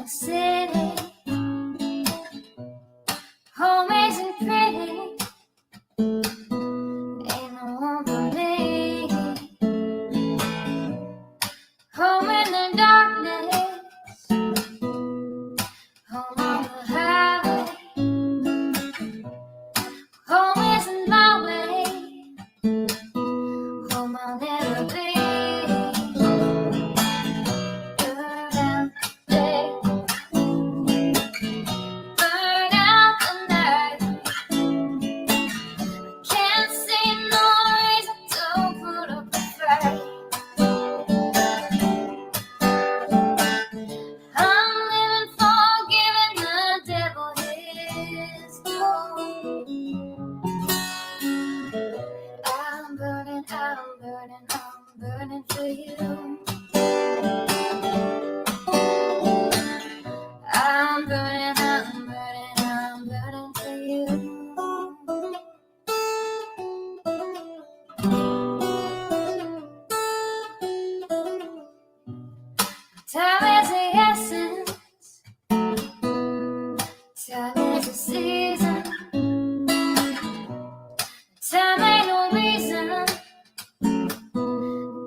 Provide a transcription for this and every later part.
Atlantic City. Home isn't pretty. Ain't no home for me. Home in the darkness. Home on the highway. Home isn't my way. Home I'll never be. Burn out the day. Burn out the night. Can't see no reason to put up a fight. I'm living for giving the devil his due. I'm burning for you. I'm burning for you. Time is the essence. Time is the season. Time ain't no reason.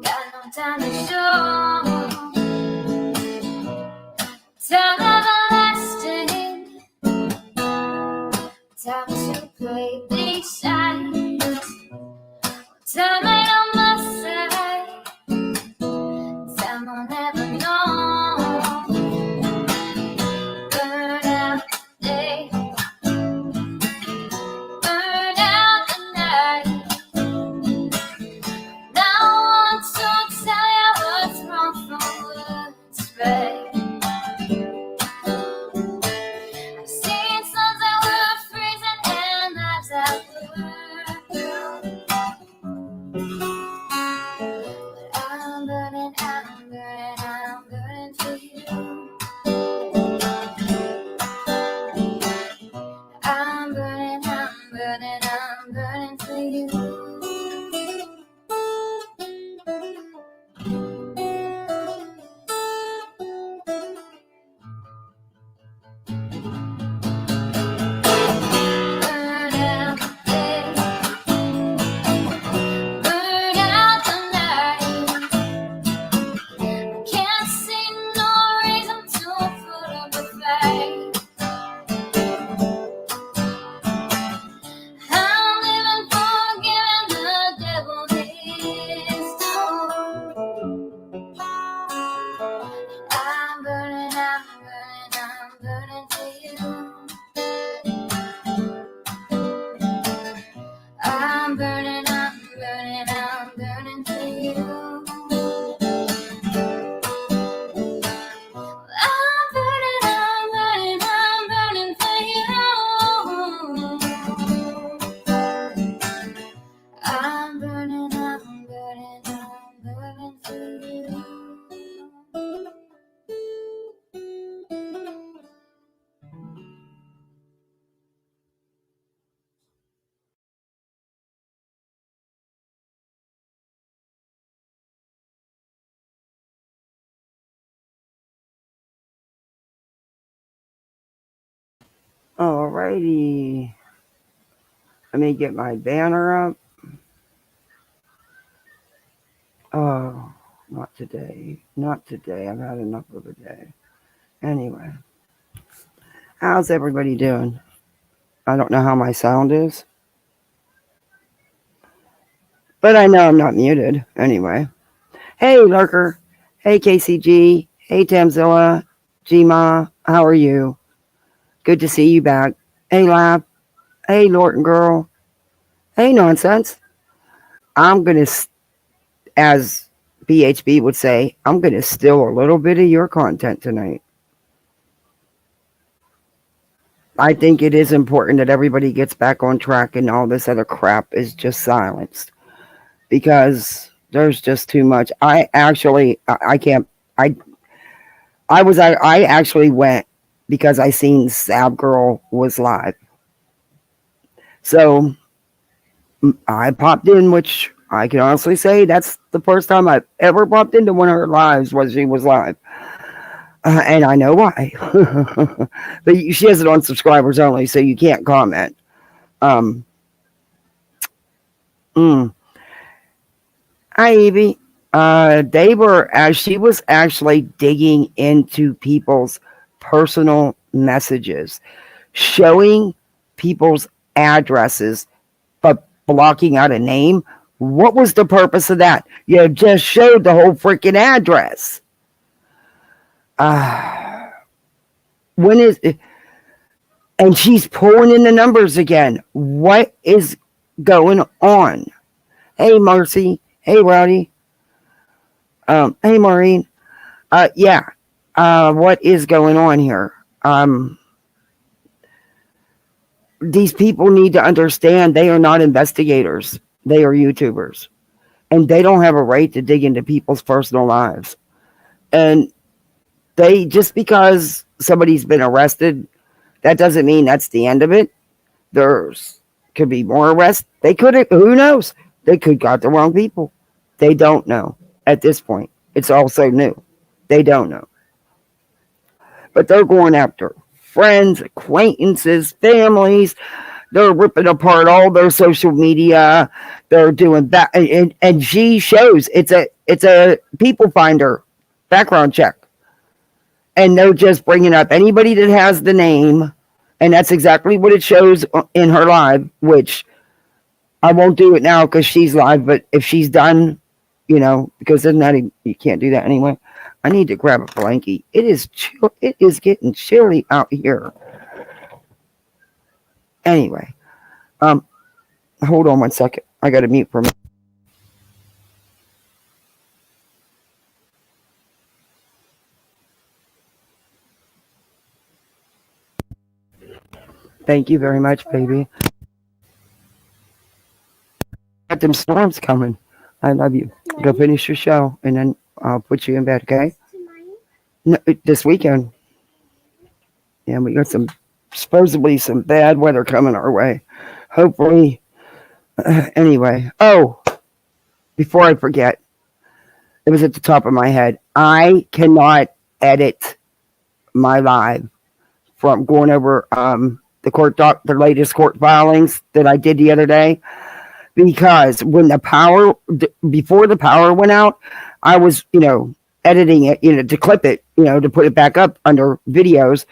Got no time to show. Time everlasting. Time to play these sides. Time ain't on my side. Time I'll never know. Burn out the day. Burn out the night. Now I want to tell you what's wrong from what's right. I've seen suns that were freezing and lives that were blue. But I'm burning for you. I'm burning for you. Burn out the day. Burn out the night. Can't see no reason to put up a fight. I'm living for giving the devil his due. I'm burning for you. I'm burning for you. I'm burning for you. I'm burning for you. Alrighty. Let me get my banner up. Oh, not today. Not today. I've had enough of a day. Anyway. How's everybody doing? I don't know how my sound is. But I know I'm not muted. Anyway. Hey, Lurker. Hey, KCG. Hey, Tamzilla. Gma. How are you? Good to see you back. Hey, Lab. Hey, Lorton Girl. Hey, Nonsense. I'm going to, as BHB would say, I'm going to steal a little bit of your content tonight. I think it is important that everybody gets back on track and all this other crap is just silenced. Because there's just too much. I actually went because I seen Sab Girl was live. So I popped in, which I can honestly say that's the first time I've ever popped into one of her lives was she was live. And I know why. But she has it on subscribers only, so you can't comment. Um, mm. Hi, Evie. They were, as she was actually digging into people's personal messages, showing people's addresses, but blocking out a name. What was the purpose of that? You just showed the whole freaking address. When is it? And she's pulling in the numbers again. What is going on? Hey, Marcy. Hey, Rowdy. Hey, Maureen. Yeah. What is going on here? These people need to understand they are not investigators. They are YouTubers. And they don't have a right to dig into people's personal lives. And they, just because somebody's been arrested, that doesn't mean that's the end of it. There's could be more arrests. They could have, who knows? They could got the wrong people. They don't know at this point. It's all so new. They don't know. But they're going after friends, acquaintances, families. They're ripping apart all their social media. They're doing that, and she shows it's a people finder background check, and they're just bringing up anybody that has the name, and that's exactly what it shows in her live. Which I won't do it now because she's live, but if she's done, because isn't that you can't do that anyway. I need to grab a blankie. It is chill. It is getting chilly out here. Anyway, hold on one second. I got to mute for a minute. Thank you very much, baby. Got them storms coming. I love you. Go finish your show, and then I'll put you in bed, okay? No, this weekend. Yeah, we got supposedly some bad weather coming our way. Hopefully. Anyway. Oh, before I forget, it was at the top of my head. I cannot edit my live from going over the latest court filings that I did the other day, because when before the power went out, I was, editing it, to clip it, to put it back up under videos.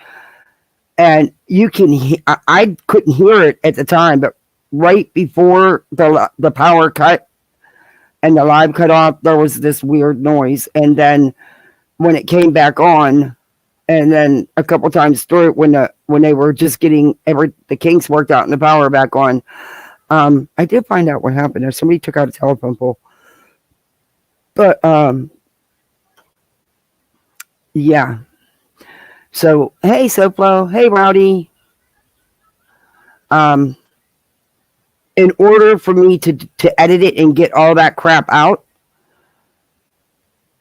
And you can, I couldn't hear it at the time, but right before the power cut and the live cut off, there was this weird noise. And then when it came back on, and then a couple times through it, when they were just getting the kinks worked out and the power back on, I did find out what happened. Somebody took out a telephone pole. But yeah. So hey, SoFlo, hey, Rowdy. In order for me to edit it and get all that crap out,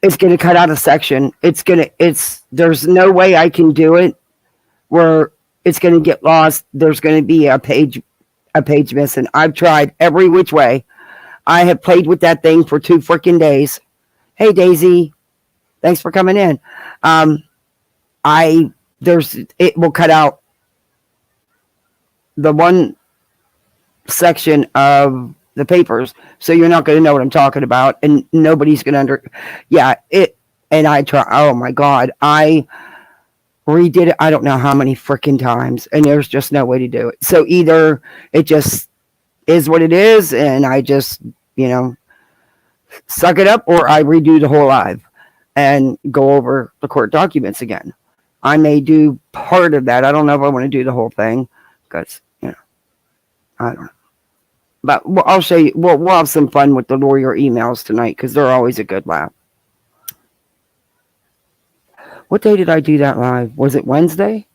it's going to cut out a section. There's no way I can do it where it's going to get lost. There's going to be a page missing. I've tried every which way. I have played with that thing for 2 freaking days. Hey, Daisy, thanks for coming in. It will cut out the one section of the papers, so you're not going to know what I'm talking about, and nobody's going to and I try. Oh my God, I redid it. I don't know how many freaking times, and there's just no way to do it. So either it just is what it is, and I just suck it up, or I redo the whole live and go over the court documents again. I may do part of that. I don't know if I want to do the whole thing, because I don't know. But I'll show you. We'll have some fun with the lawyer emails tonight, because they're always a good laugh. What day did I do that live? Was it Wednesday?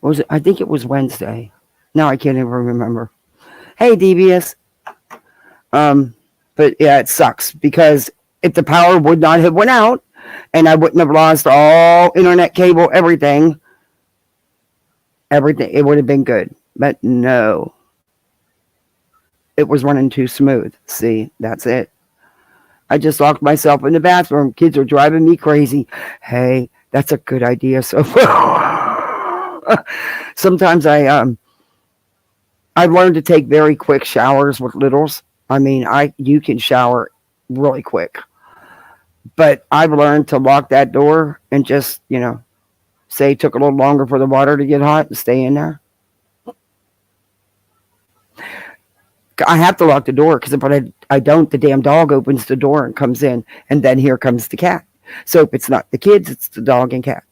Was it? I think it was Wednesday. Now I can't even remember. Hey, Devious. But yeah, it sucks, because if the power would not have went out and I wouldn't have lost all internet cable, everything, it would have been good. But no, it was running too smooth. See, that's it. I just locked myself in the bathroom. Kids are driving me crazy. Hey, that's a good idea. So sometimes I've learned to take very quick showers with littles. I mean, you can shower really quick, but I've learned to lock that door and just say it took a little longer for the water to get hot and stay in there. I have to lock the door because if I don't, the damn dog opens the door and comes in, and then here comes the cat. So if it's not the kids, it's the dog and cat.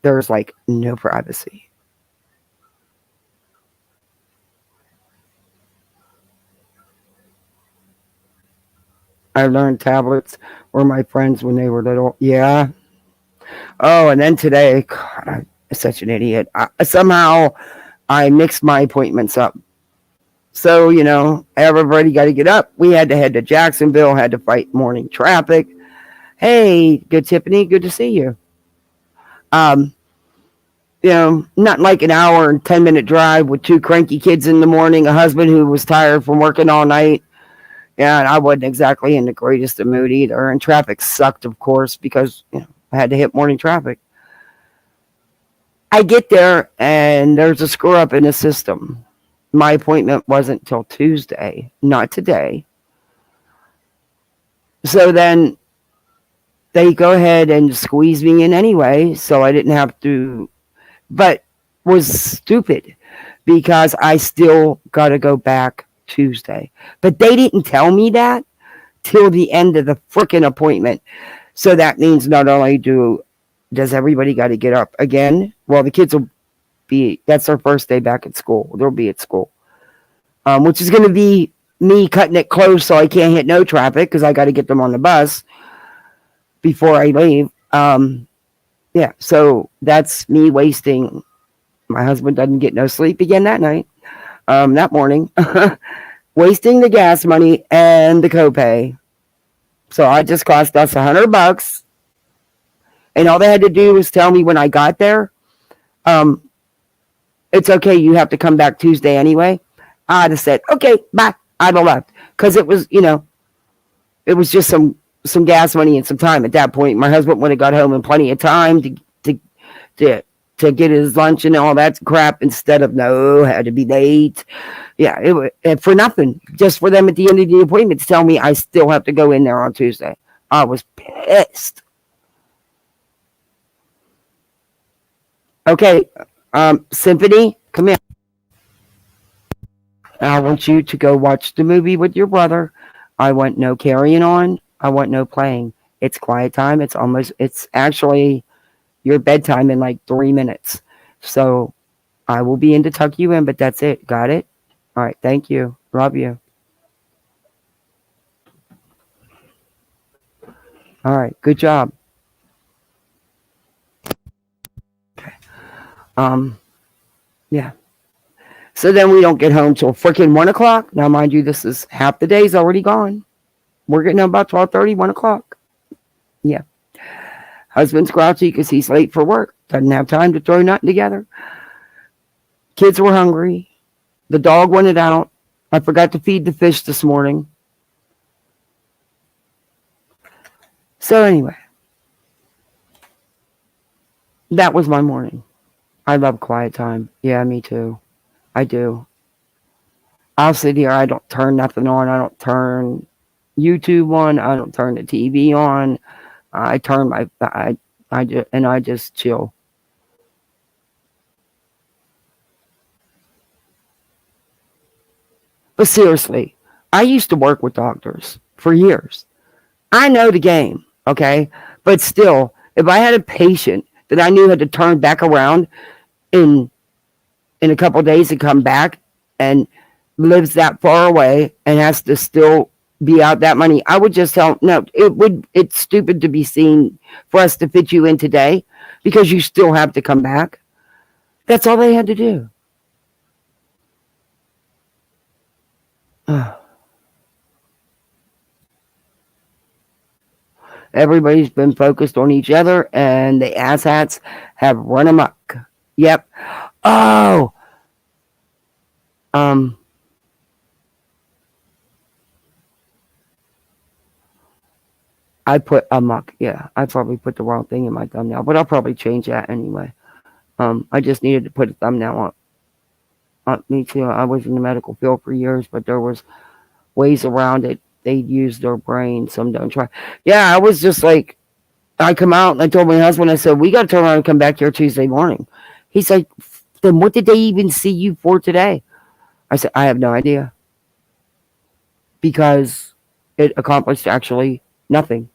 There's like no privacy. I learned tablets were my friends when they were little. Yeah. Oh, and then today, God, I'm such an idiot. Somehow I mixed my appointments up. So, everybody got to get up. We had to head to Jacksonville, had to fight morning traffic. Hey, good Tiffany, good to see you. Not like an hour and 10-minute drive with two cranky kids in the morning, a husband who was tired from working all night. Yeah, and I wasn't exactly in the greatest of mood either. And traffic sucked, of course, because I had to hit morning traffic. I get there and there's a screw up in the system. My appointment wasn't till Tuesday, not today. So then they go ahead and squeeze me in anyway, so I didn't have to, but was stupid because I still got to go back Tuesday. But they didn't tell me that till the end of the freaking appointment. So that means not only does everybody got to get up again, well, the kids will that's their first day back at school. They'll be at school, which is going to be me cutting it close so I can't hit no traffic because I got to get them on the bus before I leave. Yeah, so that's me wasting. My husband doesn't get no sleep again that night, that morning, wasting the gas money and the copay. So I just cost us $100, and all they had to do was tell me when I got there, it's okay, you have to come back Tuesday anyway. I'd have said, okay, bye. I'd have left because it was just some gas money and some time at that point. My husband would have got home in plenty of time to get his lunch and all that crap instead of had to be late. Yeah, it for nothing, just for them at the end of the appointment to tell me I still have to go in there on Tuesday. I was pissed. Okay, Symphony, come here. I want you to go watch the movie with your brother. I want no carrying on. I want no playing. It's quiet time. It's actually your bedtime in like 3 minutes. So I will be in to tuck you in, but that's it. Got it? All right. Thank you. Love you. All right. Good job. Okay. Yeah. So then we don't get home till freaking 1 o'clock. Now, mind you, this is half the day's already gone. We're getting home about 12:30, 1 o'clock. Yeah. Husband's grouchy because he's late for work. Doesn't have time to throw nothing together. Kids were hungry. The dog wanted out. I forgot to feed the fish this morning. So anyway, that was my morning. I love quiet time. Yeah, me too. I do. I'll sit here. I don't turn nothing on. I don't turn YouTube on. I don't turn the TV on. I just chill. But seriously, I used to work with doctors for years. I know the game, okay? But still, if I had a patient that I knew had to turn back around in a couple of days and come back and lives that far away and has to still be out that money, I would just tell no, it's stupid to be seen for us to fit you in today because you still have to come back. That's all they had to do. Everybody's been focused on each other and the asshats have run amok. Yep. Oh. I put amuck. Yeah, I probably put the wrong thing in my thumbnail, but I'll probably change that anyway. I just needed to put a thumbnail on. Me too. I was in the medical field for years, but there was ways around it. They use their brain. Some don't try. Yeah, I was just like, I come out and I told my husband, I said, we got to turn around and come back here Tuesday morning. He's like, then what did they even see you for today? I said, I have no idea. Because it accomplished actually nothing.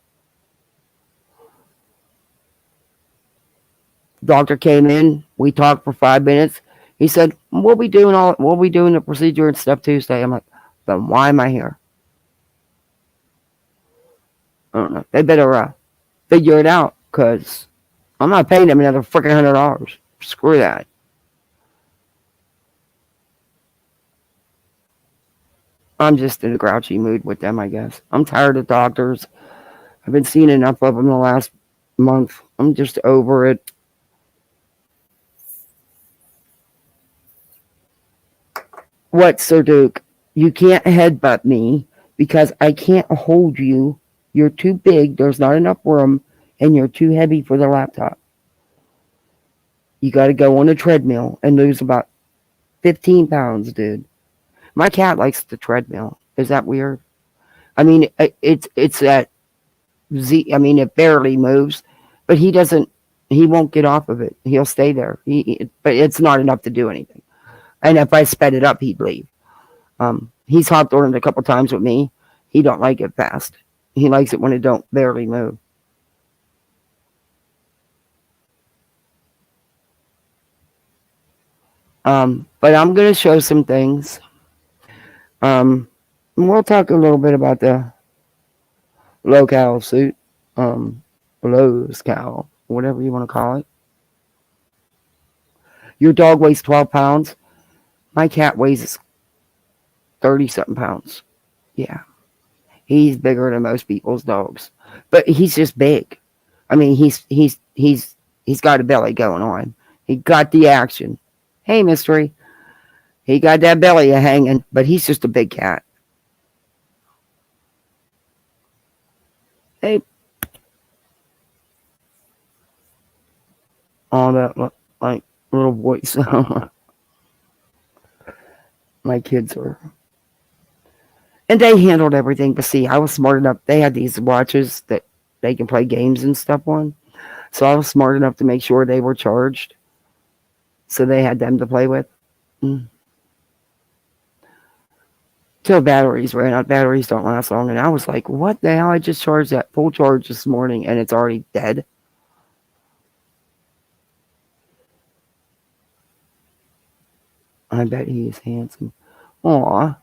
Doctor came in. We talked for 5 minutes. He said, we'll be doing the procedure and stuff Tuesday. I'm like, then why am I here? I don't know. They better figure it out, because I'm not paying them another freaking $100. Screw that. I'm just in a grouchy mood with them, I guess. I'm tired of doctors. I've been seeing enough of them the last month. I'm just over it. What, Sir Duke? You can't headbutt me because I can't hold you. You're too big. There's not enough room, and you're too heavy for the laptop. You got to go on a treadmill and lose about 15 pounds, dude. My cat likes the treadmill. Is that weird? I mean, it's that I mean, it barely moves, but he doesn't. He won't get off of it. He'll stay there. But it's not enough to do anything. And if I sped it up, he'd leave. He's hopped on it a couple times with me. He don't like it fast. He likes it when it don't barely move. But I'm going to show some things. We'll talk a little bit about the low-cal suit. Low-cal, whatever you want to call it. Your dog weighs 12 pounds. My cat weighs 30-something pounds. Yeah. He's bigger than most people's dogs. But he's just big. I mean, he's got a belly going on. He got the action. Hey, Mystery. He got that belly hanging, but he's just a big cat. Hey. All that, like, little voice. My kids are. And they handled everything. But see, I was smart enough. They had these watches that they can play games and stuff on. So I was smart enough to make sure they were charged. So they had them to play with. Till batteries ran out. Batteries don't last long. And I was like, what the hell? I just charged that full charge this morning and it's already dead. I bet he is handsome. Aw.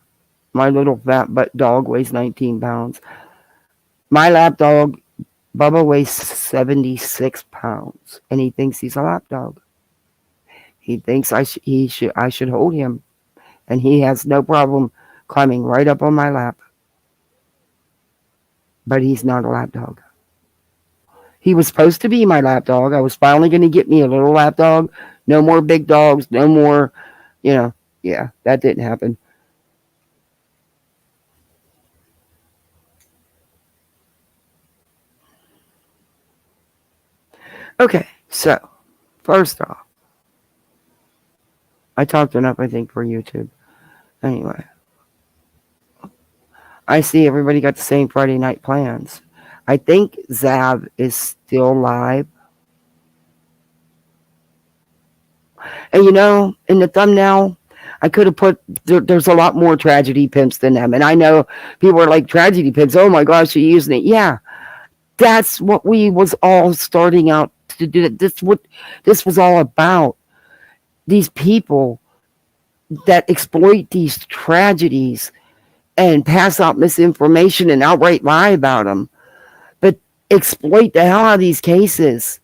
My little fat butt dog weighs 19 pounds. My lap dog, Bubba, weighs 76 pounds. And he thinks he's a lap dog. He thinks I should hold him. And he has no problem climbing right up on my lap. But he's not a lap dog. He was supposed to be my lap dog. I was finally going to get me a little lap dog. No more big dogs. No more, yeah, that didn't happen. Okay, so, first off, I talked enough, I think, for YouTube. Anyway, I see everybody got the same Friday night plans. I think ZAV is still live. And in the thumbnail, I could have put, there's a lot more Tradegy Pimps than them. And I know people are like, Tradegy Pimps, oh my gosh, you're using it. Yeah, that's what we was all starting out to do. This was all about. These people that exploit these tragedies and pass out misinformation and outright lie about them, but exploit the hell out of these cases.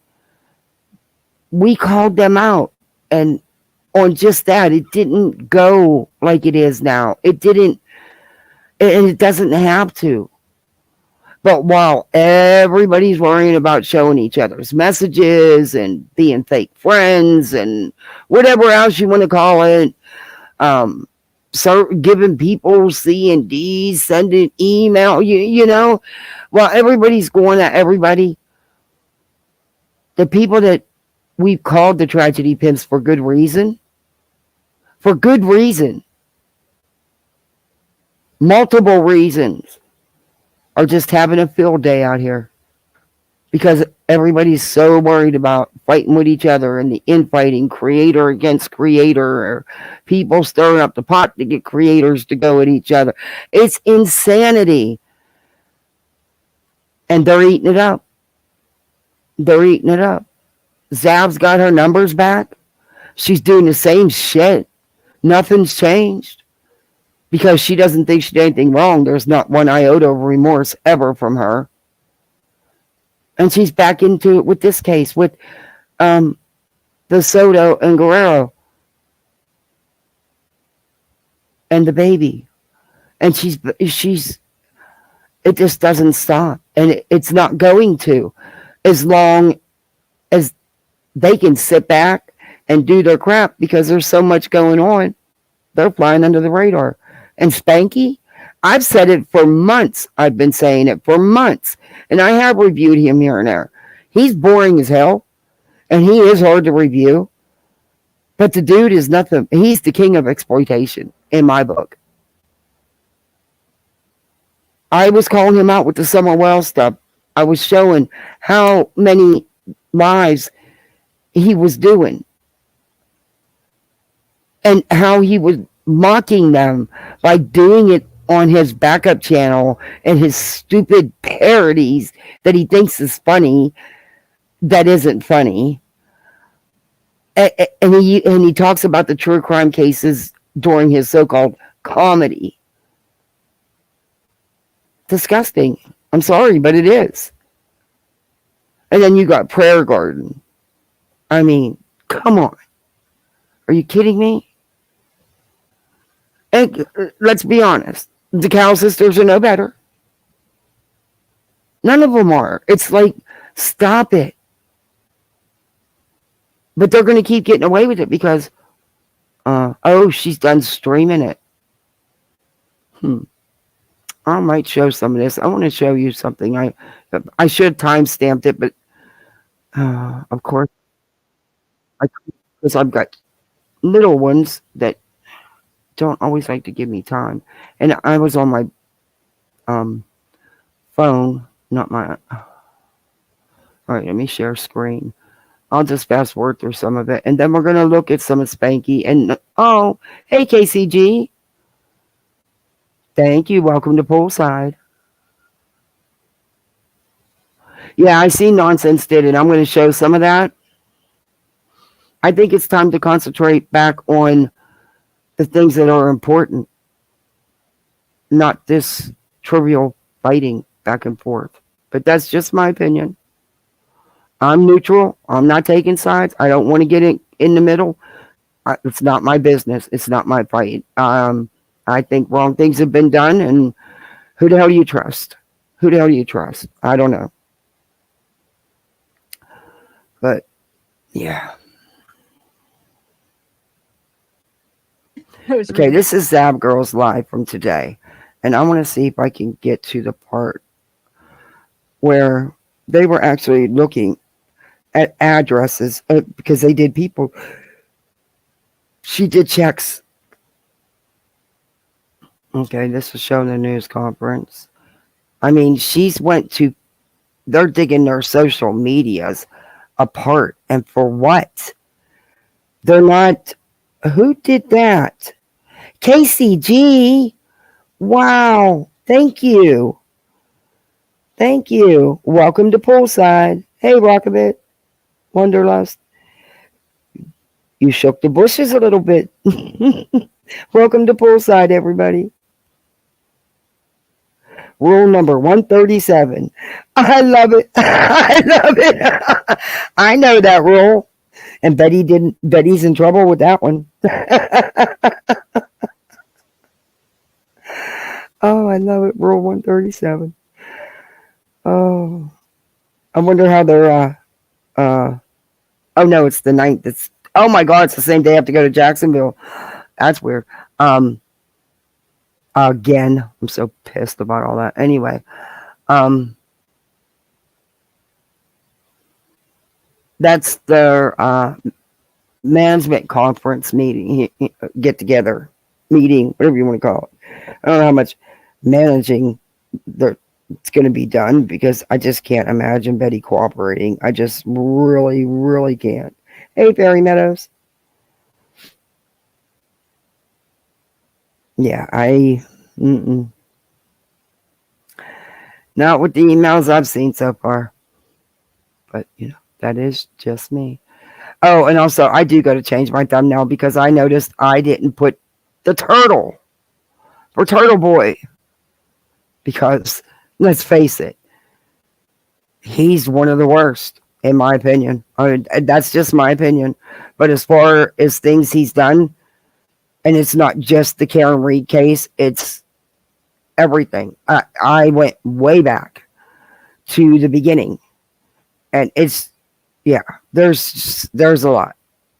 We called them out, and on just that, it didn't go like it is now. It didn't, and it doesn't have to. But while everybody's worrying about showing each other's messages and being fake friends and whatever else you want to call it, giving people C and D's, sending email, you know, while everybody's going at everybody. The people that we've called the tragedy pimps for good reason, multiple reasons, are just having a field day out here because everybody's so worried about fighting with each other and the infighting, creator against creator, or people stirring up the pot to get creators to go at each other. It's insanity. And they're eating it up. Zav's got her numbers back. She's doing the same shit. Nothing's changed. Because she doesn't think she did anything wrong. There's not one iota of remorse ever from her. And she's back into it with this case, with the Soto and Guerrero. And the baby. And she's it just doesn't stop. And it's not going to. As long as they can sit back and do their crap, because there's so much going on. They're flying under the radar. And Spanky, I've said it for months. I've been saying it for months. And I have reviewed him here and there. He's boring as hell. And he is hard to review. But the dude is nothing. He's the king of exploitation in my book. I was calling him out with the Summer Wells stuff. I was showing how many lives he was doing. And how he was mocking them by doing it on his backup channel and his stupid parodies that he thinks is funny that isn't funny. And he talks about the true crime cases during his so-called comedy. Disgusting. I'm sorry, but it is. And then you got Prayer Garden. I mean, come on. Are you kidding me? And let's be honest. The Cow sisters are no better. None of them are. It's like, stop it. But they're going to keep getting away with it because, she's done streaming it. I might show some of this. I want to show you something. I should have time-stamped it, but of course, because I've got little ones that don't always like to give me time. And I was on my phone, not my... All right, let me share screen. I'll just fast forward through some of it. And then we're going to look at some of Spanky. And, hey, KCG. Thank you. Welcome to Poolside. Yeah, I see Nonsense did it. I'm going to show some of that. I think it's time to concentrate back on the things that are important. Not this trivial fighting back and forth. But that's just my opinion. I'm neutral. I'm not taking sides. I don't want to get in the middle. It's not my business. It's not my fight. I think wrong things have been done, and who the hell do you trust? Who the hell do you trust? I don't know. But, yeah. Okay, this is Zab Girls Live from today. And I want to see if I can get to the part where they were actually looking at addresses because they did people. She did checks. Okay, this was shown in the news conference. I mean, they're digging their social medias apart. And for what? They're not, who did that? KCG. Wow. Thank you. Thank you. Welcome to Poolside. Hey, Rockabit. Wanderlust. You shook the bushes a little bit. Welcome to Poolside, everybody. Rule number 137. I love it. I love it. I know that rule. And Betty's in trouble with that one. Oh, I love it. Rule 137. Oh. I wonder how they're oh no, it's the 9th. Oh my God, it's the same day I have to go to Jacksonville. That's weird. Again, I'm so pissed about all that. Anyway, that's their management conference meeting, get together, meeting, whatever you want to call it. I don't know how much managing it's going to be done because I just can't imagine Betty cooperating. I just really, really can't. Hey, Fairy Meadows. Yeah, not with the emails I've seen so far. But, that is just me. Oh, and also, I do got to change my thumbnail because I noticed I didn't put the turtle for Turtle Boy. Because, let's face it, he's one of the worst, in my opinion. That's just my opinion. But as far as things he's done, and it's not just the Karen Reed case, it's everything. I went way back to the beginning. And it's, yeah, there's a lot.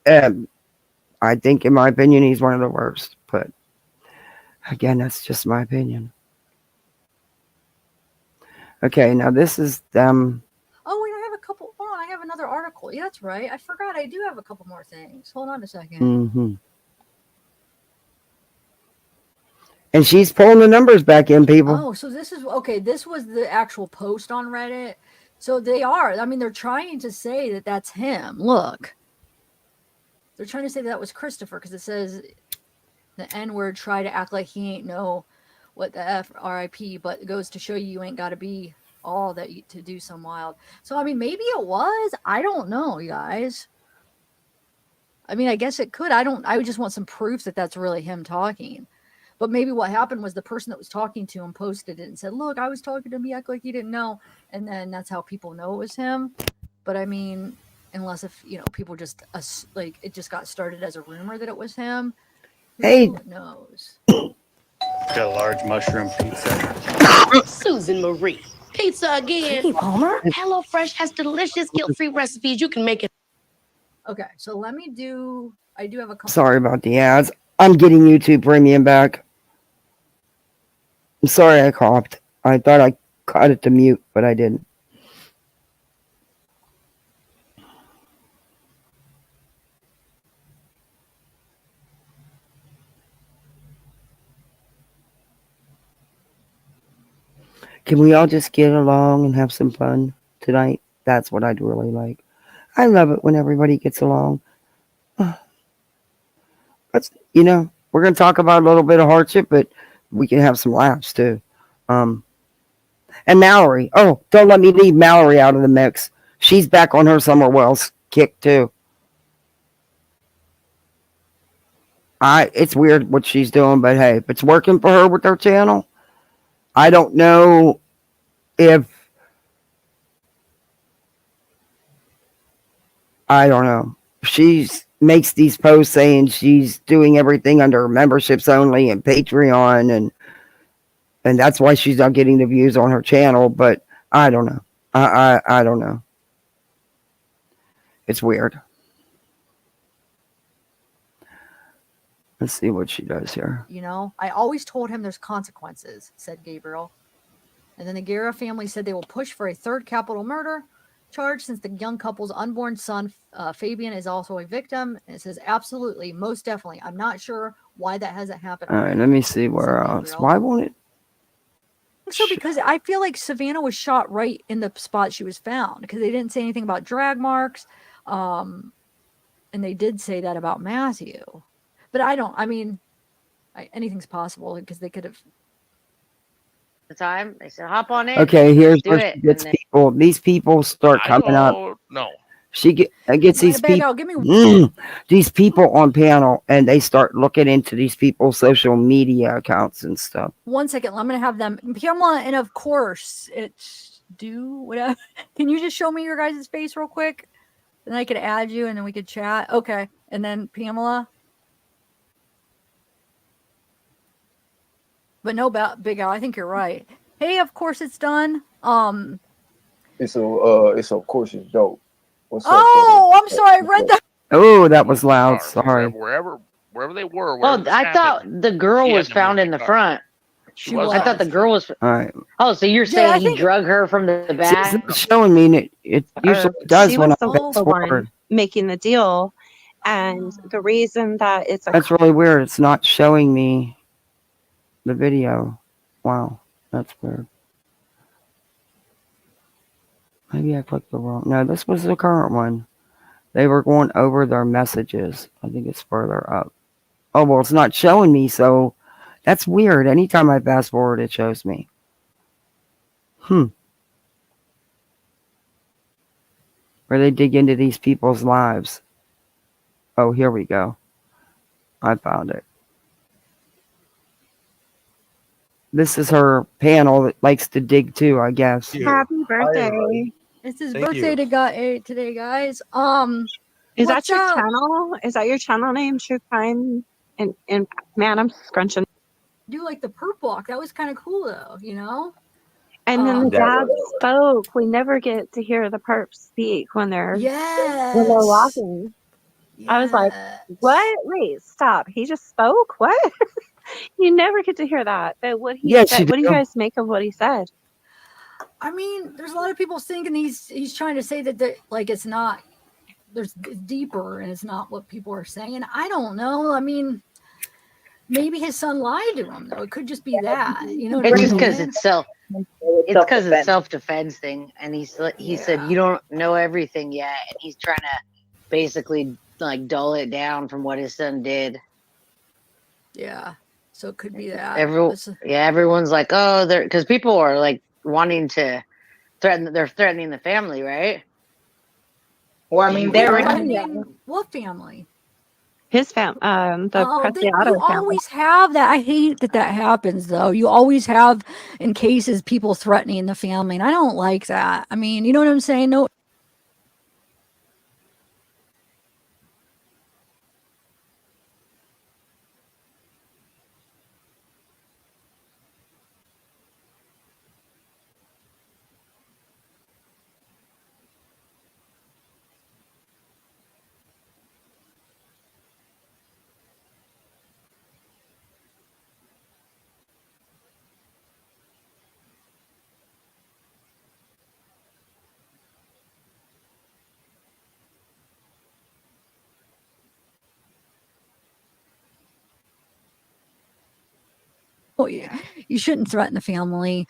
I think, in my opinion, he's one of the worst. But, again, that's just my opinion. Okay, now this is them. Oh, wait, I have a couple. Hold on, I have another article. Yeah, that's right. I forgot I do have a couple more things. Hold on a second. Mm-hmm. And she's pulling the numbers back in, people. Oh, so this is, okay, this was the actual post on Reddit. So they are, I mean, they're trying to say that that's him. Look. They're trying to say that was Christopher because it says the N-word try to act like he ain't know what the F RIP, but it goes to show you ain't got to be all that to do some wild. So, I mean, maybe it was. I don't know, you guys. I mean, I guess it could. I just want some proof that that's really him talking. But maybe what happened was the person that was talking to him posted it and said, look, I was talking to him. He acted like he didn't know. And then that's how people know it was him. But I mean, unless if, people just, like, it just got started as a rumor that it was him. Hey. Who knows? Got a large mushroom pizza. Susan Marie. Pizza again. Hey, Palmer. HelloFresh has delicious guilt-free recipes. You can make it. Okay, so I do have a couple. Sorry about the ads. I'm getting YouTube Premium back. I'm sorry I coughed. I thought I caught it to mute, but I didn't. Can we all just get along and have some fun tonight? That's what I'd really like. I love it when everybody gets along. But, we're going to talk about a little bit of hardship, but we can have some laughs too. And Mallory. Oh, don't let me leave Mallory out of the mix. She's back on her Summer Wells kick too. It's weird what she's doing, but hey, if it's working for her with her channel, I don't know if she makes these posts saying she's doing everything under memberships only and Patreon, and that's why she's not getting the views on her channel. But I don't know. I don't know. It's weird. Let's see what she does here. I always told him there's consequences, said Gabriel. And then the Guerra family said they will push for a third capital murder charge since the young couple's unborn son, Fabian, is also a victim. And it says, absolutely, most definitely. I'm not sure why that hasn't happened. All right, let me see where else. Why won't it? So because I feel like Savannah was shot right in the spot she was found because they didn't say anything about drag marks. And they did say that about Matthew. But anything's possible because they could have. The time they said, hop on in. Okay, here's where she gets people. These people start coming up. No. She gets these people. These people on panel, and they start looking into these people's social media accounts and stuff. 1 second, I'm gonna have them. Pamela, and of course, it's whatever. Can you just show me your guys' face real quick? Then I could add you, and then we could chat. Okay, and then Pamela. But no, Big Al, I think you're right. Hey, of course it's done. It's of course it's dope. What's up? I'm sorry, I read that. Oh, that was loud. Sorry. Wherever they were. Oh, I thought the girl was found in the front. She was. I thought the girl was. All right. Oh, so you're Yeah, I saying he think- drug her from the See, it's back? not showing me. It usually does She when I was Oh. fast the one forward. making the deal. And the reason that it's a That's really weird. It's not showing me the video. Wow, that's weird. Maybe I clicked the wrong. No, this was the current one. They were going over their messages. I think it's further up. Oh, well, it's not showing me, so that's weird. Anytime I fast forward, it shows me. Where they dig into these people's lives. Oh, here we go. I found it. This is her panel that likes to dig too, I guess. happy birthday. It's his Thank birthday you. today, guys. Is that What's your up? channel? Is that your channel name? True Crime and man, I'm scrunching. Do like the perp walk. That was kind of cool though, you know? And then the That dad spoke. We never get to hear the perps speak when they're Yes. walking. I was like, Yes. what? Wait, stop. He just spoke? What? You never get to hear that. But what he Yes, said, you what do you do. guys make of what he said? I mean, there's a lot of people thinking he's trying to say that like it's not it's deeper and it's not what people are saying. I don't know. I mean, maybe his son lied to him though. It could just be that. You know what It's I just mean? because it's because it's self-defense thing, and he said Yeah. you don't know everything yet, and he's trying to basically like dull it down from what his son did. Yeah. So it could be that. Everyone's like, oh, they're because people are like wanting to they're threatening the family, right? Well, I mean, They're they're threatening what family? His the You Preciado family. always have that. I hate that happens though. You always have in cases people threatening the family, and I don't like that. I mean, you know what I'm saying? No. Oh, yeah. You shouldn't threaten the family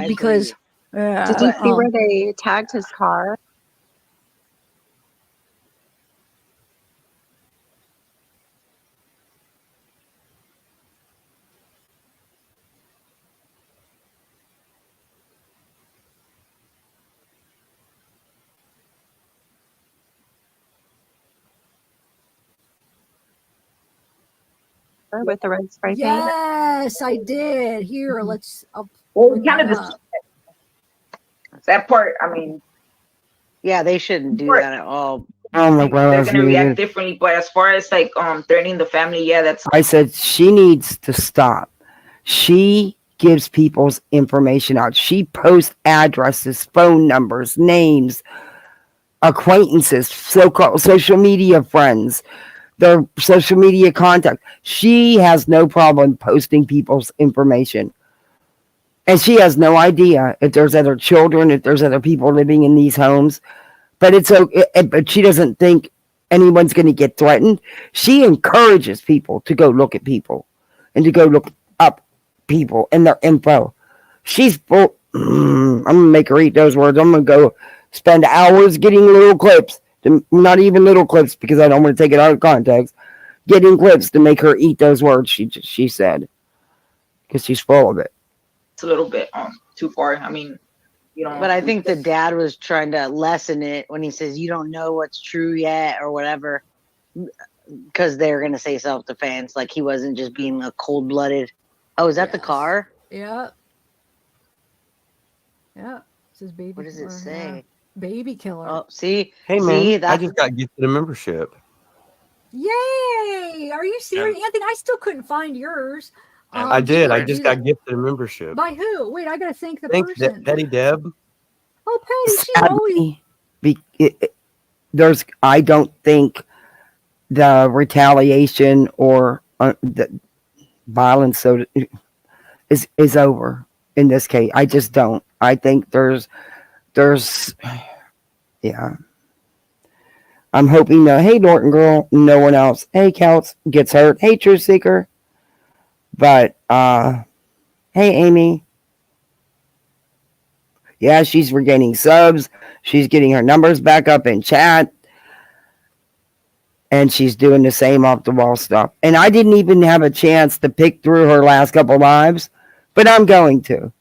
because Did you see where they tagged his car? With the red spray paint? yes, I did. Here, let's. well, we kind of just that part. I mean, Yeah, they shouldn't do that at all. Oh my God, they're that's gonna react muted. differently. But as far as like threatening the family, yeah, that's I said she needs to stop. She gives people's information out. She posts addresses, phone numbers, names, acquaintances, so-called social media friends, their social media contact. She has no problem posting people's information. And she has no idea if there's other children, if there's other people living in these homes. But it's okay. But she doesn't think anyone's going to get threatened. She encourages people to go look at people and to go look up people and their info. She's full. I'm going to make her eat those words. I'm going to go spend hours getting little clips, not even little clips because I don't want to take it out of context, getting clips to make her eat those words, she said, because she's full of it. a little bit too far. I mean, you know. But I think the dad was trying to lessen it when he says you don't know what's true yet or whatever, because they're gonna say self-defense. Like he wasn't just being a cold-blooded. Oh, is that the car? Yeah. Yeah. It says baby. What does it killer, say? yeah. Baby killer. Oh, see, Hey see, man, I that's just got gifted a membership. Yay! Are you serious, Anthony? I still couldn't find yours. I did. I do just that. got gifted a membership. By who? Wait, I gotta thank the Thanks, person. Petty Deb. Oh, Petty, she's always. There's, I don't think the retaliation or the violence, so is over in this case. I just don't. I think there's yeah. I'm hoping that, hey, Norton girl, no one else, hey, Couts, gets hurt. Hey, Truth Seeker. But, hey, Amy. Yeah, she's regaining subs. She's getting her numbers back up in chat. And she's doing the same off the wall stuff. And I didn't even have a chance to pick through her last couple lives, but I'm going to.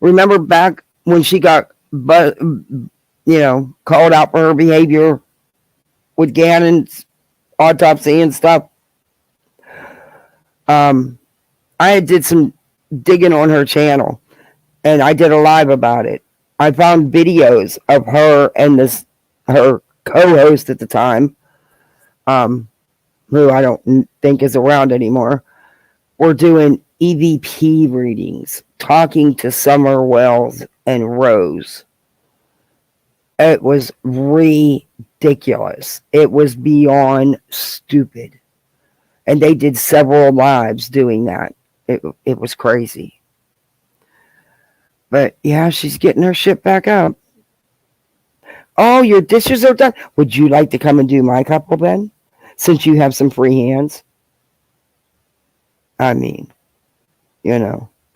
Remember back when she got, called out for her behavior with Gannon's autopsy and stuff? I did some digging on her channel, and I did a live about it. I found videos of her and her co-host at the time, who I don't think is around anymore, were doing EVP readings, talking to Summer Wells and Rose. It was ridiculous. It was beyond stupid. And they did several lives doing that. It was crazy. But yeah, she's getting her shit back up. Oh, your dishes are done. Would you like to come and do my couple then? Since you have some free hands? I mean,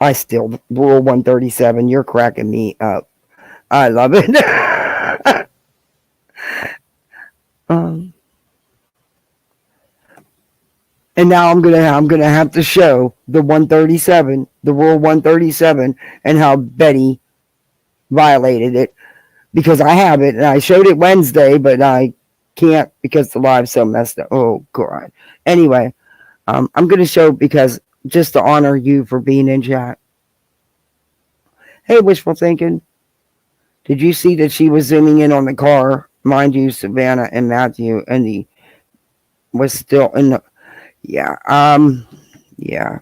I still rule 137. You're cracking me up. I love it. And now I'm gonna have to show the 137, the rule 137, and how Betty violated it, because I have it and I showed it Wednesday, but I can't because the live's so messed up. Oh God. Anyway, I'm gonna show because just to honor you for being in chat. Hey, wishful thinking. Did you see that she was zooming in on the car? Mind you, Savannah and Matthew, and he was still in the. Yeah. Yeah.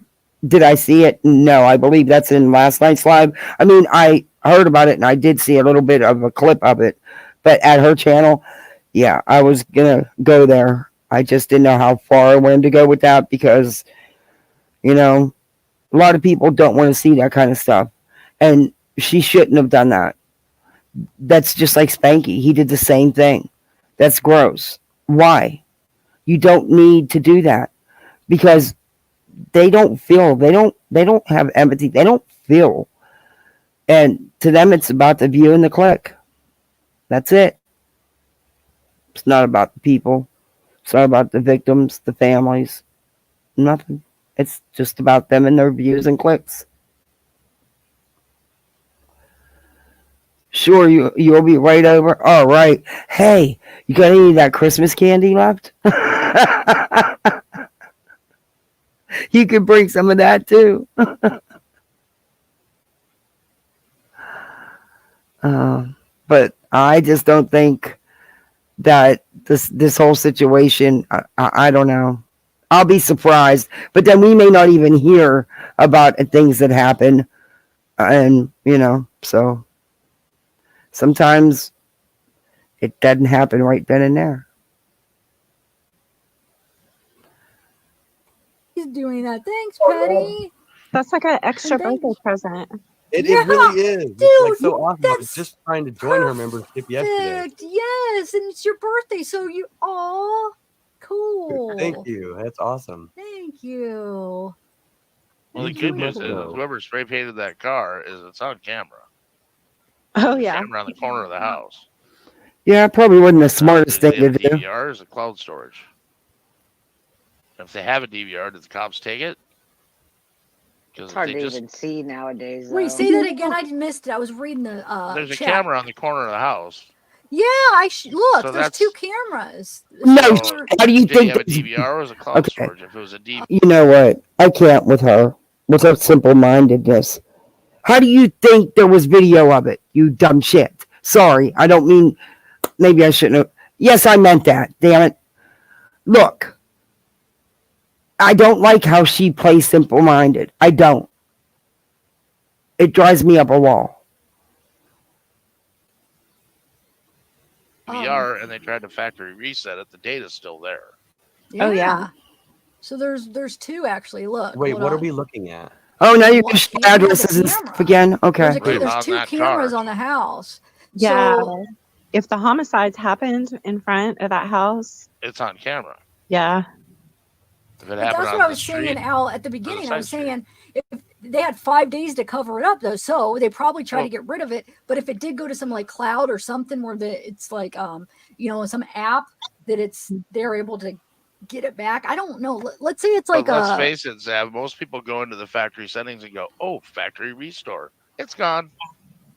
Did I see it? No, I believe that's in last night's live. I mean, I heard about it and I did see a little bit of a clip of it, but at her channel, yeah, I was gonna go there. I just didn't know how far I wanted to go with that because, a lot of people don't want to see that kind of stuff, and she shouldn't have done that. That's just like Spanky. He did the same thing. That's gross. Why? You don't need to do that. Because they don't feel, they don't have empathy, they don't feel. And to them, it's about the view and the click. That's it. It's not about the people. It's not about the victims, the families. Nothing. It's just about them and their views and clicks. Sure, you'll be right over. All right. Hey, you got any of that Christmas candy left? You could bring some of that too. But I just don't think that this whole situation, I don't know. I'll be surprised. But then we may not even hear about things that happen. And, so sometimes it doesn't happen right then and there. He's doing that. Thanks, Patty. That's like an extra Thank birthday present. It Yeah, really is. dude, It's like so awesome. I was that's just trying to join her membership yesterday. Perfect. Yes, and it's your birthday, so cool. Thank you. That's awesome. Thank you. Well, the good news is whoever spray painted that car it's on camera. Oh yeah. Camera on the corner of the house. Yeah, probably wasn't the smartest thing to do. DVR is a cloud storage. If they have a DVR, did the cops take it? It's hard to even see nowadays. Wait, say that again. I missed it. I was reading the there's a chat. camera on the corner of the house. Yeah, look. So there's two cameras. No, how do you Did think? you have a DVR or was it cloud storage? If it was a DVR, You know what? I can't with her. With her simple-mindedness. How do you think there was video of it? You dumb shit. Sorry, I don't mean. Maybe I shouldn't have. Yes, I meant that. Damn it. Look. I don't like how she plays simple-minded. I don't. It drives me up a wall. DVR, and they tried to factory reset it. The data's still there. Yeah. Oh yeah. So there's two actually. Look. Wait, hold what are on. we looking at? Oh, now you What? can show She had the addresses and stuff camera. again. Okay. Right There's on 2 that cameras car. on the house. Yeah. So, If the homicides happened in front of that house, It's on camera. yeah. If it but happened that's on what I the was street, saying, Al, at the there's a beginning. I was side street. saying if they had 5 days to cover it up, though, so they probably try to Well- get rid of it. But if it did go to some like cloud or something where it's like some app that they're able to get it back. I don't know. Let's say it's like But let's face it, Zav. Most people go into the factory settings and go, "Oh, factory restore. It's gone."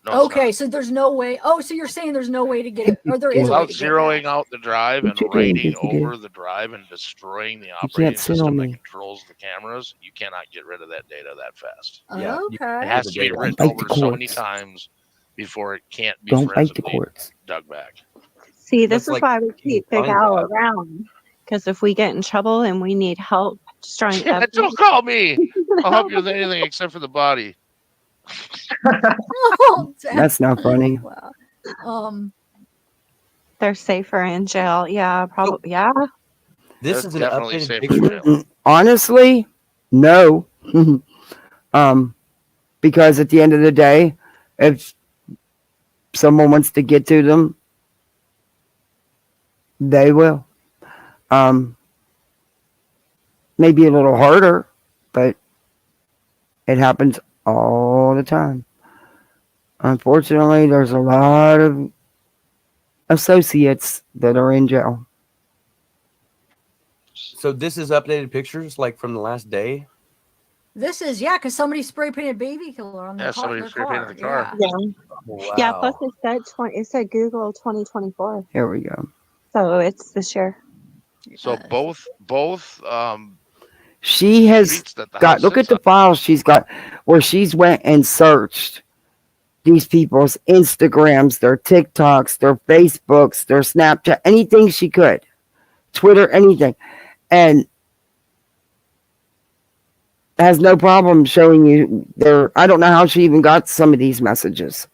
No, it's okay, not. so there's no way. Oh, so you're saying there's no way to get it, or there is a way Without to get it zeroing back. out the drive and What you doing, writing Dissecting? over the drive and destroying the You operating can't sit on system that me. controls the cameras, you cannot get rid of that data that fast. Yeah, you- It Okay. has to be Don't written bite the over so many cords. times before it can't be Don't bite the forensically cords. dug back. See, That's this is like why we keep Big find Al that. around. Because if we get in trouble and we need help destroying Yeah, evidence, don't call me. I'll help you with anything except for the body. Oh, That's not funny. wow. they're safer in jail. Yeah, probably. Yeah. This That's is an definitely updated safe in picture. jail. Honestly, no. Because at the end of the day, if someone wants to get to them, they will. Maybe a little harder, but it happens all the time. Unfortunately, there's a lot of associates that are in jail. So this is updated pictures like from the last day. This is because somebody spray painted baby killer on their Yeah, car. somebody Their spray painted the car. car. Yeah. Yeah. Yeah. Plus, it said Google 2024, Here we go. so it's this year. So both She has streets that the got, house look at sits the on. files she's got where she's went and searched these people's Instagrams, their TikToks, their Facebooks, their Snapchat, anything she could, Twitter, anything. And has no problem showing you their, I don't know how she even got some of these messages.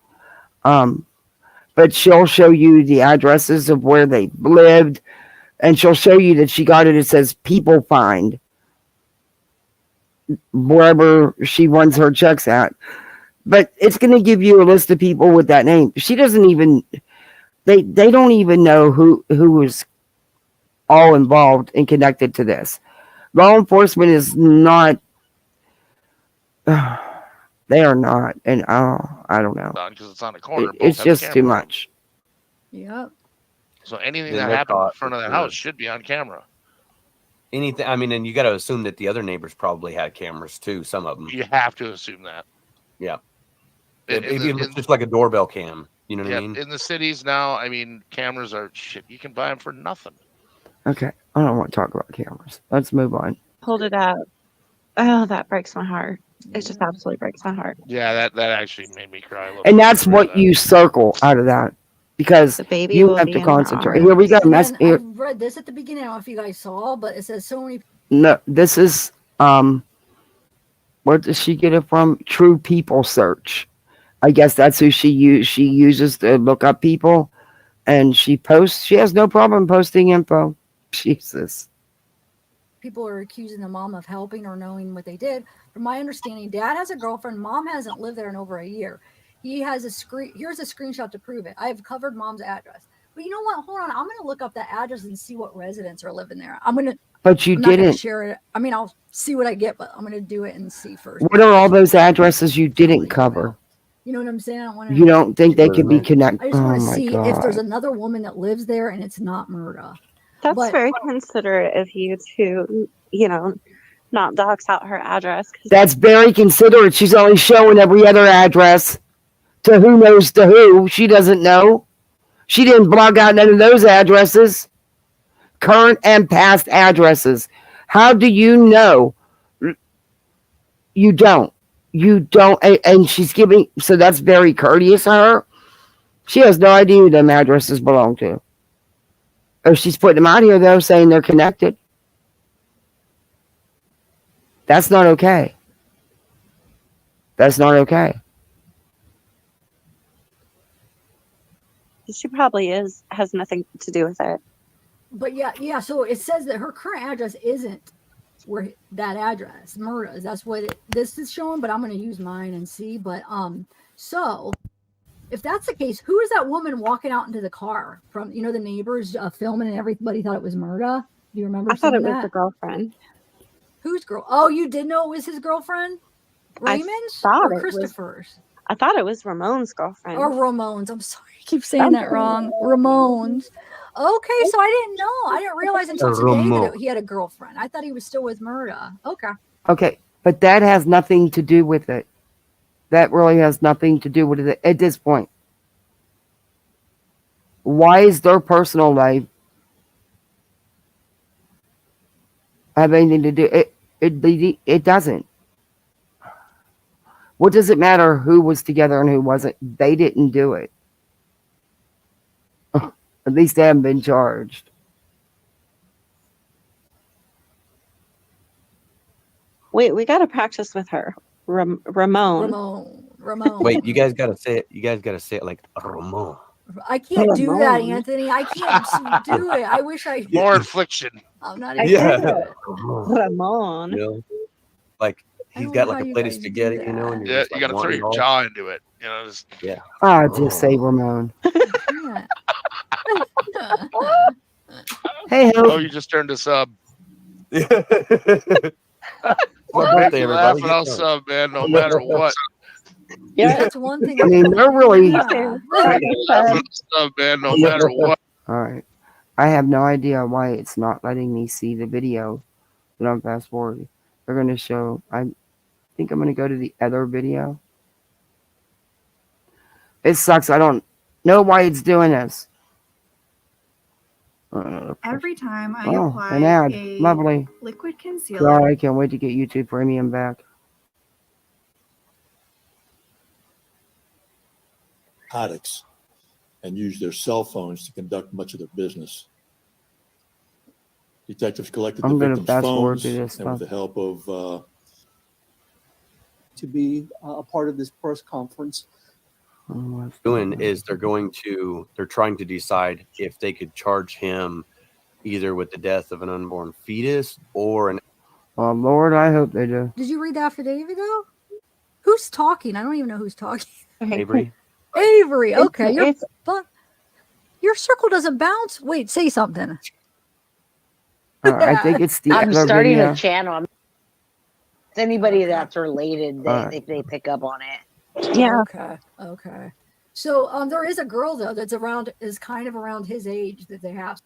But she'll show you the addresses of where they lived, and she'll show you that she got it says people find wherever she runs her checks at. But it's going to give you a list of people with that name. She doesn't even, they don't even know who was all involved and connected to this. Law enforcement is not, they are not. And I don't know. Because it's on the corner. It's both have just too cameras. much. Yep. So anything Then that they're happened in caught front of for the sure. house should be on camera. Anything. I mean, and you got to assume that the other neighbors probably had cameras too. Some of them. You have to assume that. Yeah. In Maybe the- it's just like a doorbell cam. You know what Yeah, I mean? in the cities now, I mean, cameras are shit. You can buy them for nothing. Okay. I don't want to talk about cameras. Let's move on. Pulled it up. Oh, that breaks my heart. It just absolutely breaks my heart. Yeah, that actually made me cry a little. And bit that's when I read what that. you circle out of that. Because The baby you will have be to in her concentrate. arms. Here we go. And That's then here. I read this at the beginning. I don't know if you guys saw, but it says so many. No, this is where does she get it from? True People Search. I guess that's who she uses to look up people, and she posts. She has no problem posting info. Jesus. People are accusing the mom of helping or knowing what they did. From my understanding, dad has a girlfriend. Mom hasn't lived there in over a year. He has a screen. Here's a screenshot to prove it. I have covered mom's address. But you know what? Hold on. I'm going to look up that address and see what residents are living there. But you I'm not going didn't. to share it. I mean, I'll see what I get, but I'm going to do it and see first. What are all those addresses you didn't cover? You know what I'm saying? I want to. You don't think they could be connected? I just Oh want to my see if there's God. another woman that lives there and it's not Murda. That's But- very considerate of you to, not dox out her address. 'Cause That's very considerate. She's only showing every other address to who knows to who. She doesn't know. She didn't blog out none of those addresses. Current and past addresses. How do you know? You don't. You don't. And she's giving, so that's very courteous of her. She has no idea who them addresses belong to. Or she's putting them out here, though, saying they're connected. That's not okay. That's not okay. she probably has nothing to do with it. But yeah. So it says that her current address isn't where that address, Murda's. That's what this is showing, but I'm going to use mine and see. But so if that's the case, who is that woman walking out into the car from, the neighbors filming and everybody thought it was Murda? Do you remember? I thought it was that? the girlfriend. Whose girl? Oh, you did know it was his girlfriend? Raymond's or Christopher's? I thought it was Ramon's girlfriend. Or Ramon's. I'm sorry. I keep saying that wrong. Ramon's. Okay, so I didn't know. I didn't realize until today that he had a girlfriend. I thought he was still with Murda. Okay. Okay, but that has nothing to do with it. That really has nothing to do with it at this point. Why is their personal life have anything to do? It doesn't. What does it matter who was together and who wasn't? They didn't do it. At least they haven't been charged. Wait, we got to practice with her. Ramon. Wait, you guys got to say it. You guys got to say it like Ramon. I can't do that, Anthony. I can't do it. I wish I More infliction. I'm not Ramon. Like he's got like a plate of spaghetti, and yeah, you got to throw your jaw into it. Yeah. I'll just say Ramon. Hey, oh, you just turned a sub. Birthday, laugh and I'll sub, man, no matter what. Yeah, that's one thing. I mean, they're really. Sub, man, no matter what. All right. I have no idea why it's not letting me see the video that I'm fast forwarding. They're going to show. I think I'm going to go to the other video. It sucks. I don't know why it's doing this. Every time I Oh, apply an ad. a Lovely. liquid God, concealer, I can't wait to get YouTube Premium back. Narcotics and use their cell phones to conduct much of their business. Detectives collected the I'm gonna victim's fast forward phones through this and with stuff. the help of to be a part of this press conference. Doing is they're trying to decide if they could charge him either with the death of an unborn fetus or an. Oh Lord, I hope they do. Did you read the affidavit though? Who's talking? I don't even know who's talking. Avery. Avery. Okay, your circle doesn't bounce. Wait, say something. I think it's the I'm other starting video. a channel. It's anybody that's related, if they pick up on it. Yeah. Okay. So there is a girl though that's kind of around his age that they have.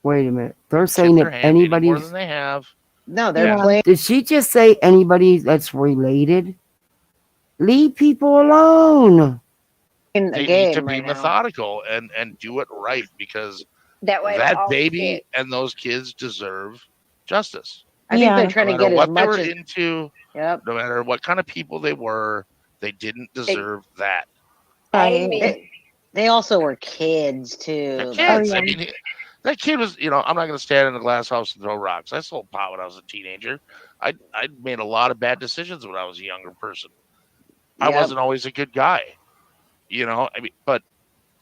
Wait a minute. They're saying that anybody. More than they have. No, they're playing. Did she just say anybody that's related? Leave people alone. They need to be methodical and do it right because that baby and those kids deserve justice. I think they're trying to get what as they much were as into. Yep. No matter what kind of people they were, they didn't deserve that. They also were kids too. They're kids. I mean, that kid was. I'm not going to stand in a glass house and throw rocks. I sold pot when I was a teenager. I made a lot of bad decisions when I was a younger person. I wasn't always a good guy. I mean, but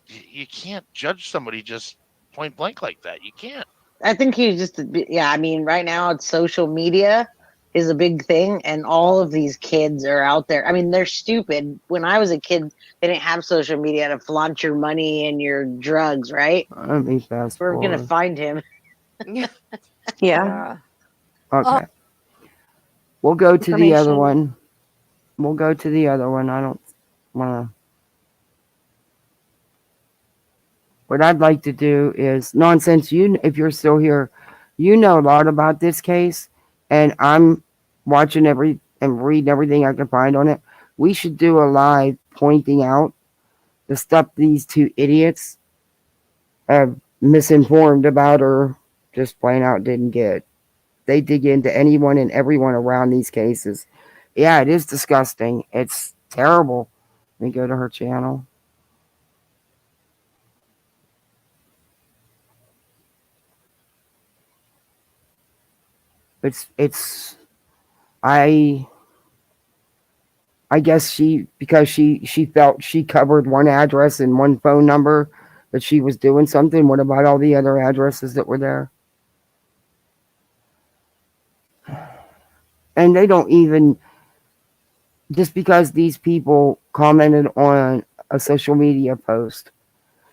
you can't judge somebody just point blank like that. You can't. I think he just, I mean, right now it's social media is a big thing, and all of these kids are out there. I mean, they're stupid. When I was a kid, they didn't have social media to flaunt your money and your drugs, right? Let me fast We're forward. gonna find him. Yeah. Okay. We'll go to the other one. I don't want to. What I'd like to do is nonsense. If you're still here, you know a lot about this case, and I'm watching and reading everything I can find on it. We should do a live pointing out the stuff these two idiots have misinformed about or just plain out didn't get. They dig into anyone and everyone around these cases. Yeah, it is disgusting. It's terrible. Let me go to her channel. I guess because she felt she covered one address and one phone number that she was doing something. What about all the other addresses that were there? And they don't even, just because these people commented on a social media post,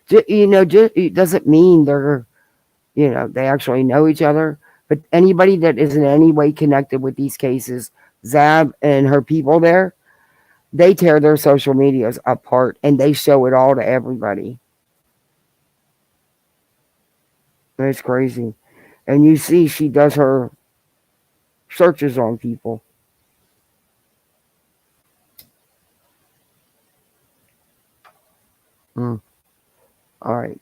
it doesn't mean they're, they actually know each other. But anybody that is in any way connected with these cases, Zav and her people there, they tear their social medias apart and they show it all to everybody. It's crazy. And you see she does her searches on people. All right.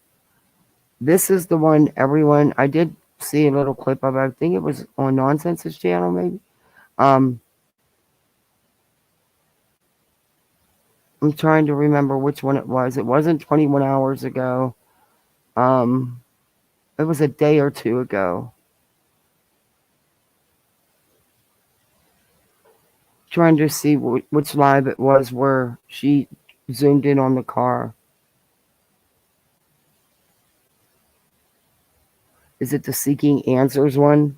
This is the one, everyone. I did see a little clip of it. I think it was on Nonsense's channel, maybe. I'm trying to remember which one it was. It wasn't 21 hours ago. It was a day or two ago. Trying to see which live it was where she zoomed in on the car. Is it the Seeking Answers one?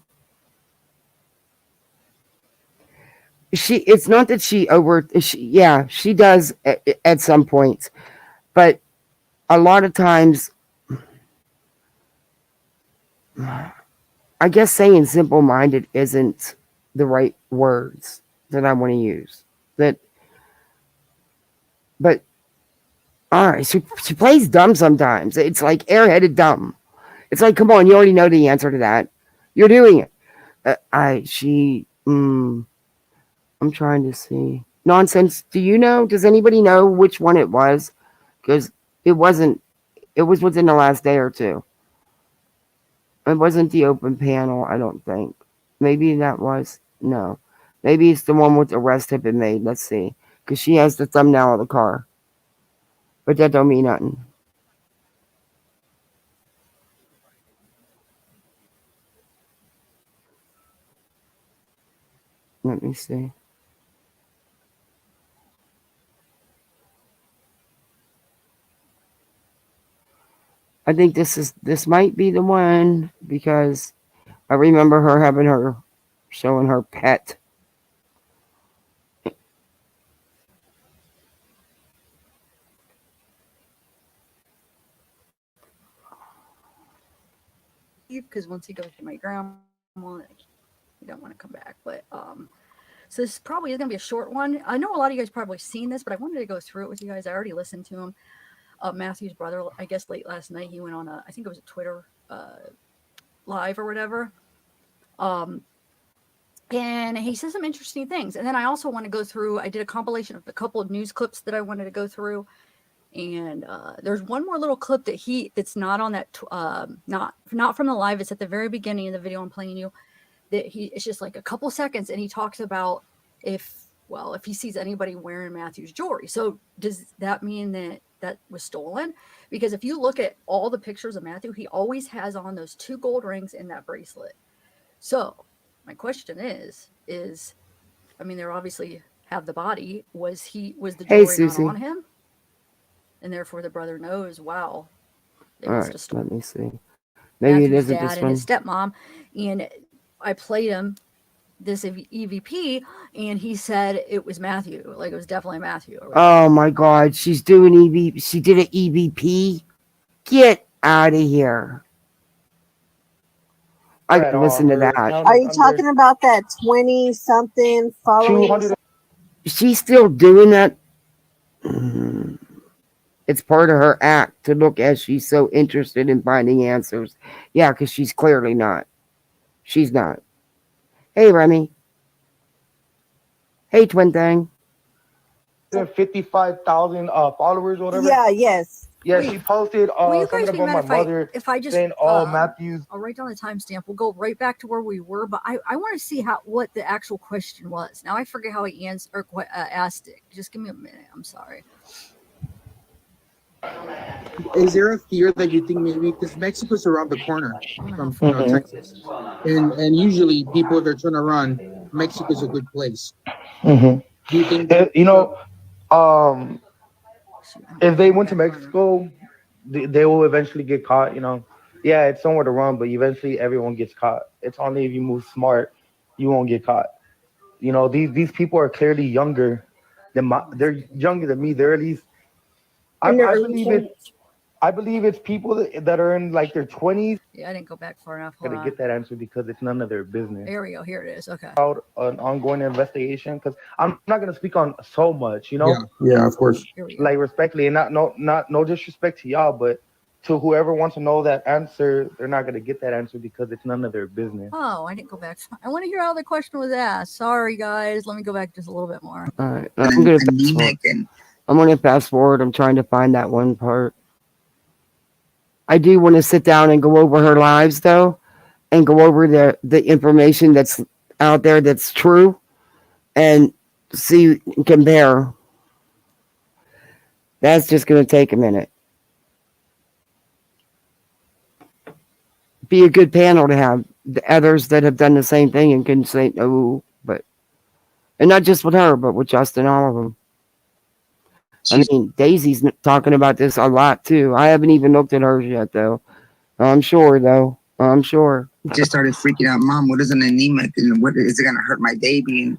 It's not that she does at some points, but a lot of times, I guess saying simple-minded isn't the right words that I want to use. But all right, she plays dumb sometimes. It's like airheaded dumb. It's like, come on, you already know the answer to that. You're doing it. I'm trying to see. Nonsense, do you know? Does anybody know which one it was? Because it was within the last day or two. It wasn't the open panel, I don't think. Maybe that was. No. Maybe it's the one with the arrest had been made. Let's see. Because she has the thumbnail of the car. But that don't mean nothing. Let me see. I think this might be the one because I remember her showing her pet. Because once he goes to my grandma, he don't want to come back. But so this probably is gonna be a short one. I know a lot of you guys probably seen this, but I wanted to go through it with you guys. I already listened to him. Matthew's brother, I guess late last night, he went on I think it was a Twitter live or whatever. And he says some interesting things. And then I also want to go through, I did a compilation of a couple of news clips that I wanted to go through. And there's one more little clip that's not on that, not from the live. It's at the very beginning of the video I'm playing you. It's just like a couple seconds, and he talks about if he sees anybody wearing Matthew's jewelry. So does that mean that was stolen? Because if you look at all the pictures of Matthew, he always has on those 2 gold rings and that bracelet. So my question is, I mean, they're obviously have the body. Was the jewelry not on him? And therefore the brother knows, wow. All right, let me see. Maybe Matthew's it isn't dad this and one. his stepmom. And I played him this EVP, and he said it was Matthew. Like, it was definitely Matthew. Oh my God, she's doing EVP. She did an EVP. Get out of here. I can listen to that. Are you talking about that 20-something following? She's still doing that. It's part of her act to look as she's so interested in finding answers. Yeah, because she's clearly not. She's not. Hey, Remy. Hey, Twin Thing. 55,000 followers or whatever. Yeah, yes. Yeah, she posted something about my mother if I just saying, Matthews. I'll write down the timestamp. We'll go right back to where we were, but I want to see what the actual question was. Now I forget how he answered or asked it. Just give me a minute. I'm sorry. Is there a fear that you think maybe because Mexico's around the corner from Texas, and usually people if they're trying to run, Mexico's a good place. Mm-hmm. Do you think if they went to Mexico, they will eventually get caught? Yeah, it's somewhere to run, but eventually everyone gets caught. It's only if you move smart, you won't get caught. You know, these people are clearly younger than they're younger than me. They're at least I In their early believe 20s. I believe it's people that are in like their 20s. Yeah, I didn't go back far enough. Hold Gonna on. get that answer because it's none of their business. There we go. Here it is. Okay. About an ongoing investigation, because I'm not gonna speak on so much, you know. Yeah, of course. Like respectfully, and not no disrespect to y'all, but to whoever wants to know that answer, they're not gonna get that answer because it's none of their business. Oh, I didn't go back. I want to hear how the question was asked. Sorry, guys. Let me go back just a little bit more. All right, I'm gonna fast forward. I'm trying to find that one part. I do want to sit down and go over her lives though, and go over the information that's out there that's true, and see compare. That's just gonna take a minute. Be a good panel to have the others that have done the same thing and can say no, and not just with her, but with Justin, all of them. I mean, Daisy's talking about this a lot too. I haven't even looked at hers yet, though. I'm sure, though. I'm sure. Just started freaking out. Mom, what is an anemic? And what is it going to hurt my baby? And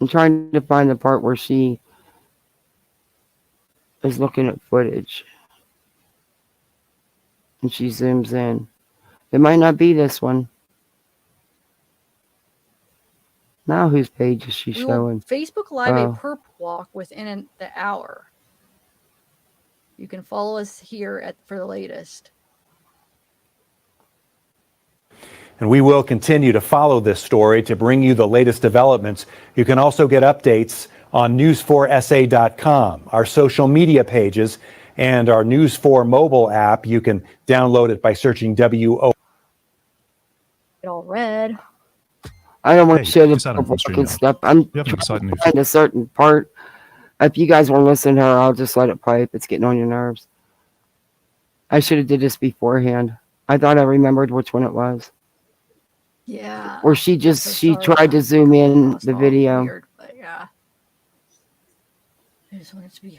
I'm trying to find the part where she is looking at footage. And she zooms in. It might not be this one. Now whose page is she showing? Facebook Live Oh. a perp walk within the hour. You can follow us here for the latest. And we will continue to follow this story to bring you the latest developments. You can also get updates on news4sa.com, our social media pages, and our News4 mobile app. You can download it by searching WO. It all red. I don't want to show the just add them from fucking StreamYard. stuff. I'm You have to trying decide to news. find a certain part. If you guys want to listen to her, I'll just let it play if it's getting on your nerves. I should have did this beforehand. I thought I remembered which one it was. Yeah. Or she tried to zoom in the video. Weird, but yeah. I just want it to be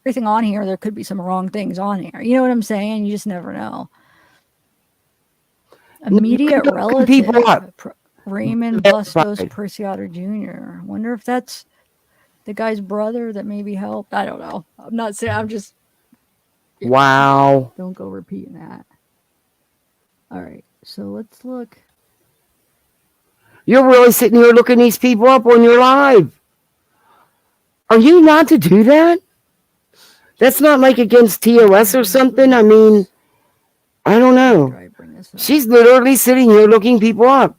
everything on here. There could be some wrong things on here. You know what I'm saying? You just never know. Immediate relative. People up. Raymond Bustos Preciado Jr. Wonder if that's the guy's brother that maybe helped. I don't know. I'm not saying. I'm just. Wow. Don't go repeating that. All right. So let's look. You're really sitting here looking these people up on your live. Are you not to do that? That's not like against TOS or something. I mean, I don't know. She's literally sitting here looking people up.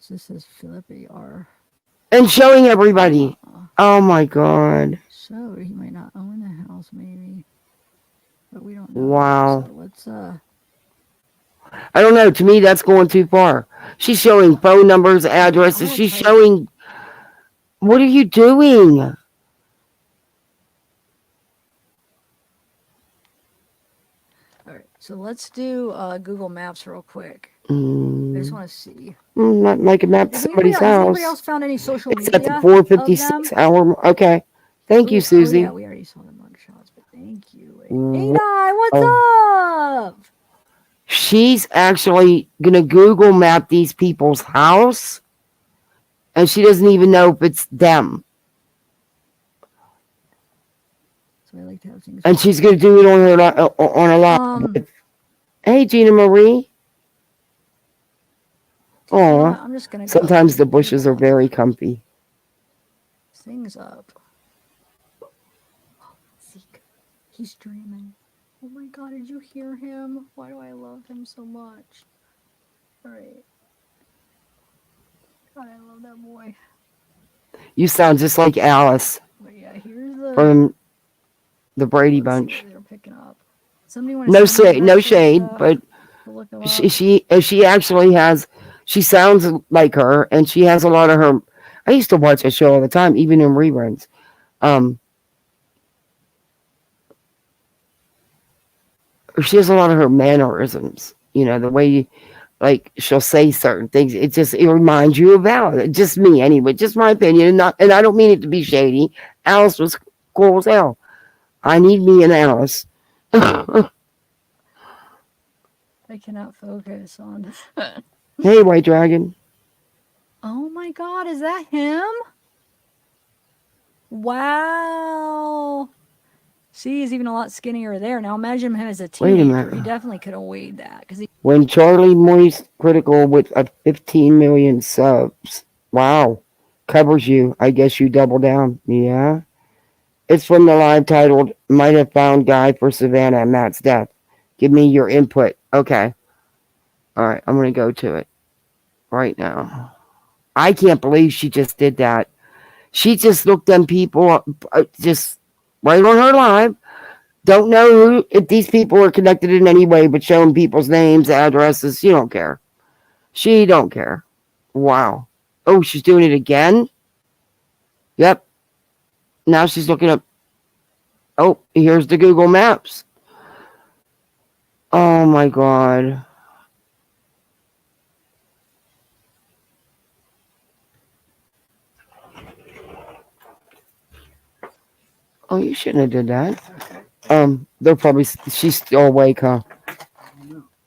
This is Philip A.R. And showing everybody. Oh my God. So he might not own the house, maybe. But we don't know. Wow. So let's I don't know. To me, that's going too far. She's showing phone numbers, addresses. She's showing. What are you doing? All right. So let's do Google Maps real quick. I just want to see. Not like a map to somebody's Has house. anybody else found any social It's media? at the 4:56 hour. Okay. Thank you, Susie. Yeah, we already saw the mugshots, but thank you. Hey, what's up? She's actually going to Google map these people's house, and she doesn't even know if it's them. So I like to have things. And she's going to do it on a live. Hey, Gina Marie. Oh, I'm just gonna go sometimes the bushes are very comfy. things up. Zeke, he's dreaming. Oh my God, did you hear him? Why do I love him so much? All right. God, I love that boy. You sound just like Alice But yeah, here's the. from the Brady Bunch. They're picking up. Somebody want No shade, but she actually has. She sounds like her, and she has a lot of her. I used to watch a show all the time, even in reruns. She has a lot of her mannerisms. You know, the way, like she'll say certain things. It reminds you of Alice. Just me, anyway. Just my opinion, and I don't mean it to be shady. Alice was cool as hell. I need me an Alice. I cannot focus on. Hey, White Dragon. Oh my God, is that him? Wow. See, he's even a lot skinnier there. Now imagine him as a Wait a teenager. He minute. definitely could have weighed that because he. When Charlie Moist critical with a 15 million subs. Wow. Covers you. I guess you double down. Yeah. It's from the live titled Might Have Found Guy for Savannah and Matt's Death. Give me your input. Okay. All right. I'm going to go to it right now. I can't believe she just did that. She just looked them people up, just right on her live. Don't know who, if these people are connected in any way, but showing people's names, addresses. She don't care. She don't care. Wow. Oh, she's doing it again? Yep. Now she's looking up. Oh, here's the Google Maps. Oh my God. Oh, you shouldn't have did that. They're probably, she's still awake, huh?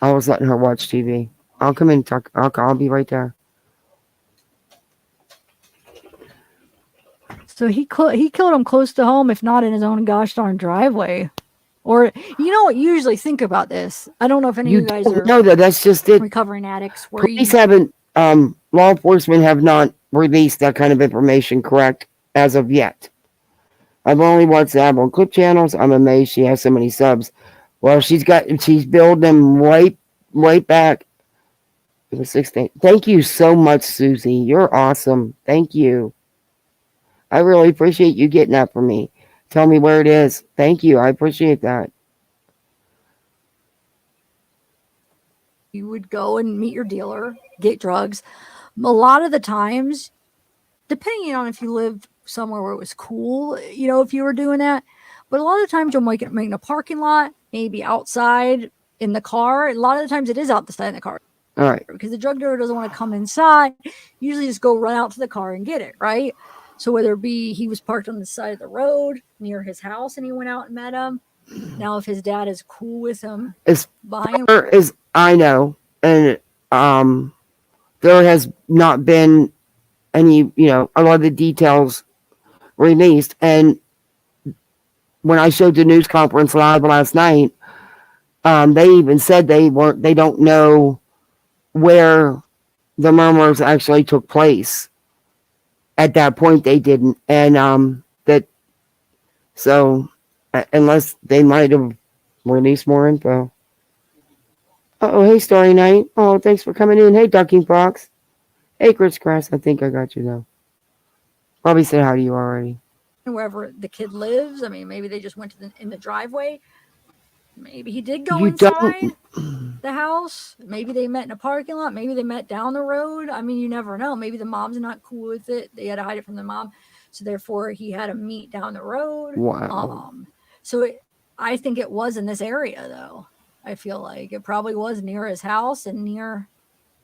I was letting her watch TV. I'll come in and talk. I'll be right there. So he killed him close to home, if not in his own gosh darn driveway. Or you know what? Usually think about this. I don't know if any of you guys are No, that's just it. recovering addicts. Where Police haven't, law enforcement have not released that kind of information, correct, as of yet. I've only watched Zav on clip channels. I'm amazed she has so many subs. Well, she's building them right back to the 16th. Thank you so much, Susie. You're awesome. Thank you. I really appreciate you getting that for me. Tell me where it is. Thank you. I appreciate that. you would go and meet your dealer, get drugs. A lot of the times, depending on if you lived somewhere where it was cool, if you were doing that, but a lot of the times you'll make it in a parking lot, maybe outside in the car. A lot of the times it is outside in the car. All right. Because the drug dealer doesn't want to come inside. Usually just go run out to the car and get it, right? So whether it be he was parked on the side of the road near his house and he went out and met him. Now, if his dad is cool with him, as far as I know, and there has not been any, a lot of the details released. And when I showed the news conference live last night, they even said they don't know where the murmurs actually took place. At that point, they didn't, and unless they might have released more info. Oh, hey, Starry Night. Oh, thanks for coming in. Hey, Ducking Fox. Hey, Chris Grass. I think I got you, though. Probably said hi to you already. Wherever the kid lives, I mean, maybe they just went in the driveway. Maybe he did go inside the house. Maybe they met in a parking lot. Maybe they met down the road. I mean, you never know. Maybe the mom's not cool with it. They had to hide it from the mom. So therefore, he had to meet down the road. Wow. I think it was in this area, though. I feel like it probably was near his house and near,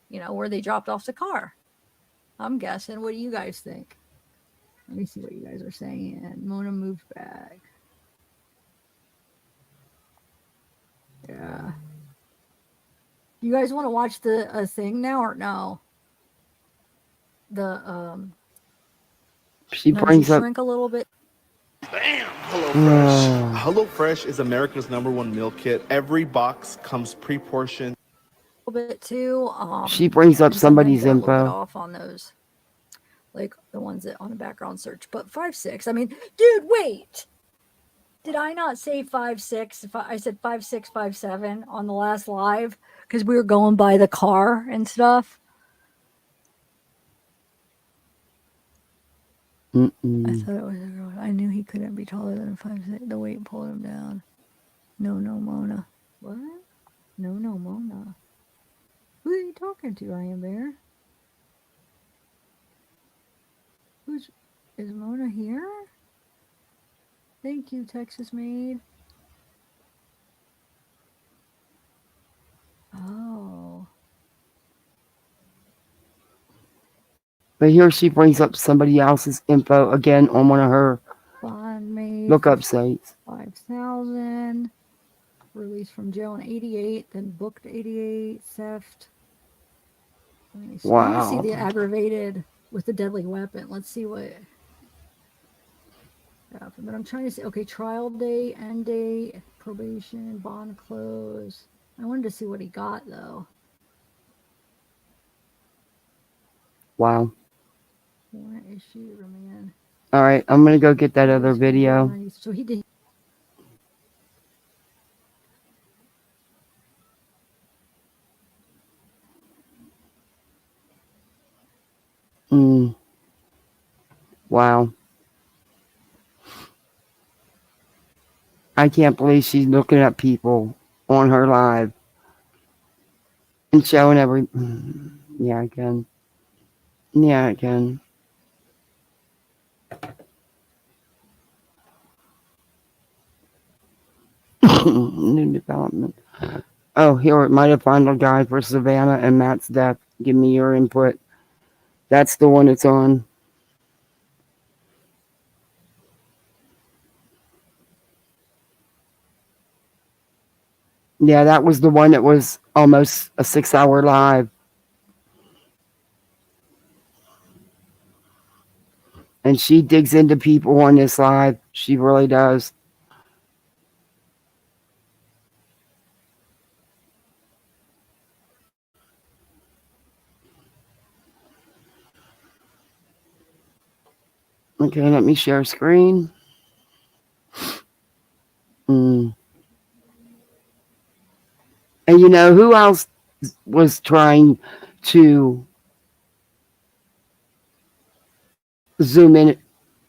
where they dropped off the car. I'm guessing. What do you guys think? Let me see what you guys are saying. Mona moved back. Yeah. You guys want to watch the thing now or no? The she brings up shrink a little bit. Bam! HelloFresh. HelloFresh is America's #1 meal kit. Every box comes pre-portioned. A little bit too. She brings up somebody's a little bit info. off on those, like the ones that on the background search. But 5'6". I mean, dude, wait. Did I not say 5'6"? I said 5'6", 5'7" on the last live because we were going by the car and stuff. I thought it was a girl. I knew he couldn't be taller than 5'6". The weight pulled him down. No, Mona. What? No, Mona. Who are you talking to, Iron Bear? Is Mona here? Thank you, Texas Maid. Oh. But here she brings up somebody else's info again on one of her lookup sites. 5,000. Released from jail in 88, then booked 88. Theft. I want to see Wow. the aggravated with the deadly weapon. Let's see what. But I'm trying to see. Okay, trial date, end date, probation, bond close. I wanted to see what he got though. Wow. Warrant issue, remand. All right, I'm gonna go get that other video. So he did. Wow. I can't believe she's looking at people on her live and showing every. Yeah, I can. Yeah, I can. New development. Oh, here it might have found a guy for Savannah and Matt's death. Give me your input. That's the one it's on. Yeah, that was the one that was almost a 6-hour live. And she digs into people on this live. She really does. Okay, let me share screen. And you know who else was trying to zoom in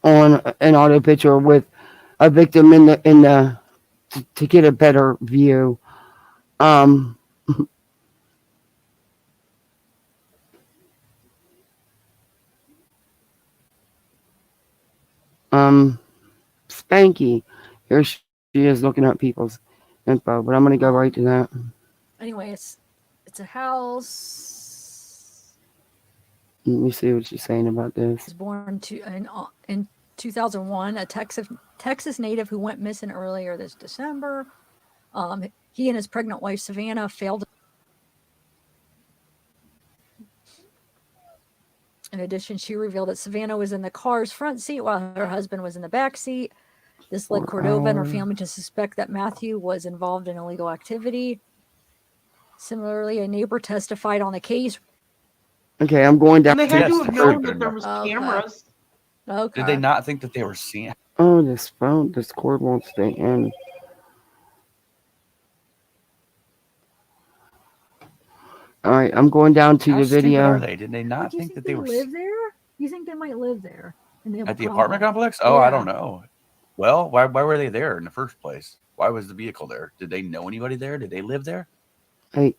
on an auto picture with a victim in the to get a better view? Spanky. Here she is looking at people's info, but I'm gonna go right to that. Anyway, it's a house. Let me see what she's saying about this. Was born in 2001, a Texas native who went missing earlier this December. He and his pregnant wife Savannah failed. In addition, she revealed that Savannah was in the car's front seat while her husband was in the back seat. This led Cordova and her family to suspect that Matthew was involved in illegal activity. Similarly, a neighbor testified on the case. Okay, I'm going down. And they had to have known that there was Okay. cameras. Okay. Did they not think that they were seeing? Oh, this cord won't stay in. All right, I'm going down to How the stupid video. are they? Did they not think that they were live there? You think they might live there? And they have at a the problem? apartment complex? Oh, I Yeah. don't know. Well, why were they there in the first place? Why was the vehicle there? Did they know anybody there? Did they live there? Hey.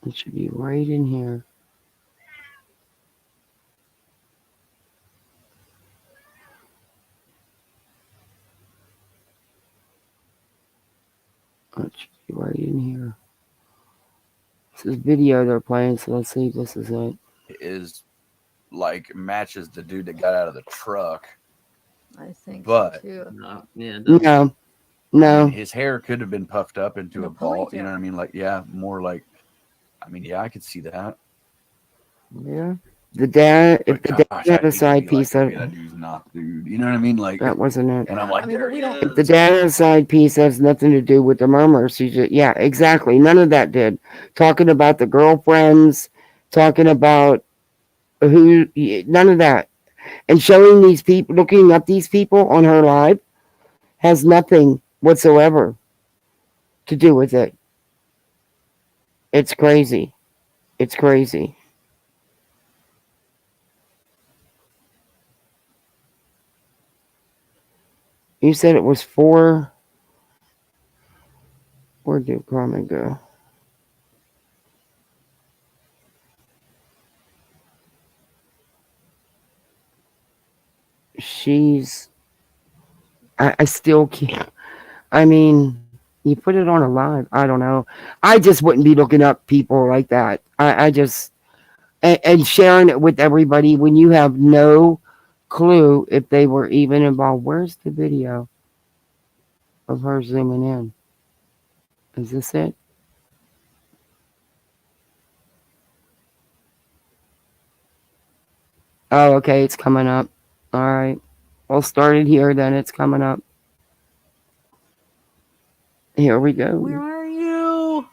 It should be right in here. It should be right in here. This is video they're playing, so let's see if this is it. Is like matches the dude that got out of the truck. I think But so too. No, yeah, No. I No. mean, his hair could have been puffed up into a ball. You know what I mean? Like, yeah, more like. I mean, yeah, I could see that. Yeah. The dad, if the dad Gosh, had I'd a hate to side be piece like, of okay, that dude's not the dude. You know what I mean? Like that wasn't it. And I'm like, there he is. If the dad had a side piece has nothing to do with the murmur. She just, yeah, exactly. None of that did. Talking about the girlfriends, talking about who, none of that. And showing these people, looking up these people on her live has nothing whatsoever to do with it. It's crazy. It's crazy. You said it was 4. Where did Carmen go? I still can't. I mean, You put it on a live. I don't know. I just wouldn't be looking up people like that. I just and sharing it with everybody when you have no clue if they were even involved. Where's the video of her zooming in? Is this it? Oh, okay, it's coming up. All right. We'll start it here, then it's coming up. Here we go. Where are you?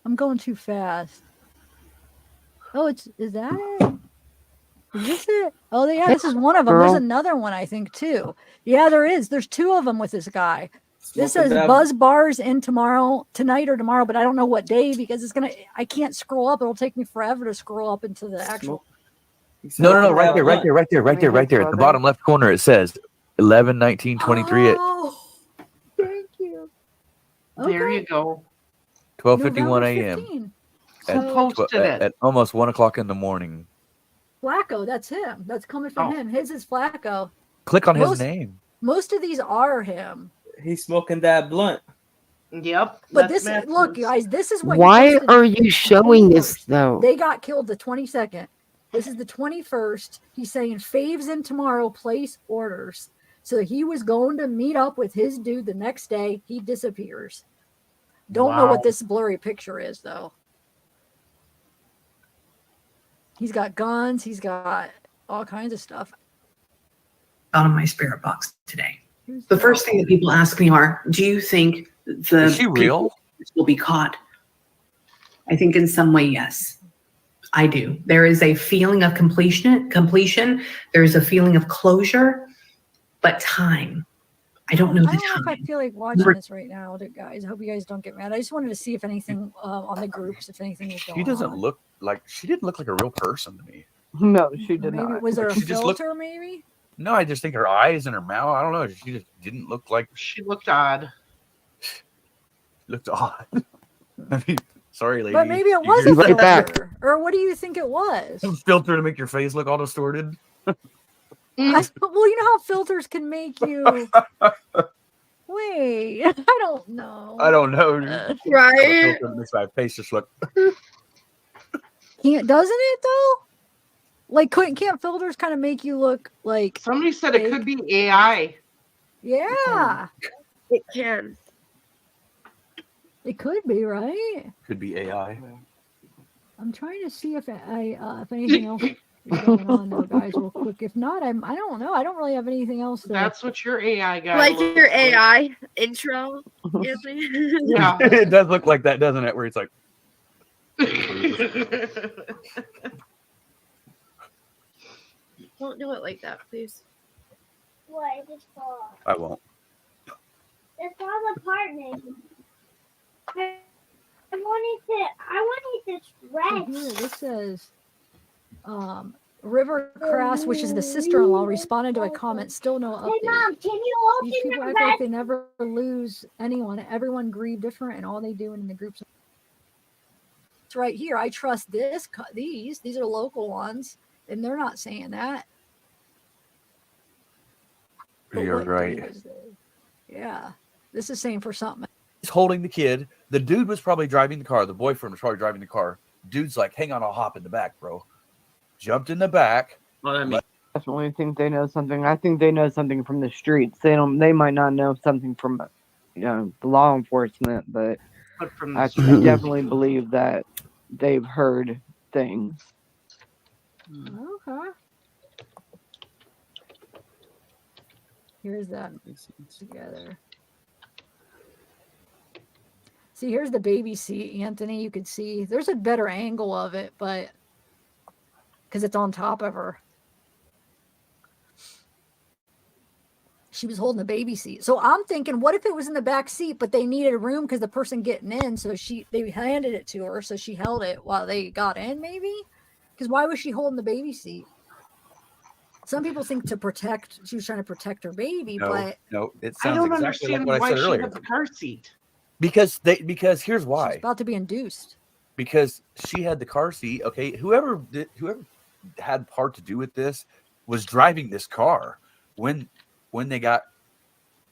I'm going too fast. Oh, is that it? Is this it? Oh, yeah, this is one of them. There's another one, I think, too. Yeah, there is. There's two of them with this guy. This says Buzz Bars in tonight or tomorrow, but I don't know what day because I can't scroll up. It'll take me forever to scroll up into the actual. No, right there. At the bottom left corner, it says 11/19/23 Oh, thank you. There you go. 12:51 a.m. At almost 1 o'clock in the morning. Flacco, that's him. That's coming from him. His is Flacco. Click on his name. Most of these are him. He's smoking that blunt. Yep. But look, guys, this is what. Why are you showing this though? They got killed the 22nd. This is the 21st. He's saying faves in tomorrow, place orders. So he was going to meet up with his dude the next day. He disappears. Don't know what this blurry picture is though. He's got guns. He's got all kinds of stuff. Out of my spirit box today. The first thing that people ask me are, do you think Is she real? Will be caught? I think in some way, yes. I do. There is a feeling of completion. There is a feeling of closure, but time. I don't know the time. I don't know if I feel like watching this right now, guys. I hope you guys don't get mad. I just wanted to see if anything on the groups, if anything was going on. She didn't look like a real person to me. No, she did maybe, not. Was there a She just filter, maybe? No, I just think her eyes and her mouth. I don't know. She just didn't look like. She looked odd. Looked odd. I mean, sorry, lady. But maybe it was a filter. Or what do you think it was? Some filter to make your face look all distorted. Well, you know how filters can make you. Wait, I don't know. I don't know. Right? Filter makes my face just look. Doesn't it though? Like, can't filters kind of make you look like? Somebody said it could be AI. Yeah, it can. It could be, right? Could be AI. I'm trying to see if anything else is going on there, guys, real quick. If not, I don't know. I don't really have anything else. That's what your AI guy. Like your AI intro. Yeah. It does look like that, doesn't it? Where it's like. Don't do it like that, please. What is it for? I won't. It's for the partner. I wanted to Here, this says River Crass, which is the sister-in-law, responded to a comment. Still no update. Hey Mom, can you open These people the act like they never lose anyone. Everyone grieve different, and all they do in the groups. It's right here. I trust these. These are local ones, and they're not saying that. You're right. Yeah, this is saying for something. He's holding the kid. The dude was probably driving the car. The boyfriend was probably driving the car. Dude's like, hang on, I'll hop in the back, bro. Jumped in the back. Well, I mean, definitely think they know something. I think they know something from the streets. They might not know something from, the law enforcement, but from I definitely believe that they've heard things. Okay. Here's that together. See, here's the baby seat, Anthony. You could see there's a better angle of it, but because it's on top of her. She was holding the baby seat. So I'm thinking, what if it was in the back seat, but they needed a room because the person getting in, so they handed it to her, so she held it while they got in, maybe? Because why was she holding the baby seat? Some people think she was trying to protect her baby, but no, it I sounds don't exactly like understand what I why said she earlier. had the car seat. Because here's why. she's about to be induced. Because she had the car seat. Okay, whoever had part to do with this was driving this car when they got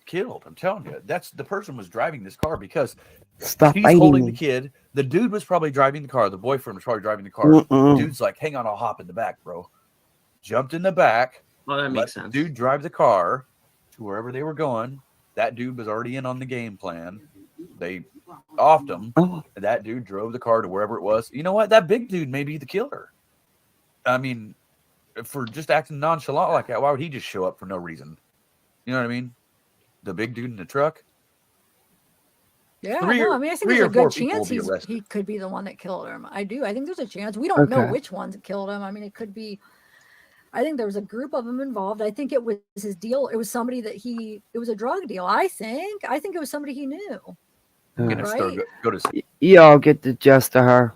killed. I'm telling you, that's the person was driving this car because Stop she's biting holding the me. kid. The dude was probably driving the car. The boyfriend was probably driving the car. Mm-mm. Dude's like, hang on, I'll hop in the back, bro. Jumped in the back. Well, that Let makes the sense. dude drive the car to wherever they were going. That dude was already in on the game plan. They offed him. Oh. That dude drove the car to wherever it was. You know what? That big dude may be the killer. I mean, for just acting nonchalant like that, why would he just show up for no reason? You know what I mean? The big dude in the truck. Yeah, Three no, or- I mean, I think three there's a or four good people will chance be arrested. he could be the one that killed him. I do. I think there's a chance. We don't know Okay. which ones killed him. I mean, it could be. I think there was a group of them involved. I think it was his deal. It was somebody that it was a drug deal. I think it was somebody he knew. Gonna Right? start go to Y'all get the gist of her.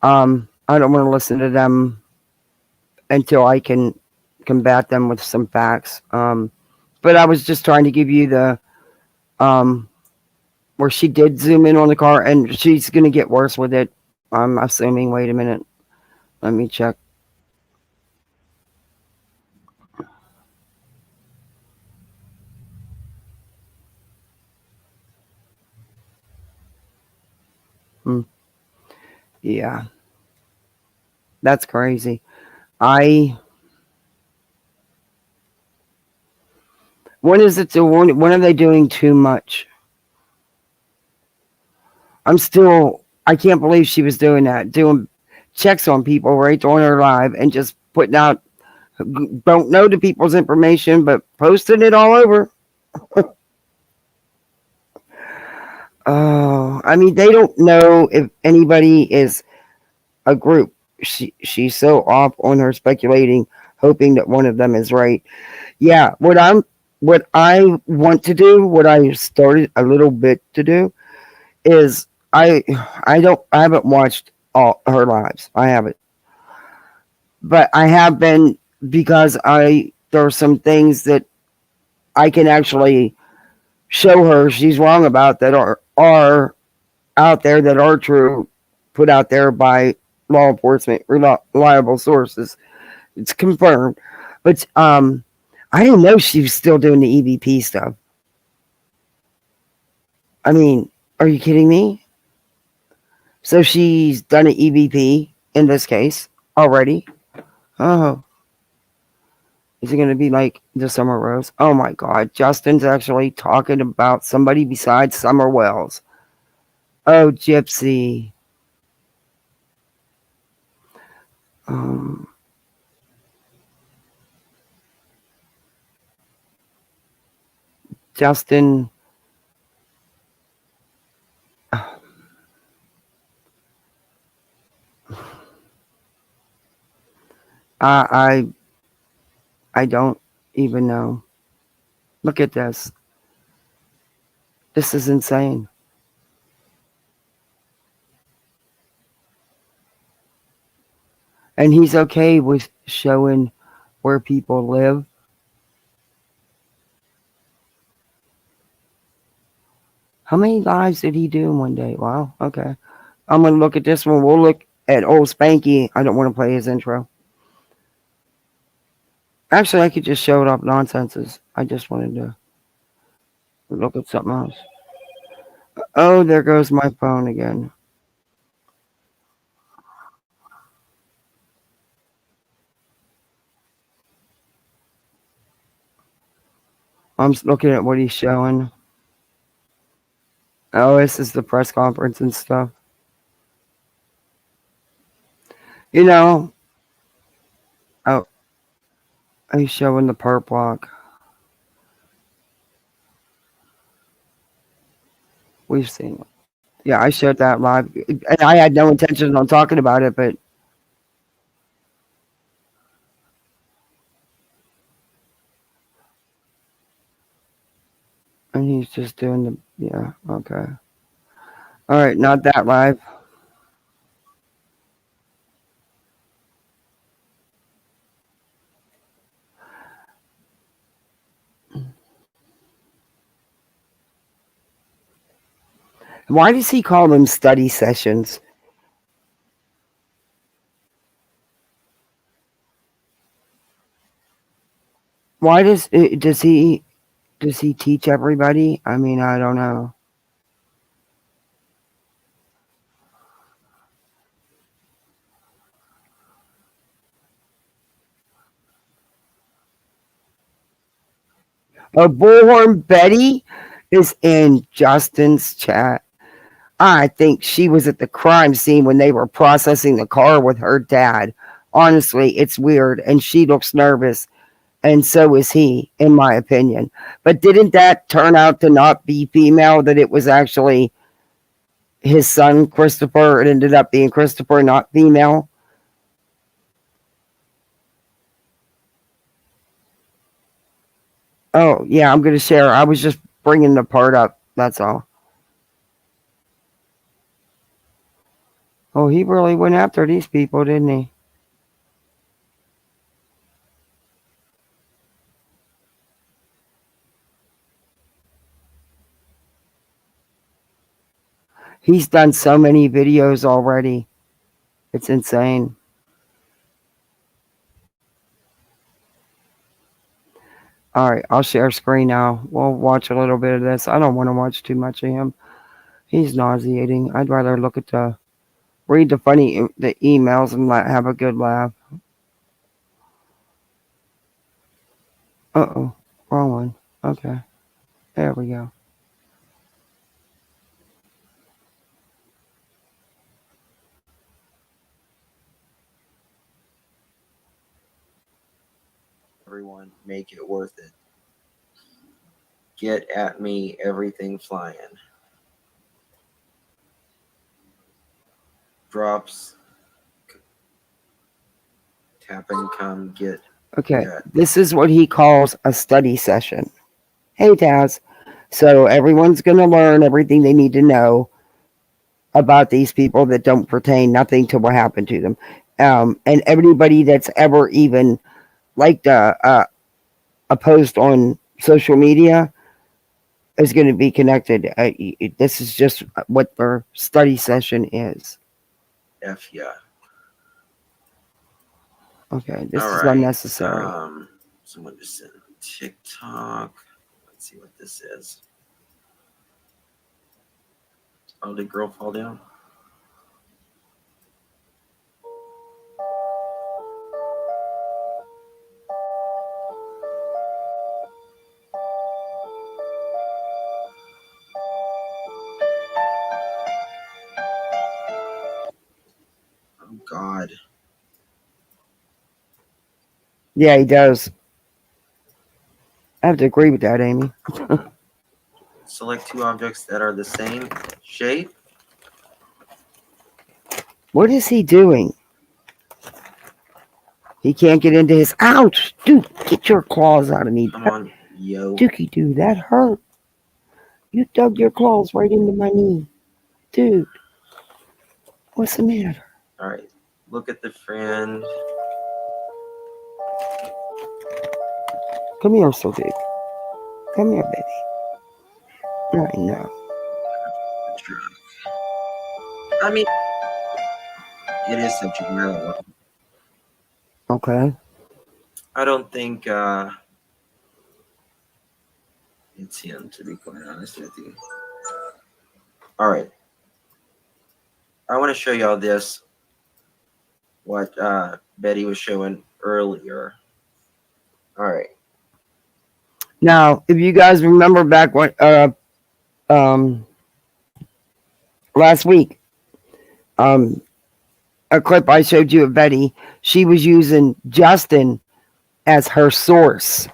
I don't want to listen to them until I can combat them with some facts. But I was just trying to give you the where she did zoom in on the car, and she's going to get worse with it. I'm assuming. Wait a minute. Let me check. Yeah. That's crazy. When is it when are they doing too much? I can't believe she was doing that, doing checks on people right on her live and just putting out, don't know the people's information, but posting it all over. Oh, I mean, they don't know if anybody is a group. She's so off on her speculating, hoping that one of them is right. Yeah, what I want to do, what I started a little bit to do, is I haven't watched all her lives. I haven't, but I have been because there are some things that I can actually show her she's wrong about that are out there that are true, put out there by law enforcement, reliable sources. It's confirmed, but I didn't know she was still doing the EVP stuff. I mean, are you kidding me? So she's done an EVP in this case already. Oh, is it going to be like the Summer Rose? Oh my God, Justin's actually talking about somebody besides Summer Wells. Oh, Gypsy. Justin. I don't even know. Look at this. This is insane. And he's okay with showing where people live. How many lives did he do in one day? Wow. Okay. I'm going to look at this one. We'll look at old Spanky. I don't want to play his intro. Actually, I could just show it off nonsenses. I just wanted to look at something else. Oh, there goes my phone again. I'm looking at what he's showing. Oh, this is the press conference and stuff. You know. Oh, he's showing the perp block. We've seen it. Yeah, I showed that live. And I had no intention on talking about it, but and he's just doing the, yeah, okay. All right, not that live. Why does he call them study sessions? Why does he Does he teach everybody? I mean, I don't know. A Bullhorn Betty is in Justin's chat. I think she was at the crime scene when they were processing the car with her dad. Honestly, it's weird, and she looks nervous, and so is he, in my opinion. But didn't that turn out to not be female, that it was actually his son, Christopher? It ended up being Christopher, not female. Oh, yeah, I'm going to share. I was just bringing the part up. That's all. Oh, he really went after these people, didn't he? He's done so many videos already. It's insane. All right, I'll share screen now. We'll watch a little bit of this. I don't want to watch too much of him. He's nauseating. I'd rather look at read the emails and have a good laugh. Uh-oh, wrong one. Okay, there we go. Everyone, make it worth it. Get at me, everything flying. Drops. Tap and come get. Okay, this is what he calls a study session. Hey, Taz. So everyone's going to learn everything they need to know about these people that don't pertain nothing to what happened to them. And everybody that's ever even liked a post on social media is going to be connected. This is just what their study session is. F yeah. Okay, this All is right. unnecessary. Someone just sent TikTok. Let's see what this is. Oh, did girl fall down? Oh God. Yeah, he does. I have to agree with that, Amy. Select two objects that are the same shape. What is he doing? He can't get into his. Ouch! Dude, get your claws out of me. Come on, yo. Dookie, dude, that hurt. You dug your claws right into my knee. Dude, what's the matter? All right. Look at the friend. Come here, so big. Come here, baby. I know. I mean, it is such a weird one. Okay. I don't think it's him, to be quite honest with you. All right. I want to show y'all this, what Betty was showing earlier. All right. Now, if you guys remember back when last week, a clip I showed you of Betty, she was using Justin as her source.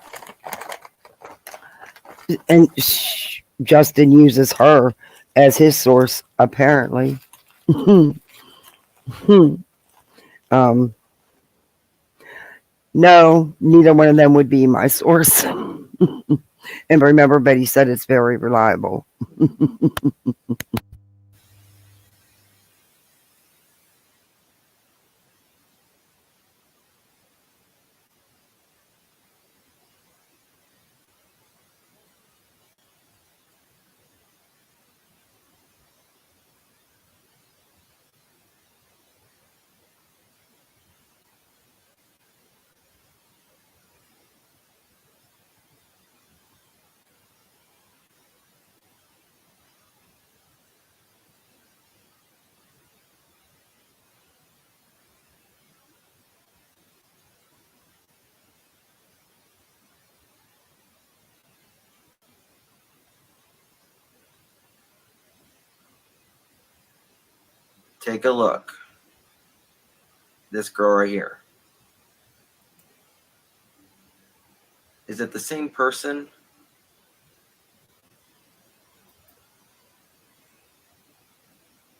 And Justin uses her as his source, apparently. No, neither one of them would be my source. And remember, Betty said it's very reliable. take a look. This girl right here. Is it the same person?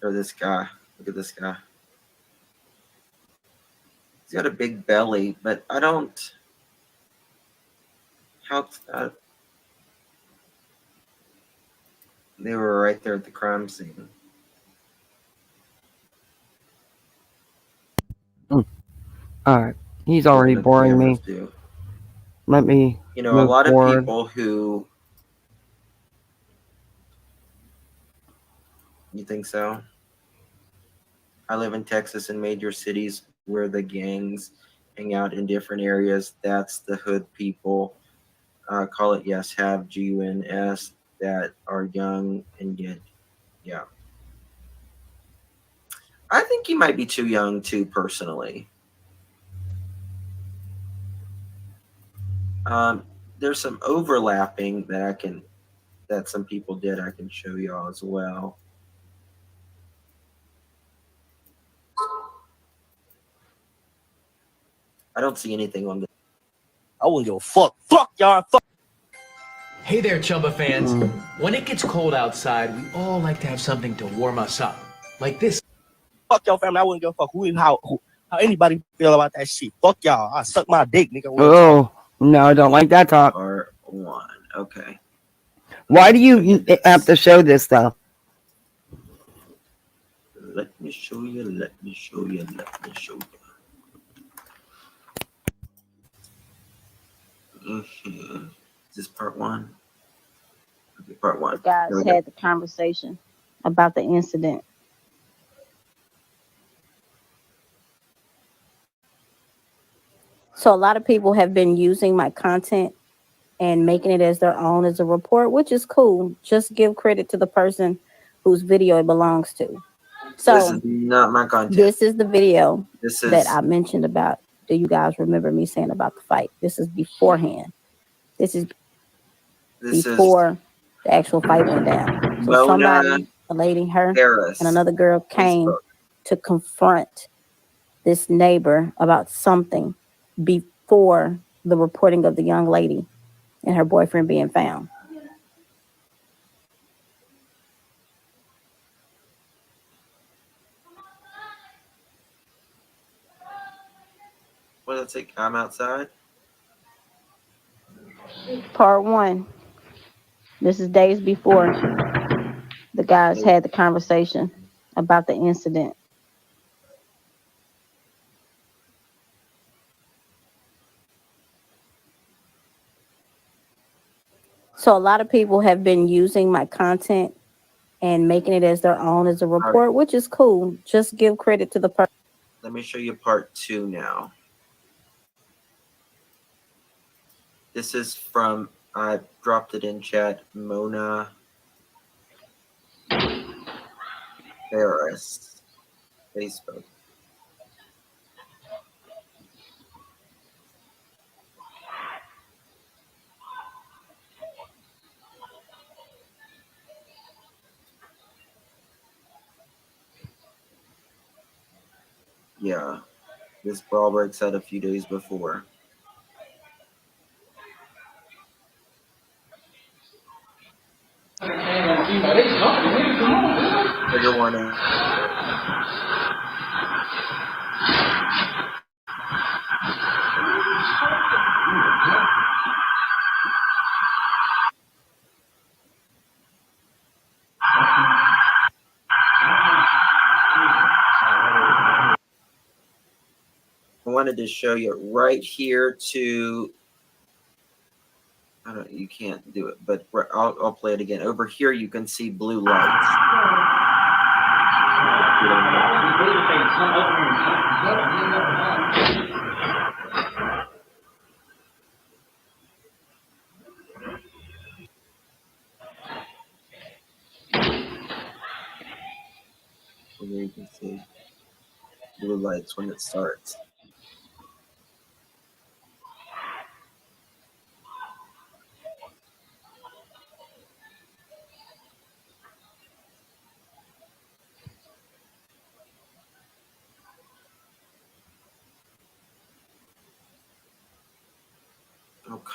Or this guy? Look at this guy. He's got a big belly, but I don't. How? They were right there at the crime scene. All right. He's already What the boring me. cameras do. Let me You know, a move lot forward. of people who. You think so? I live in Texas in major cities where the gangs hang out in different areas. That's the hood people. Call it yes, have GUNS that are young and yet, yeah. I think he might be too young too, personally. There's some overlapping that some people did. I can show y'all as well. I don't see anything on the. I wouldn't give a fuck. Fuck y'all. Fuck. Hey there, Chumba fans. When it gets cold outside, we all like to have something to warm us up. Like this. Fuck y'all, family. I wouldn't give a fuck how anybody feel about that shit. Fuck y'all. I suck my dick, nigga. Oh, no, I don't like that talk. Part 1. Okay. Why do you have to show this, though? Let me show you. Let me show you. Let me show you. Mm-hmm. Is this part 1? Okay, part 1. The guys had the conversation about the incident. So a lot of people have been using my content and making it as their own as a report, which is cool. Just give credit to the person whose video it belongs to. So this is not my content. This is the video This that is I mentioned about. Do you guys remember me saying about the fight? This is beforehand. This is before the actual fight went down. So Mona somebody, a lady, her, Harris, and another girl came Facebook. to confront this neighbor about something before the reporting of the young lady and her boyfriend being found. What did I say? I'm outside. Part 1. This is days before the guys had the conversation about the incident. So a lot of people have been using my content and making it as their own as a report, which is cool. Just give credit to the person. Let me show you part 2 now. This is from, I dropped it in chat, Mona Harris, Facebook. Yeah, this brawl breaks out a few days before. Trigger warning. I wanted to show you right here to, I don't, you can't do it, but I'll play it again. Over here, you can see blue lights. And there you can see blue lights when it starts.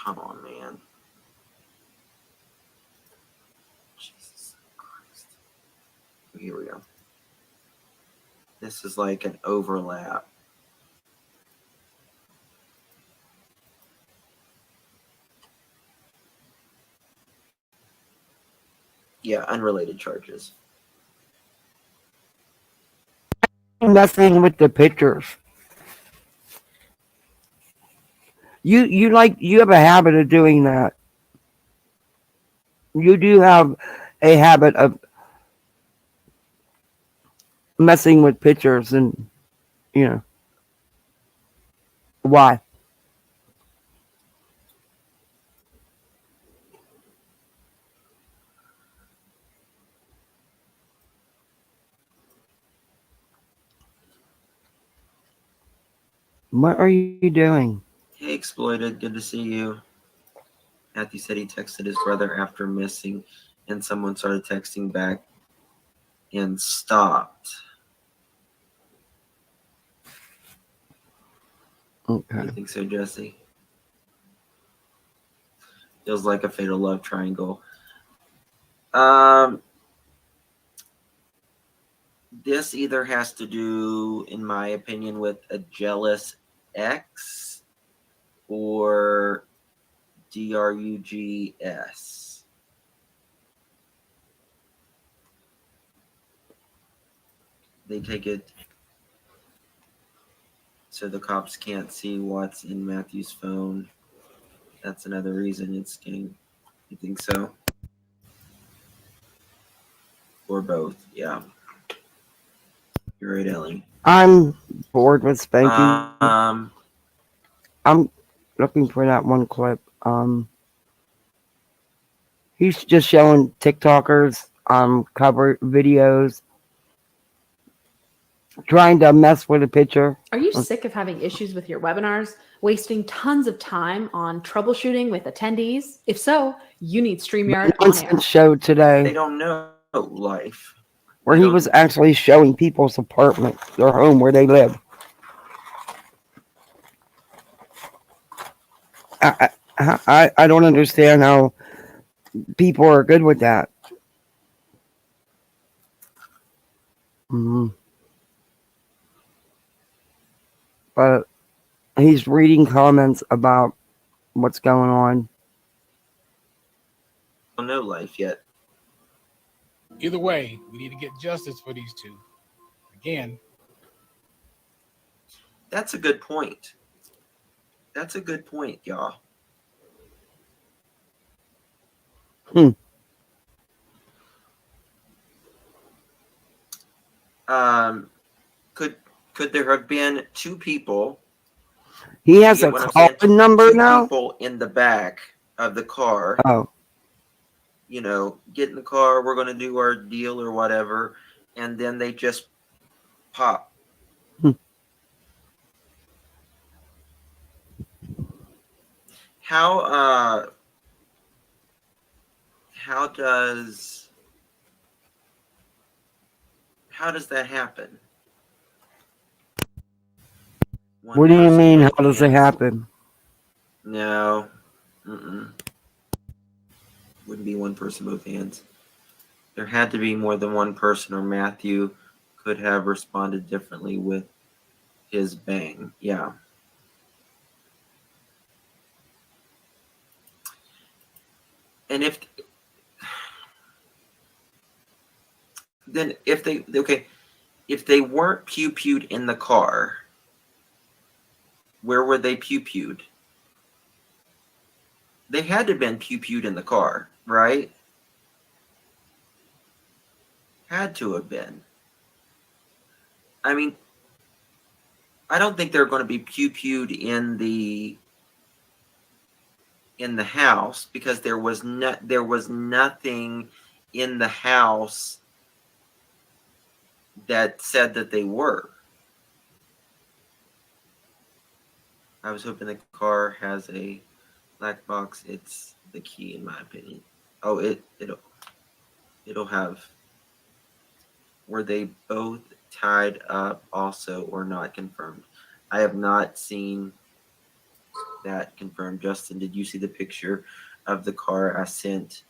Come on, man. Jesus Christ. Here we go. This is like an overlap. Yeah, unrelated charges. Messing with the pictures. You have a habit of doing that. You do have a habit of messing with pictures, and you know why. What are you doing? Hey, Exploited, good to see you. Matthew said he texted his brother after missing, and someone started texting back and stopped. Okay. You think so, Jesse? Feels like a fatal love triangle. This either has to do, in my opinion, with a jealous ex or drugs. They take it so the cops can't see what's in Matthew's phone. That's another reason it's getting. You think so? Or both? Yeah. You're right, Ellie. I'm bored with spanking. Um, I'm looking for that one clip. He's just showing TikTokers cover videos, trying to mess with a picture. Are you sick of having issues with your webinars, wasting tons of time on troubleshooting with attendees? If so, you need StreamYard on air. Nonsense show today. They don't know life. Where he was actually showing people's apartment, their home, where they live. I don't understand how people are good with that. But he's reading comments about what's going on. Don't know life yet. Either way, we need to get justice for these two. Again. That's a good point. That's a good point, y'all. Could there have been two people? He has a call number now? People in the back of the car. Oh. You know, get in the car, we're going to do our deal or whatever. And then they just pop. How does that happen? What do you mean, how does it happen? No. Wouldn't be one person, both hands. There had to be more than one person, or Matthew could have responded differently with his bang. Yeah. And if they weren't pew-pewed in the car, where were they pew-pewed? They had to have been pew-pewed in the car, right? Had to have been. I mean, I don't think they're going to be pew-pewed in the house, because there was nothing in the house that said that they were. I was hoping the car has a black box. It's the key, in my opinion. Oh, it'll have. Were they both tied up also or not confirmed? I have not seen that confirmed. Justin, did you see the picture of the car I sent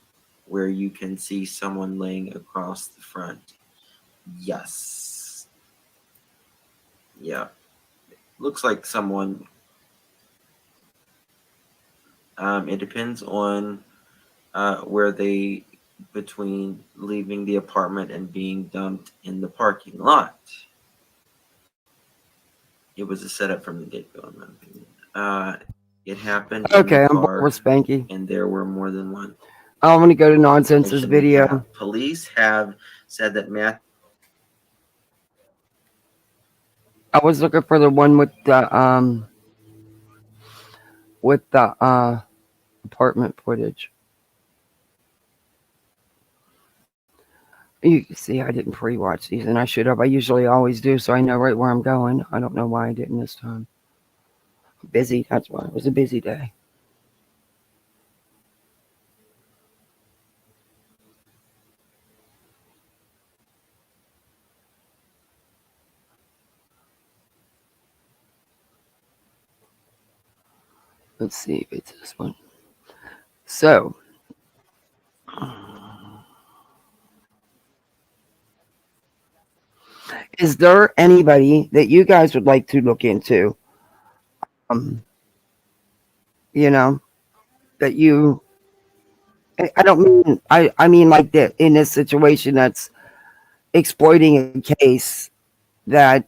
where you can see someone laying across the front? Yes. Yeah. Looks like someone. It depends on where they, between leaving the apartment and being dumped in the parking lot. It was a setup from the get-go, in my opinion. It happened in Okay, the I'm bored car, with Spanky. and there were more than one. I'm gonna go to Nonsense's video. Police have said that Matthew. I was looking for the one with the apartment footage. You can see I didn't pre-watch these, and I should have. I usually always do, so I know right where I'm going. I don't know why I didn't this time. Busy, that's why. It was a busy day. Let's see if it's this one. So, is there anybody that you guys would like to look into? You know, that you, I don't mean, I mean like that in this situation that's exploiting a case that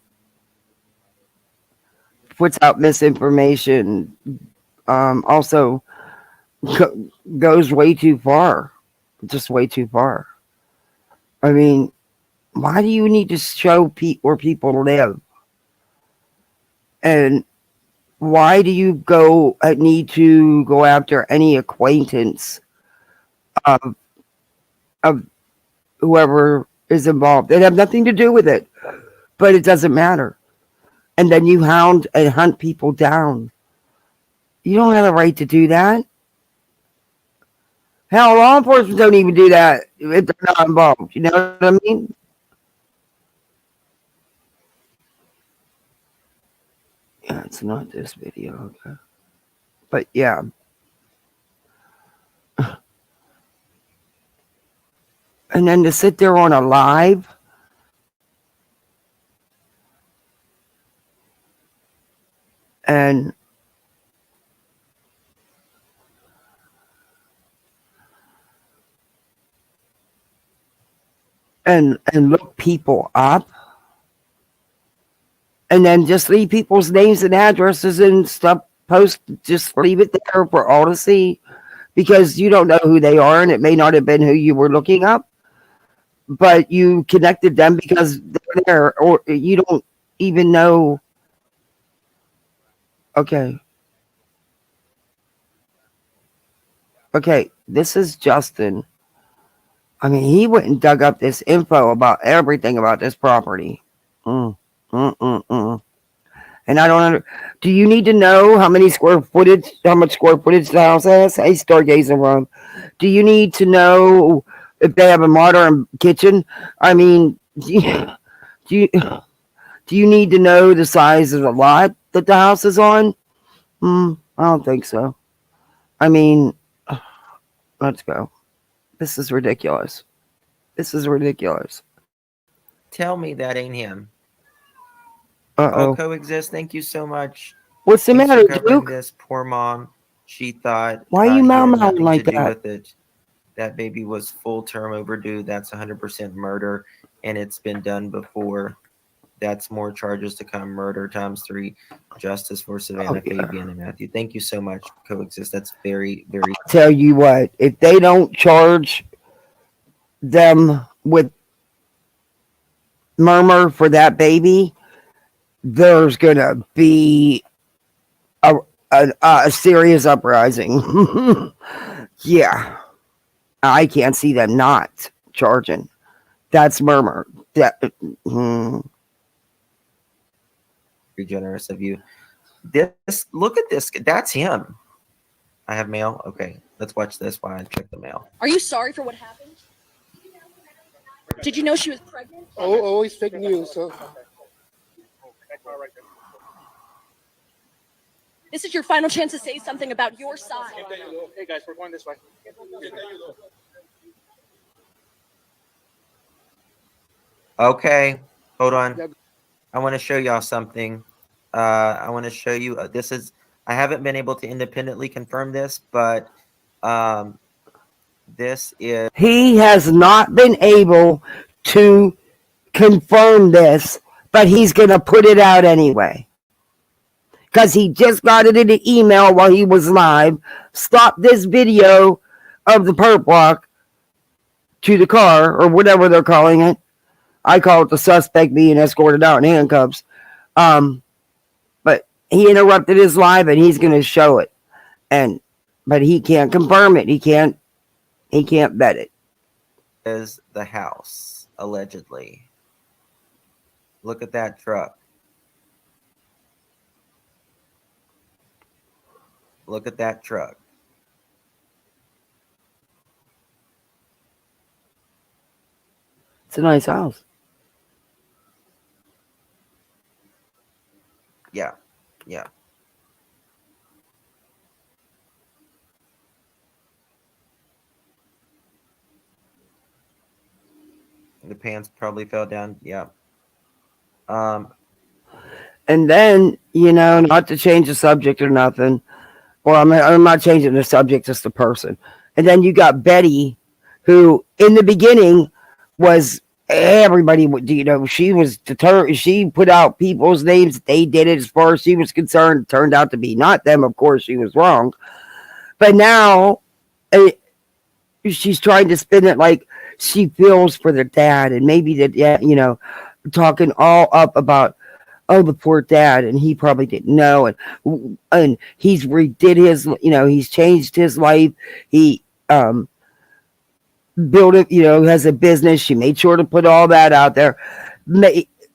puts out misinformation, also goes way too far, just way too far. I mean, why do you need to show where people live? And why do you need to go after any acquaintance of whoever is involved? They have nothing to do with it, but it doesn't matter. And then you hound and hunt people down. You don't have the right to do that. Hell, law enforcement don't even do that if they're not involved. You know what I mean? Yeah, it's not this video, okay. But yeah. And then to sit there on a live and look people up and then just leave people's names and addresses and stuff just leave it there for all to see, because you don't know who they are and it may not have been who you were looking up, but you connected them because they're there, or you don't even know. Okay, this is Justin. I mean, he went and dug up this info about everything about this property. And I don't do you need to know how much square footage the house has? Hey, Stargazer Ron. Do you need to know if they have a modern kitchen? I mean, do you need to know the size of the lot that the house is on? I don't think so. I mean, let's go. This is ridiculous. Tell me that ain't him. Uh-oh. Coexist, thank you so much. What's the Thanks matter, for covering Duke? this. Poor mom. She thought Why are you he had mouthing nothing like to do that? with it. That baby was full term overdue. That's 100% murder, and it's been done before. That's more charges to come. Murder ×3. Justice for Savannah, Fabian, and Matthew. Thank you so much, Coexist. That's very, very. Tell you what, if they don't charge them with murder for that baby, there's gonna be a serious uprising. Yeah, I can't see them not charging. That's murder. Very generous of you. Look at this. That's him. I have mail. Okay, let's watch this while I check the mail. Are you sorry for what happened? Did you know she was pregnant? Oh, always fake news. So. This is your final chance to say something about your side. Hey guys, we're going this way. Okay, hold on. I want to show y'all something. I want to show you. This is. I haven't been able to independently confirm this, but this is. He has not been able to confirm this, but he's going to put it out anyway. Because he just got it in an email while he was live. Stop this video of the perp walk to the car, or whatever they're calling it. I call it the suspect being escorted out in handcuffs. But he interrupted his live, and he's going to show it. But he can't confirm it. He can't vet it. Is the house, allegedly. Look at that truck. Look at that truck. It's a nice house. Yeah, yeah. The pants probably fell down. Yeah. And then, not to change the subject or nothing. Well, I'm not changing the subject, just the person. And then you got Betty, who in the beginning was everybody would, she was determined. She put out people's names. They did it as far as she was concerned. It turned out to be not them. Of course, she was wrong. But now she's trying to spin it like she feels for their dad, and maybe that, talking all up about, oh, the poor dad, and he probably didn't know, and he's redid his, he's changed his life. He built it, has a business. She made sure to put all that out there,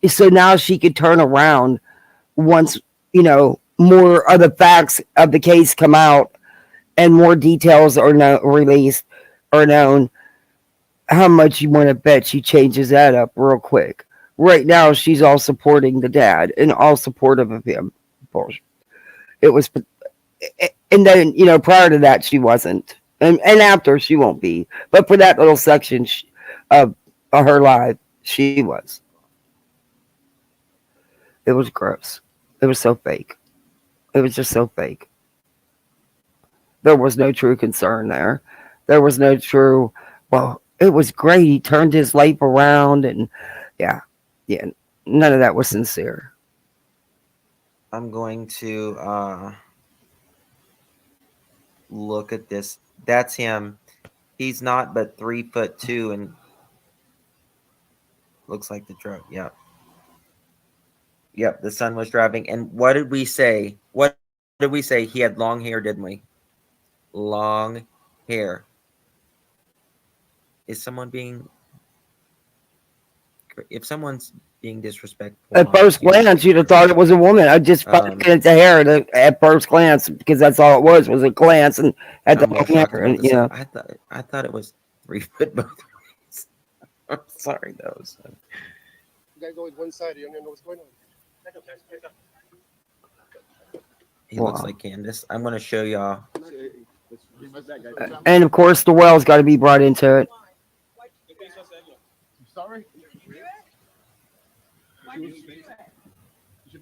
so now she could turn around once, more of the facts of the case come out and more details are released or known. How much you want to bet she changes that up real quick? Right now, she's all supporting the dad and all supportive of him. It was, and then, prior to that, she wasn't. And after, she won't be. But for that little section of her life, she was. It was gross. It was so fake. It was just so fake. There was no true concern there. There was no true, well, it was great. He turned his life around, and yeah, none of that was sincere. I'm going to look at this. That's him. He's not but 3'2" and looks like the truck. Yep. The son was driving. And what did we say? What did we say? He had long hair, didn't we? Long hair. Is someone being? If someone's being disrespectful, at first glance, you'd have thought it was a woman. I just fucking at the hair at first glance, because that's all it was a glance, and at the hair, and I thought it was 3 foot both ways. I'm sorry, though. So. You guys always one side. You don't know what's going on. He looks like Candace. I'm going to show y'all. And of course, the well's got to be brought into it. Sorry.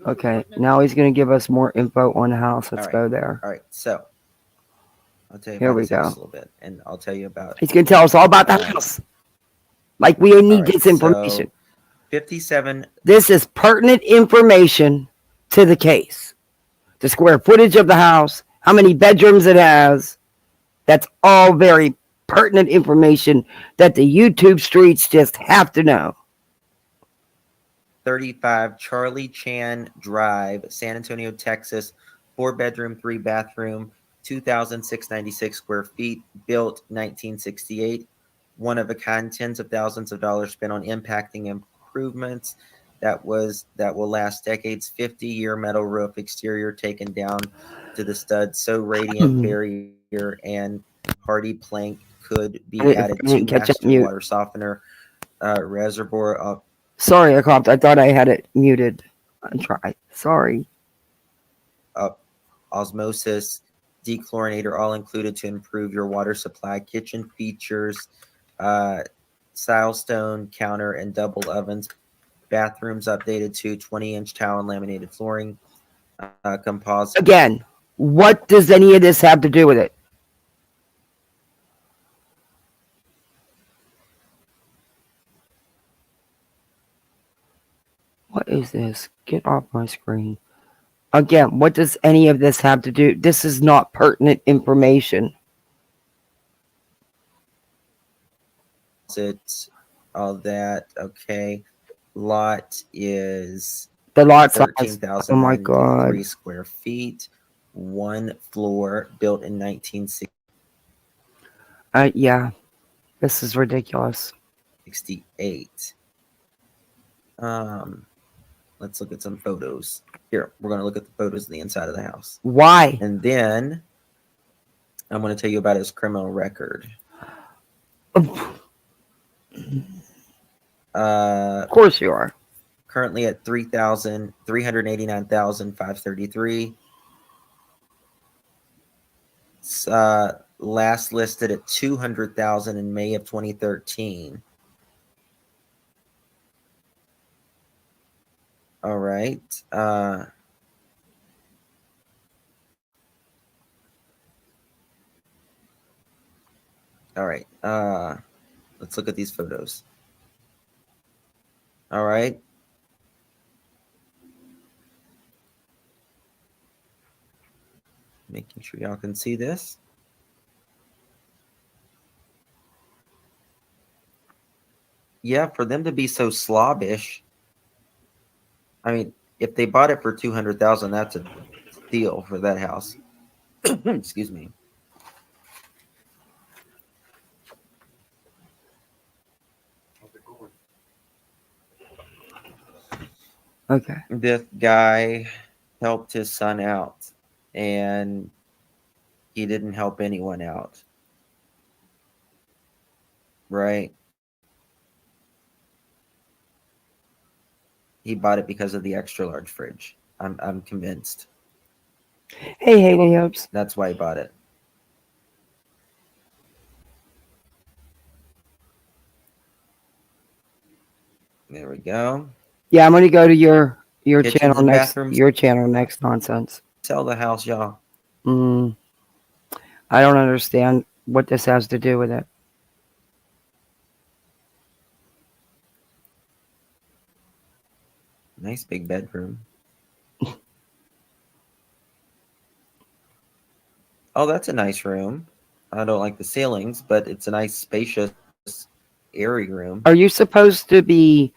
Okay, now he's going to give us more info on the house. Let's go there. All right, so I'll tell you Here about we this house go. a little bit, and I'll tell you about. He's going to tell us all about the house. Like we need this information. So 57. This is pertinent information to the case. The square footage of the house, how many bedrooms it has. That's all very pertinent information that the YouTube streets just have to know. 35 Charlie Chan Drive, San Antonio, Texas. 4-bedroom, 3-bathroom, 2,696 square feet, built 1968. One of a kind, tens of thousands of dollars spent on impacting improvements that will last decades. 50-year metal roof, exterior taken down to the studs, so radiant barrier and hardy plank could be added to master water softener reservoir up. Sorry, I coughed. I thought I had it muted. I'm trying. Sorry. Up osmosis, dechlorinator, all included to improve your water supply. Kitchen features silestone counter and double ovens. Bathrooms updated to 20-inch tile and laminated flooring. Composite. Again, what does any of this have to do with it? What is this? Get off my screen. Again, what does any of this have to do? This is not pertinent information. It's all that. Okay. Lot is The lot size. 13,003 Oh my God. square feet. One floor, built in 1968. Yeah. This is ridiculous. Let's look at some photos. Here, we're going to look at the photos of the inside of the house. Why? And then I'm going to tell you about his criminal record. Of course you are. Currently at 389,533. Last listed at 200,000 in May of 2013. All right. All right. Let's look at these photos. All right. Making sure y'all can see this. Yeah, for them to be so slobbish. I mean, if they bought it for 200,000, that's a deal for that house. Excuse me. Okay. This guy helped his son out, and he didn't help anyone out. Right? He bought it because of the extra large fridge. I'm convinced. Hey, Haley Hopes. That's why he bought it. There we go. Yeah, I'm gonna go to your Kitchens channel and next. bathrooms. Your channel next. Nonsense. Sell the house, y'all. I don't understand what this has to do with it. Nice big bedroom. Oh, that's a nice room. I don't like the ceilings, but it's a nice, spacious, airy room. Are you supposed to be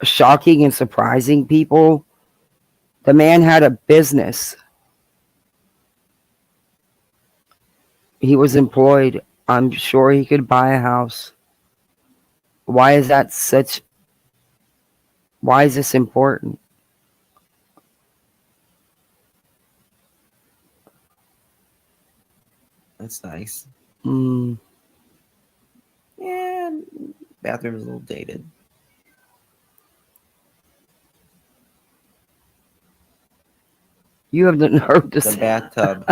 shocking and surprising people? The man had a business. He was employed. I'm sure he could buy a house. Why is that such? Why is this important? That's nice. Hmm. Yeah, bathroom's a little dated. You have the nerve to The say. bathtub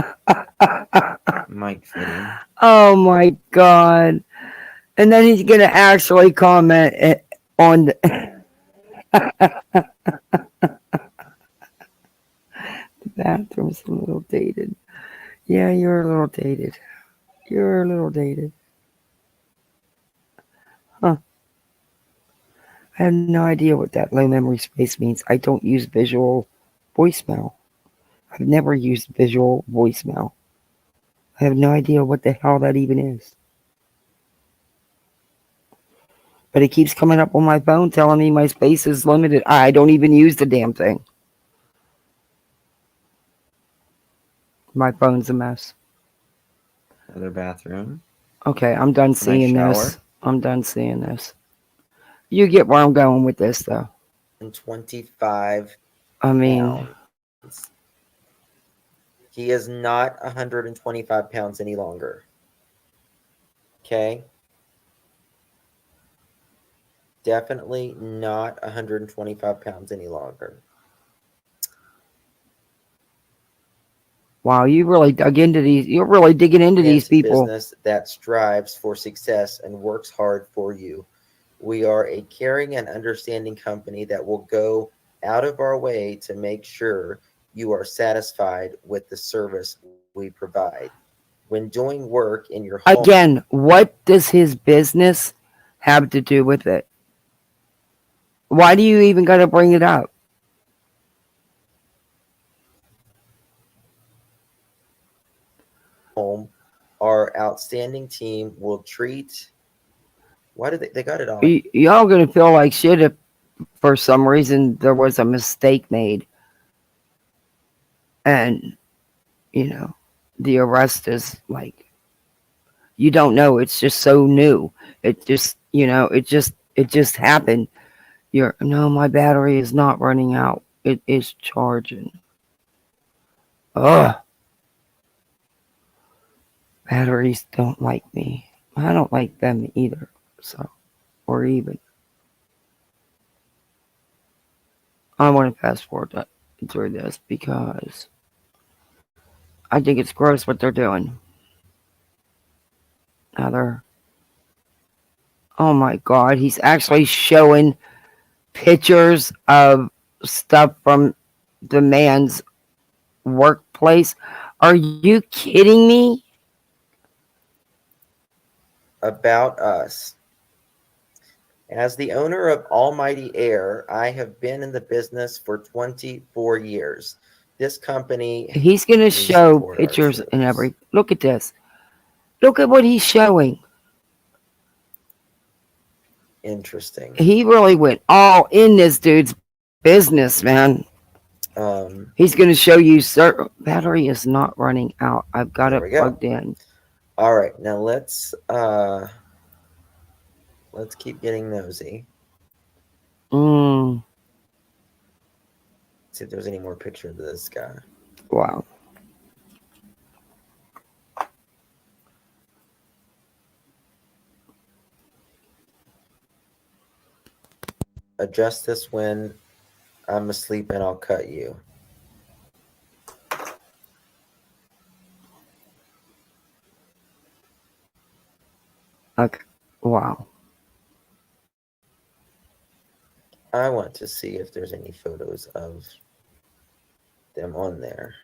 might fit in. Oh my God. And then he's going to actually comment on the bathroom's a little dated. Yeah, you're a little dated. You're a little dated. Huh. I have no idea what that low memory space means. I don't use visual voicemail. I've never used visual voicemail. I have no idea what the hell that even is. But it keeps coming up on my phone telling me my space is limited. I don't even use the damn thing. My phone's a mess. Another bathroom. Okay, I'm done seeing this. I'm done seeing this. You get where I'm going with this, though. And 25 I mean, pounds. He is not 125 pounds any longer. Okay? Definitely not 125 pounds any longer. Wow, you really dug into these. You're really digging into these people. Business that strives for success and works hard for you. We are a caring and understanding company that will go out of our way to make sure you are satisfied with the service we provide. When doing work in your home, Again, what does his business have to do with it? Why do you even got to bring it up? home, our outstanding team will treat. Why did they got it all? Y'all gonna feel like shit if for some reason there was a mistake made, and you know the arrest is like you don't know. It's just so new. It just it just happened. No, my battery is not running out. It is charging. Ugh. Batteries don't like me. I don't like them either. So, or even. I want to fast forward through this because I think it's gross what they're doing. Now oh my God, he's actually showing pictures of stuff from the man's workplace. Are you kidding me? About us. As the owner of Almighty Air, I have been in the business for 24 years. This company. He's going to show pictures and everything. Look at this. Look at what he's showing. Interesting. He really went all in this dude's business, man. He's going to show you, sir. Battery is not running out. I've got it plugged in. All right, now let's keep getting nosy. See if there's any more pictures of this guy. Wow. Adjust this when I'm asleep and I'll cut you. Okay. Wow. I want to see if there's any photos of them on there.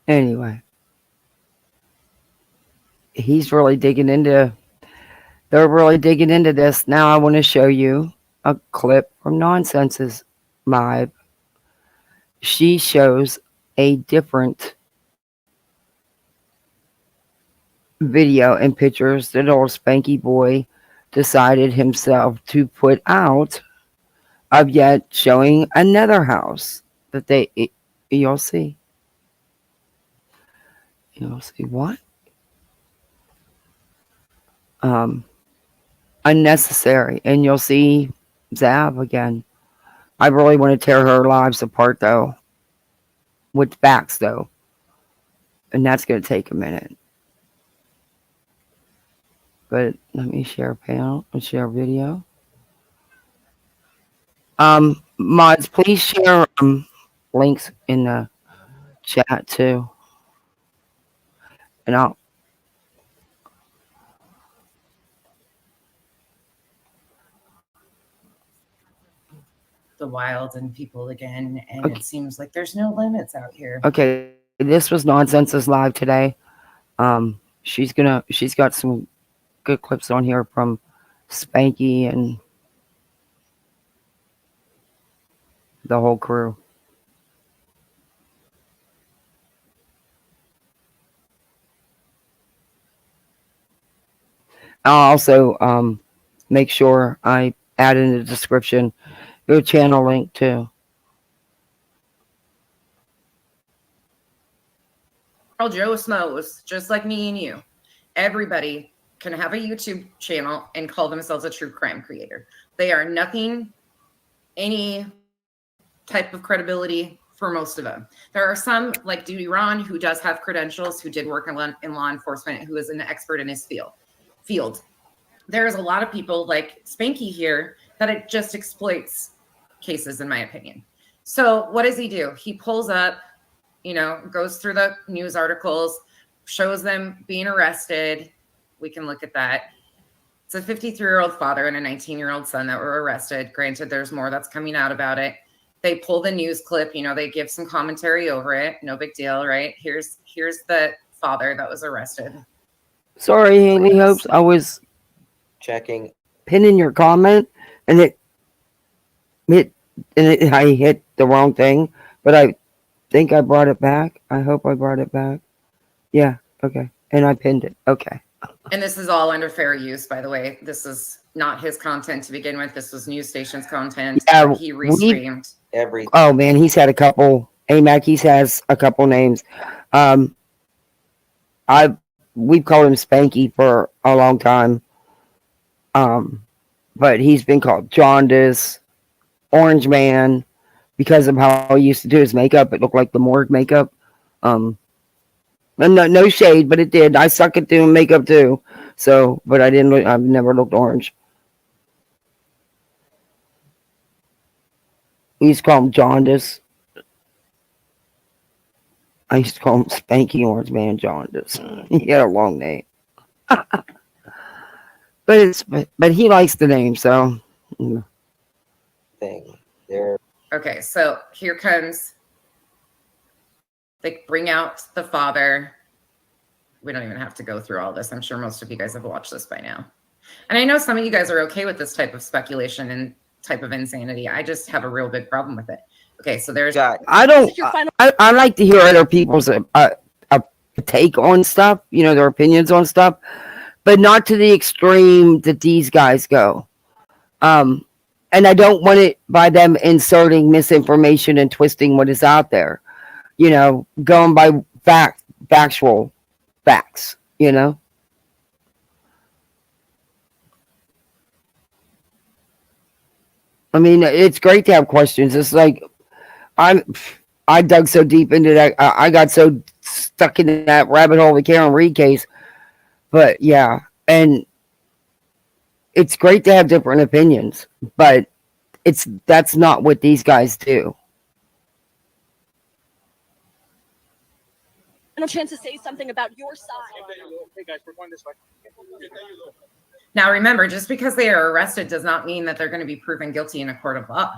Anyway. They're really digging into this. Now I want to show you a clip from Nonsense's live. She shows a different video and pictures that old Spanky Boy decided himself to put out of yet showing another house that you'll see. You'll see what? Unnecessary. And you'll see Zav again. I really want to tear her lives apart though. With facts though. And that's going to take a minute. But let me share panel and share video. Mods, please share links in the chat too. And I'll the wild and people again, and it seems like there's no limits out here. Okay, this was Nonsense's live today. She's got some good clips on here from Spanky and the whole crew. I'll also make sure I add in the description your channel link too. Well, Joe Smoes, just like me and you, everybody can have a YouTube channel and call themselves a true crime creator. They are nothing, any type of credibility for most of them. There are some like Duty Ron who does have credentials, who did work in law enforcement, who is an expert in his field. There's a lot of people like Spanky here that it just exploits cases, in my opinion. So what does he do? He pulls up, you know, goes through the news articles, shows them being arrested. We can look at that. It's a 53-year-old father and a 19-year-old son that were arrested. Granted, there's more that's coming out about it. They pull the news clip, you know, they give some commentary over it. No big deal, right? Here's the father that was arrested. Sorry, Haley Hopes. I was checking, pinning your comment, and I hit the wrong thing, but I think I brought it back. I hope I brought it back. Yeah, okay. And I pinned it. Okay. And this is all under fair use, by the way. This is not his content to begin with. This was news station's content. Yeah, He restreamed. Oh man, he's had a couple. Amok, he has a couple names. We've called him Spanky for a long time. But he's been called Jaundice, Orange Man, because of how he used to do his makeup. It looked like the morgue makeup. No shade, but it did. I suck at doing makeup too. So, but I didn't look, I've never looked orange. We used to call him Jaundice. I used to call him Spanky Orange Man Jaundice. He had a long name. But he likes the name, so. Thing there. Okay, so here comes. They bring out the father. We don't even have to go through all this. I'm sure most of you guys have watched this by now. And I know some of you guys are okay with this type of speculation and type of insanity. I just have a real big problem with it. Okay, so there's. I don't. I like to hear other people's take on stuff. You know, their opinions on stuff, but not to the extreme that these guys go. And I don't want it by them inserting misinformation and twisting what is out there. You know, going by factual facts. You know. I mean, it's great to have questions. It's like I dug so deep into that. I got so stuck in that rabbit hole of the Karen Reed case. But yeah, and it's great to have different opinions, but that's not what these guys do. No chance to say something about your side. Hey guys, we're going this way. Now remember, just because they are arrested does not mean that they're going to be proven guilty in a court of law.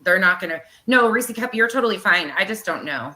They're not going to. No, Reese Cup, you're totally fine. I just don't know.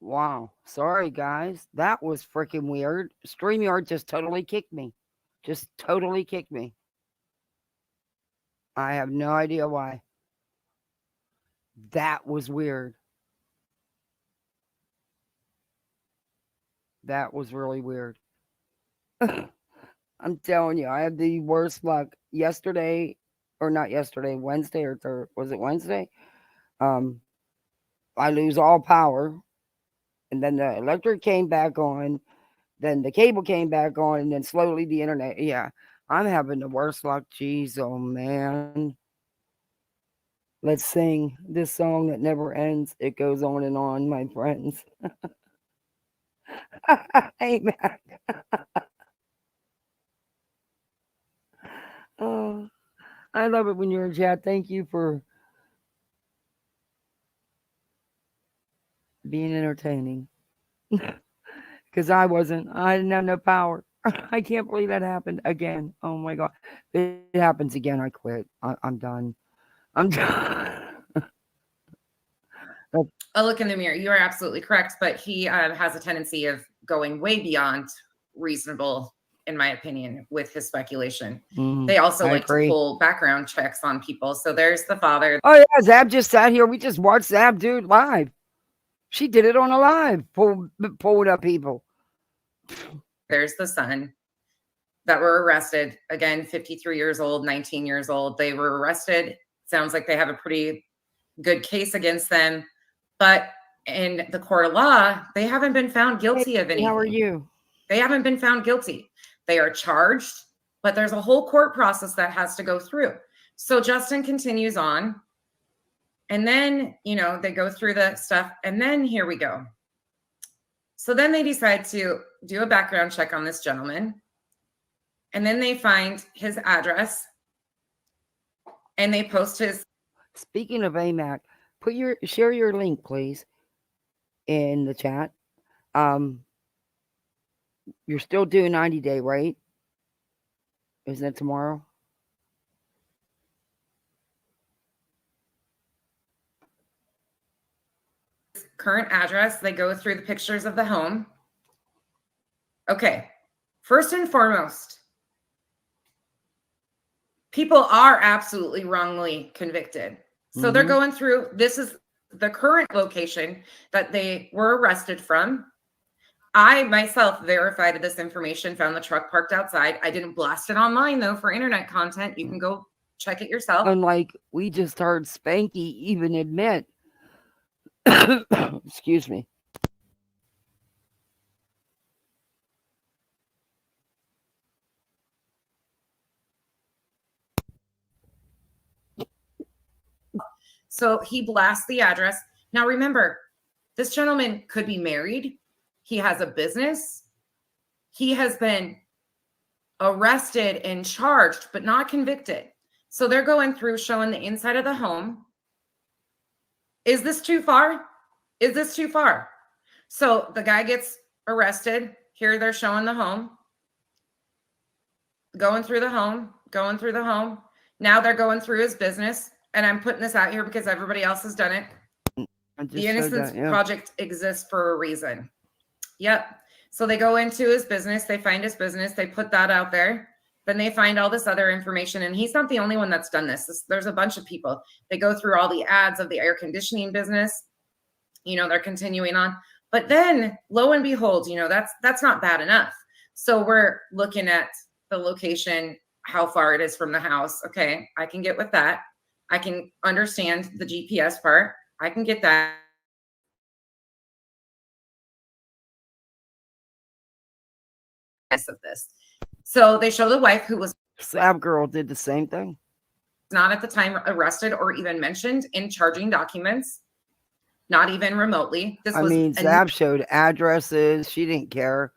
Wow. Sorry, guys. That was freaking weird. StreamYard just totally kicked me. Just totally kicked me. I have no idea why. That was weird. That was really weird. I'm telling you, I had the worst luck yesterday, or not yesterday, Wednesday or third. Was it Wednesday? I lose all power, and then the electric came back on, then the cable came back on, and then slowly the internet. Yeah, I'm having the worst luck. Jeez, oh man. Let's sing this song that never ends. It goes on and on, my friends. Amen. Oh, I love it when you're in chat. Thank you for being entertaining. Because I didn't have no power. I can't believe that happened again. Oh my God. If it happens again, I quit. I'm done. I'm done. A look in the mirror. You are absolutely correct, but he has a tendency of going way beyond reasonable, in my opinion, with his speculation. They also like to pull background checks on people. So there's the father. Oh yeah, Zab just sat here. We just watched Zab do it live. She did it on a live, pulled up people. There's the son that were arrested. Again, 53 years old, 19 years old. They were arrested. Sounds like they have a pretty good case against them. But in the court of law, they haven't been found guilty of anything. How are you? They haven't been found guilty. They are charged, but there's a whole court process that has to go through. So Justin continues on. And then, they go through the stuff. And then here we go. So then they decide to do a background check on this gentleman. And then they find his address. And they post his. Speaking of AMAC, share your link, please, in the chat. You're still doing 90-day, right? Isn't it tomorrow? Current address. They go through the pictures of the home. Okay. First and foremost, people are absolutely wrongly convicted. So they're going through, this is the current location that they were arrested from. I myself verified this information, found the truck parked outside. I didn't blast it online though for internet content. You can go check it yourself. Unlike we just heard Spanky even admit. Excuse me. So he blasts the address. Now remember, this gentleman could be married. He has a business. He has been arrested and charged, but not convicted. So they're going through showing the inside of the home. Is this too far? Is this too far? So the guy gets arrested. Here they're showing the home. Going through the home. Now they're going through his business. And I'm putting this out here because everybody else has done it. The Innocence Project exists for a reason. Yep. So they go into his business. They find his business. They put that out there. Then they find all this other information. And he's not the only one that's done this. There's a bunch of people. They go through all the ads of the air conditioning business. They're continuing on. But then, lo and behold, that's not bad enough. So we're looking at the location, how far it is from the house. Okay, I can get with that. I can understand the GPS part. I can get that. Of this. So they show the wife who was. Slab girl did the same thing. Not at the time arrested or even mentioned in charging documents. Not even remotely. Zab showed addresses. She didn't care.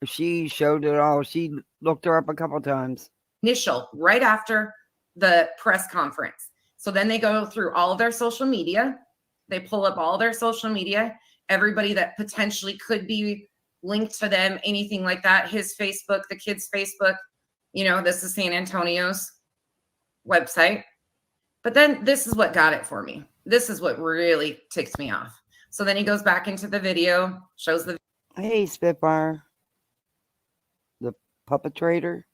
She showed it all. She looked her up a couple times. Initial, right after the press conference. So then they go through all of their social media. They pull up all their social media, everybody that potentially could be linked to them, anything like that. His Facebook, the kid's Facebook, this is San Antonio's website. But then this is what got it for me. This is what really ticks me off. So then he goes back into the video, shows the. Hey, Spitfire. The perpetrator.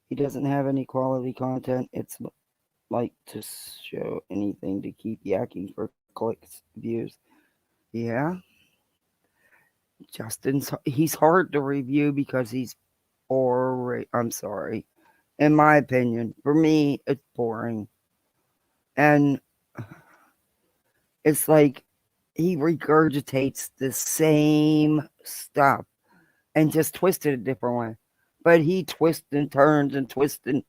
He doesn't have any quality content. It's like to show anything to keep yakking for clicks, views. Yeah. Justin's, he's hard to review because he's boring. boring. I'm sorry. In my opinion, for me, it's boring. And it's like he regurgitates the same stuff and just twisted it a different way. But he twists and turns and twists and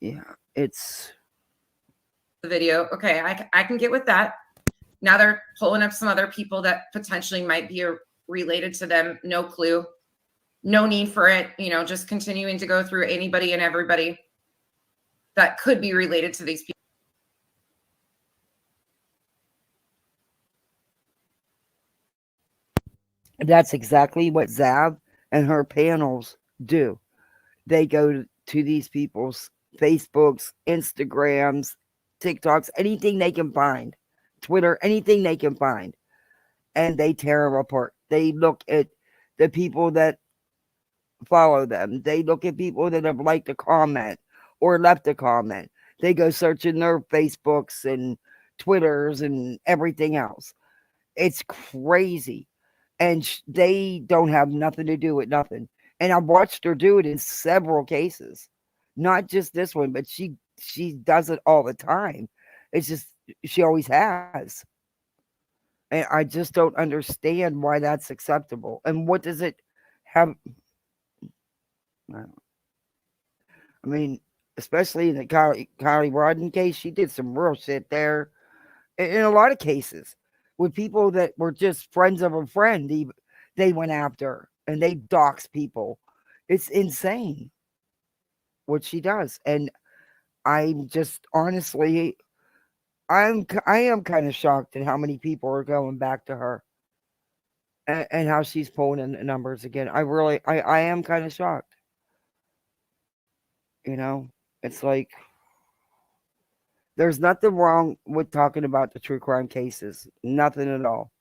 yeah, it's the video. Okay, I can get with that. Now they're pulling up some other people that potentially might be related to them. No clue. No need for it. You know, just continuing to go through anybody and everybody that could be related to these people. That's exactly what Zav and her panels do. They go to these people's Facebooks, Instagrams, TikToks, anything they can find, Twitter, anything they can find, and they tear them apart. They look at the people that follow them. They look at people that have liked a comment or left a comment. They go searching their Facebooks and Twitters and everything else. It's crazy. And they don't have nothing to do with nothing. And I've watched her do it in several cases. Not just this one, but she does it all the time. It's just she always has. And I just don't understand why that's acceptable. And what does it have? I mean, especially in the Kylie Rodden case, she did some real shit there. In a lot of cases, with people that were just friends of a friend, they went after and they dox people. It's insane what she does. And I'm just honestly, I am kind of shocked at how many people are going back to her and how she's pulling in the numbers again. I am kind of shocked. You know, it's like there's nothing wrong with talking about the true crime cases. Nothing at all.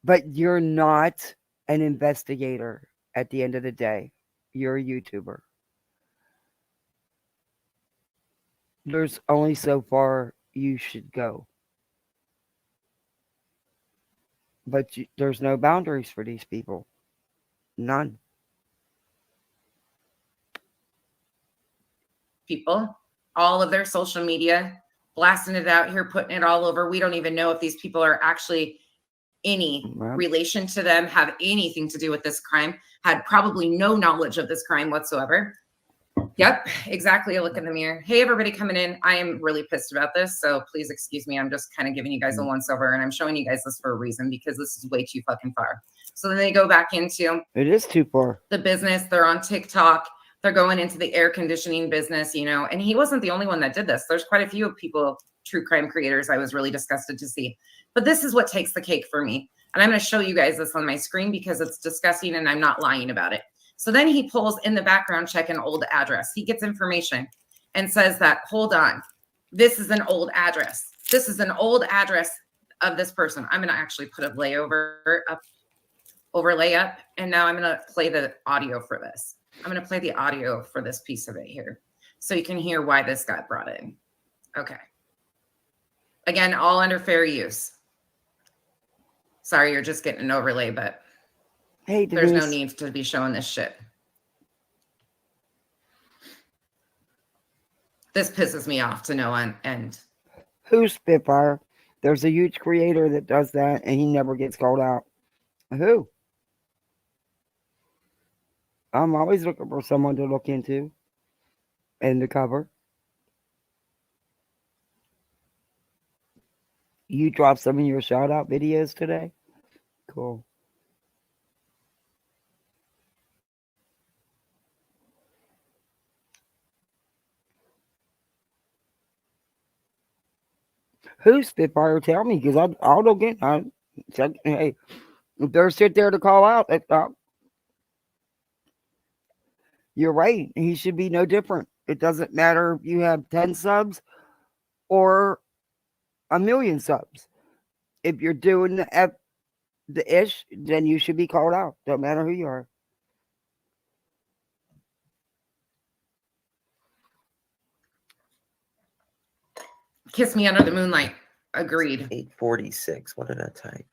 But you're not an investigator at the end of the day. You're a YouTuber. There's only so far you should go. But there's no boundaries for these people. None. People, all of their social media, blasting it out here, putting it all over. We don't even know if these people are actually any relation to them, have anything to do with this crime, had probably no knowledge of this crime whatsoever. Yep, exactly. A look in the mirror. Hey, everybody coming in. I am really pissed about this, so please excuse me. I'm just kind of giving you guys a once over, and I'm showing you guys this for a reason because this is way too fucking far. So then they go back into it is too far. The business. They're on TikTok. They're going into the air conditioning business, you know, and he wasn't the only one that did this. There's quite a few people, true crime creators, I was really disgusted to see. But this is what takes the cake for me. And I'm going to show you guys this on my screen because it's disgusting and I'm not lying about it. So then he pulls in the background check an old address. He gets information and says that, hold on, this is an old address. This is an old address of this person. I'm going to actually put a overlay up. And now I'm going to play the audio for this. I'm going to play the audio for this piece of it here so you can hear why this got brought in. Okay. Again, all under fair use. Sorry, you're just getting an overlay, but hey, there's no need to be showing this shit. This pisses me off to no end. Who's Spitfire? There's a huge creator that does that and he never gets called out. Who? I'm always looking for someone to look into and to cover. You dropped some of your shout out videos today? Cool. Who's Spitfire? Tell me, because I'll look in. Hey, if there's shit there to call out, you're right. He should be no different. It doesn't matter if you have 10 subs or 1 million subs. If you're doing the ish, then you should be called out. Don't matter who you are. Kiss me under the moonlight. Agreed. 846. What did I type?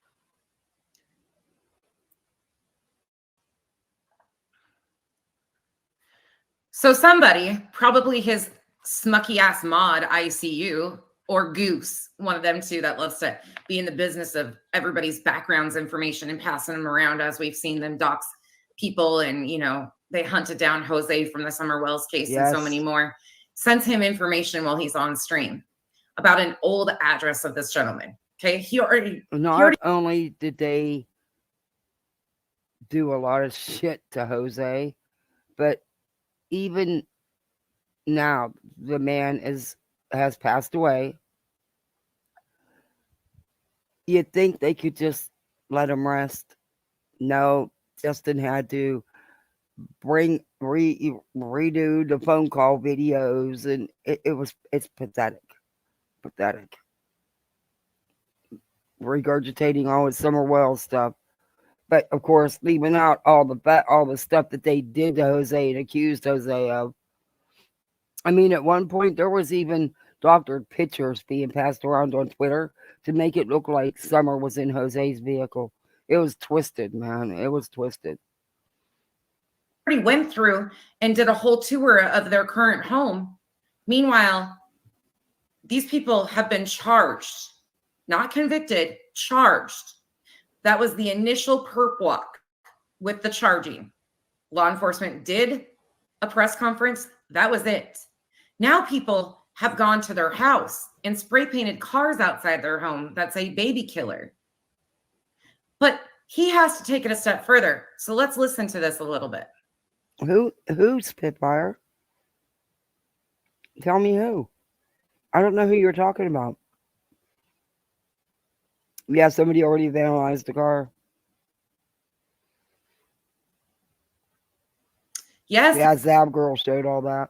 So somebody, probably his smucky ass mod ICU or Goose, one of them two that loves to be in the business of everybody's backgrounds information and passing them around, as we've seen them dox people, and they hunted down Jose from the Summer Wells case and so many more, sends him information while he's on stream about an old address of this gentleman. Okay, he already only did they do a lot of shit to Jose, but even now the man has passed away. You'd think they could just let him rest. No, Justin had to redo the phone call videos, and it's pathetic. Regurgitating all his Summer Wells stuff, but of course leaving out all the stuff that they did to Jose and accused Jose of. I mean, at one point there was even doctored pictures being passed around on Twitter to make it look like Summer was in Jose's vehicle. It was twisted, man. It was twisted. Already went through and did a whole tour of their current home. Meanwhile, these people have been charged, not convicted, charged. That was the initial perp walk with the charging. Law enforcement did a press conference. That was it. Now people have gone to their house and spray painted cars outside their home that say baby killer. But he has to take it a step further. So let's listen to this a little bit. Who Spitfire? Tell me who. I don't know who you're talking about. Yeah, somebody already vandalized the car. Yes. Yeah, Zav girl showed all that.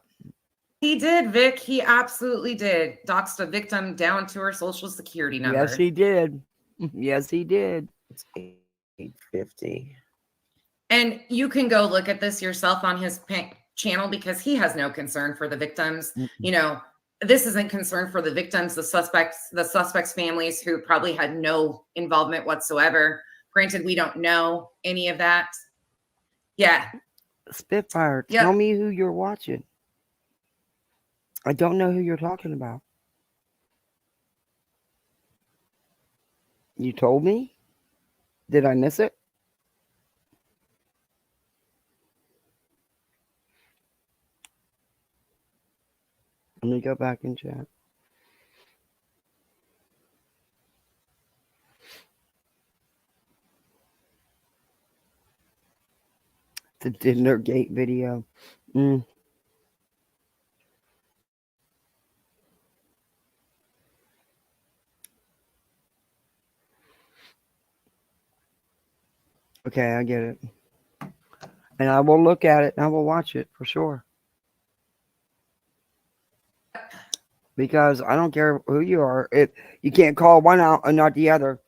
He did, Vic. He absolutely did. Doxed a victim down to her social security number. Yes, he did. Yes, he did. It's 850. And you can go look at this yourself on his channel, because he has no concern for the victims. This isn't concern for the victims, the suspects' families, who probably had no involvement whatsoever. Granted, we don't know any of that. Yeah. Spitfire, tell me who you're watching. I don't know who you're talking about. You told me? Did I miss it? Let me go back and chat. The Dinner Gate video. Okay, I get it. And I will look at it and I will watch it for sure. Because I don't care who you are. If you can't call one out and not the other.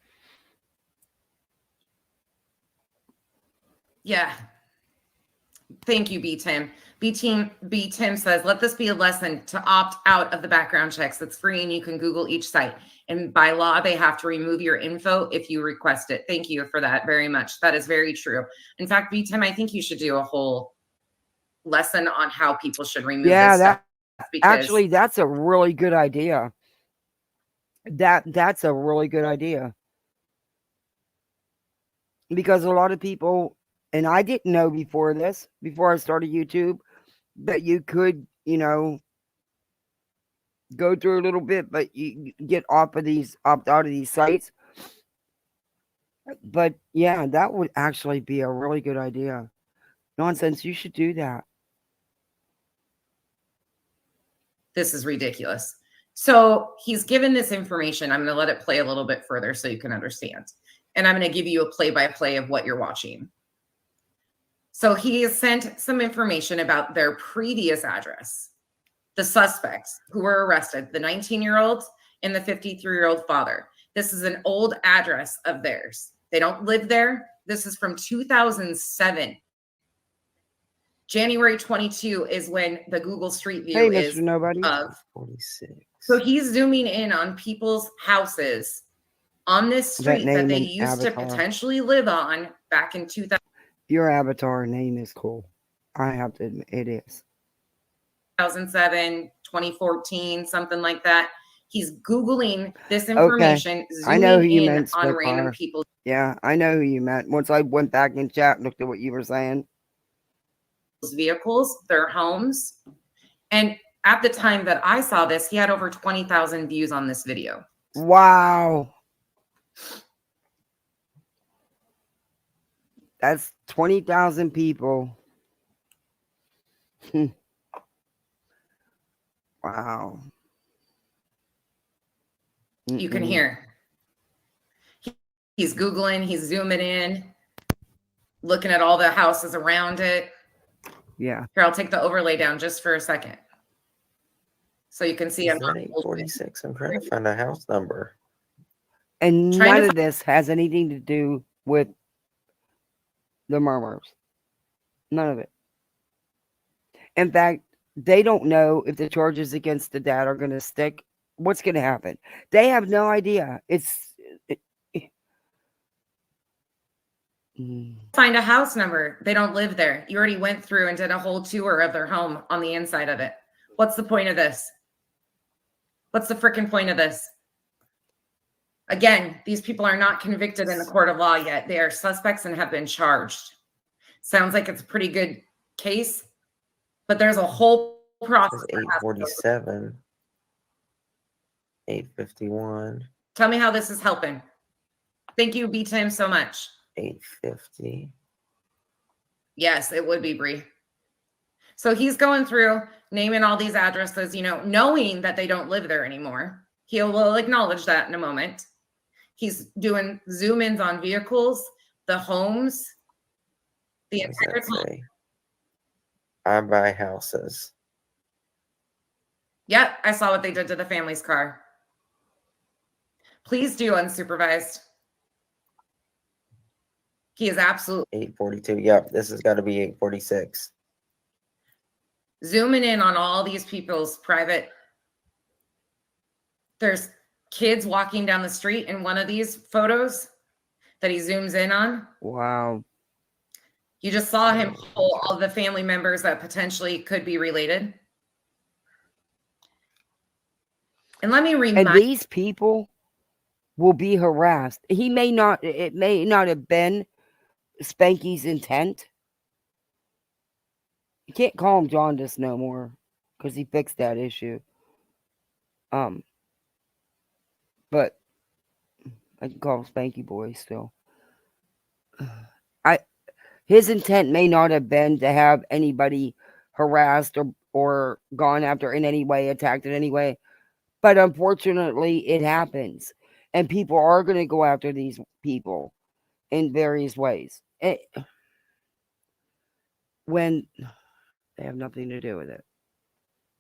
Yeah. Thank you, B Tim. B Tim says, let this be a lesson to opt out of the background checks. It's free and you can Google each site. And by law, they have to remove your info if you request it. Thank you for that very much. That is very true. In fact, B Tim, I think you should do a whole lesson on how people should remove this stuff. Actually, that's a really good idea. That's a really good idea. Because a lot of people, and I didn't know before I started YouTube, that you could, go through a little bit, but you get opt out of these sites. But yeah, that would actually be a really good idea. Nonsense, you should do that. This is ridiculous. So he's given this information. I'm going to let it play a little bit further so you can understand. And I'm going to give you a play-by-play of what you're watching. So he has sent some information about their previous address. The suspects who were arrested, the 19-year-old and the 53-year-old father. This is an old address of theirs. They don't live there. This is from 2007. January 22 is when the Google Street View is of 46. So he's zooming in on people's houses on this street that they used to potentially live on back in 2000. Your avatar name is cool. I have to admit, it is. 2007, 2014, something like that. He's Googling this information, I know who zooming you in meant, on random Spitfire. people. Yeah, I know who you meant. Once I went back in chat and looked at what you were saying. Vehicles, their homes. And at the time that I saw this, he had over 20,000 views on this video. Wow. That's 20,000 people. Wow. You can hear. He's Googling, he's zooming in, looking at all the houses around it. Yeah. Here, I'll take the overlay down just for a second. So you can see I'm not 846. I'm trying to find a house number. And none of this has anything to do with the murmurs. None of it. In fact, they don't know if the charges against the dad are going to stick. What's going to happen? They have no idea. Find a house number. They don't live there. You already went through and did a whole tour of their home on the inside of it. What's the point of this? What's the freaking point of this? Again, these people are not convicted in the court of law yet. They are suspects and have been charged. Sounds like it's a pretty good case, but there's a whole process. 847. 851. Tell me how this is helping. Thank you, B-Tim, so much. 850. Yes, it would be, Bree. So he's going through, naming all these addresses, you know, knowing that they don't live there anymore. He will acknowledge that in a moment. He's doing zoom ins on vehicles, the homes, the entire time. I buy houses. Yep, I saw what they did to the family's car. Please do unsupervised. He is absolutely 842. Yep, this has got to be 846. Zooming in on all these people's private. There's kids walking down the street in one of these photos that he zooms in on. Wow. You just saw him pull all the family members that potentially could be related. And let me remind And these people will be harassed. It may not have been Spanky's intent. You can't call him jaundice no more because he fixed that issue. But I can call him Spanky Boy still. His intent may not have been to have anybody harassed or gone after in any way, attacked in any way. But unfortunately, it happens. And people are going to go after these people in various ways. When they have nothing to do with it.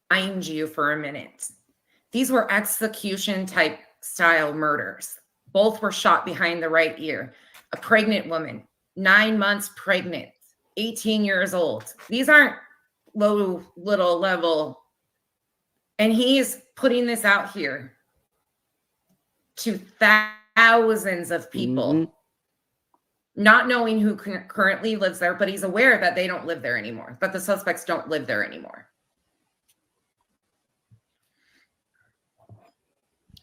Mind you for a minute. These were execution type style murders. Both were shot behind the right ear. A pregnant woman, 9 months pregnant, 18 years old. These aren't low, little level. And he's putting this out here to thousands of people, not knowing who currently lives there, but he's aware that they don't live there anymore, that the suspects don't live there anymore.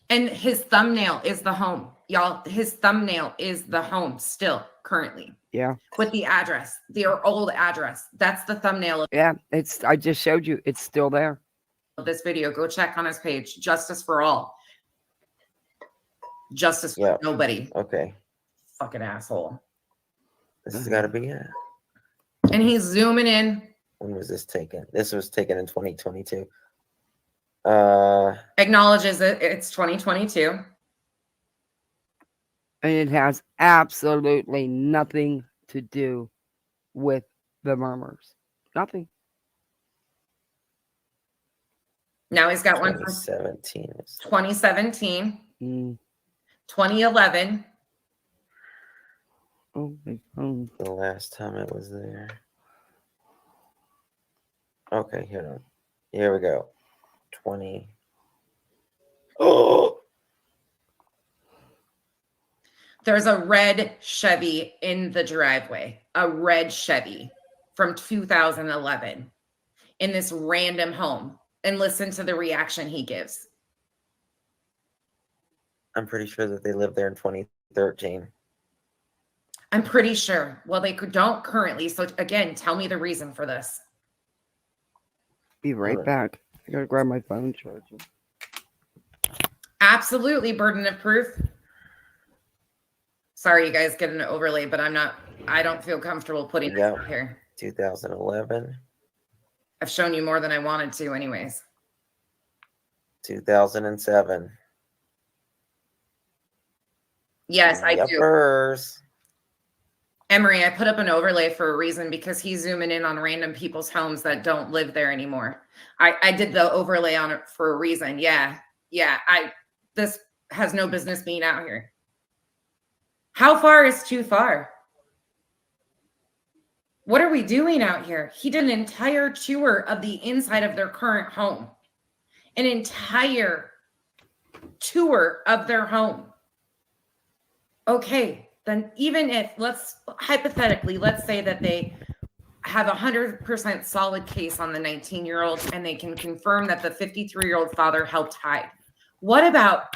And his thumbnail is the home. Y'all, his thumbnail is the home still currently. Yeah. With the address, their old address. That's the thumbnail. Yeah, I just showed you. It's still there. This video, go check on his page. Justice for all. Justice for nobody. Okay. Fucking asshole. This has got to be it. And he's zooming in. When was this taken? This was taken in 2022. Acknowledges it. It's 2022. And it has absolutely nothing to do with the murmurs. Nothing. Now he's got one from 2017, 2011. Oh, the last time it was there. Okay, here we go. 20. Oh, there's a red Chevy in the driveway. A red Chevy from 2011. in this random home and listen to the reaction he gives. I'm pretty sure that they lived there in 2013. I'm pretty sure. Well, they don't currently. So again, tell me the reason for this. Be right back. I gotta grab my phone charger. Absolutely, burden of proof. Sorry, you guys get an overlay, but I don't feel comfortable putting it out here. 2011. I've shown you more than I wanted to anyways. 2007. Yes, I do. Yuppers. Emery, I put up an overlay for a reason because he's zooming in on random people's homes that don't live there anymore. I did the overlay on it for a reason. Yeah. This has no business being out here. How far is too far? What are we doing out here? He did an entire tour of the inside of their current home. An entire tour of their home. Okay, then even if, let's say that they have 100% solid case on the 19-year-old and they can confirm that the 53-year-old father helped hide. What about,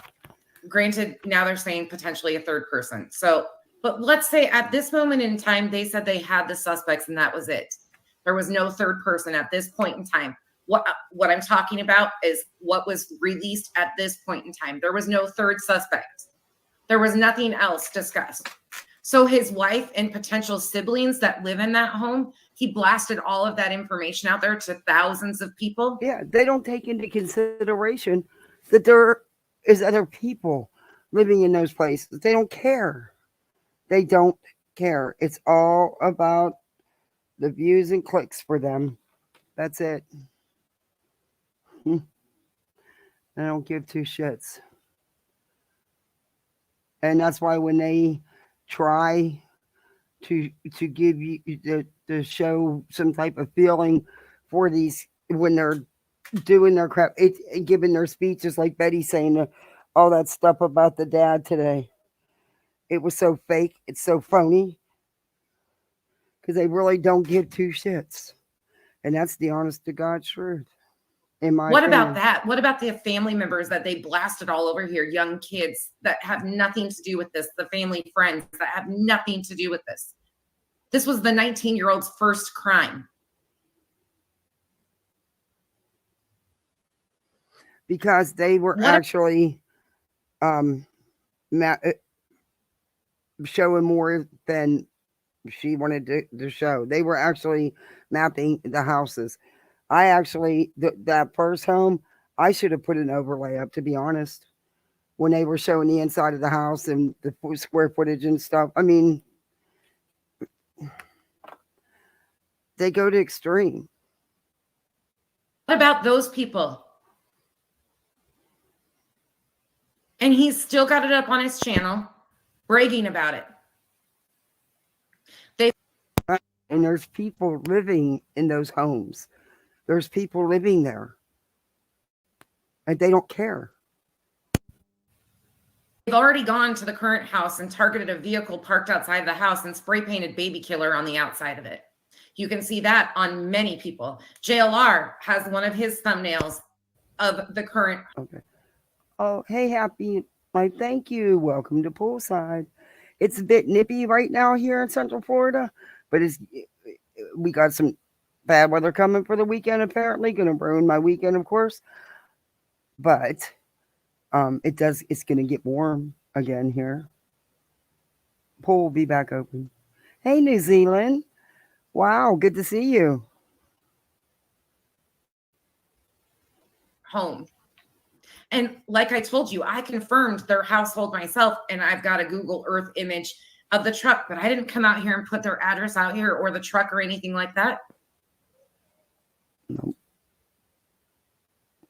granted, now they're saying potentially a third person. So, but let's say at this moment in time, they said they had the suspects and that was it. There was no third person at this point in time. What I'm talking about is what was released at this point in time. There was no third suspect. There was nothing else discussed. So his wife and potential siblings that live in that home, he blasted all of that information out there to thousands of people. Yeah, they don't take into consideration that there is other people living in those places. They don't care. They don't care. It's all about the views and clicks for them. That's it. I don't give two shits. And that's why when they try to give you to show some type of feeling for these when they're doing their crap, giving their speeches, like Betty saying all that stuff about the dad today. It was so fake. It's so phony because they really don't give two shits, and that's the honest to God truth. What about that? What about the family members that they blasted all over here? Young kids that have nothing to do with this. The family friends that have nothing to do with this. This was the 19-year-old's first crime. Because they were actually showing more than she wanted to show. They were actually mapping the houses. I actually, that first home, I should have put an overlay up, to be honest, when they were showing the inside of the house and the square footage and stuff. I mean, they go to extreme. What about those people? And he's still got it up on his channel, bragging about it. And there's people living in those homes. There's people living there. And they don't care. They've already gone to the current house and targeted a vehicle parked outside the house and spray painted baby killer on the outside of it. You can see that on many people. JLR has one of his thumbnails of the current. Okay. Oh, hey, Happy. Thank you. Welcome to Poolside. It's a bit nippy right now here in Central Florida, but we got some bad weather coming for the weekend, apparently. Going to ruin my weekend, of course. But it's going to get warm again here. Pool will be back open. Hey, New Zealand. Wow, good to see you. Home. And like I told you, I confirmed their household myself, and I've got a Google Earth image of the truck, but I didn't come out here and put their address out here or the truck or anything like that. Nope.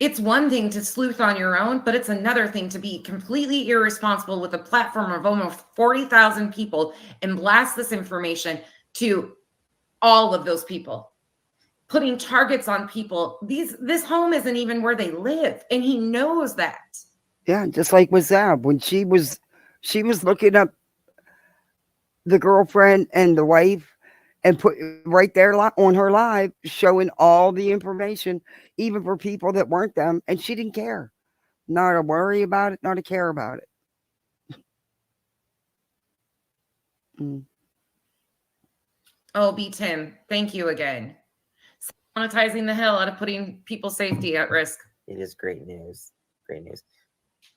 It's one thing to sleuth on your own, but it's another thing to be completely irresponsible with a platform of almost 40,000 people and blast this information to all of those people, putting targets on people. This home isn't even where they live, and he knows that. Yeah, just like with Zav, when she was looking up the girlfriend and the wife, and put right there on her live, showing all the information, even for people that weren't them, and she didn't care. Not to worry about it, not to care about it. Oh, B. Tim, thank you again. Monetizing the hell out of putting people's safety at risk. It is great news. Great news.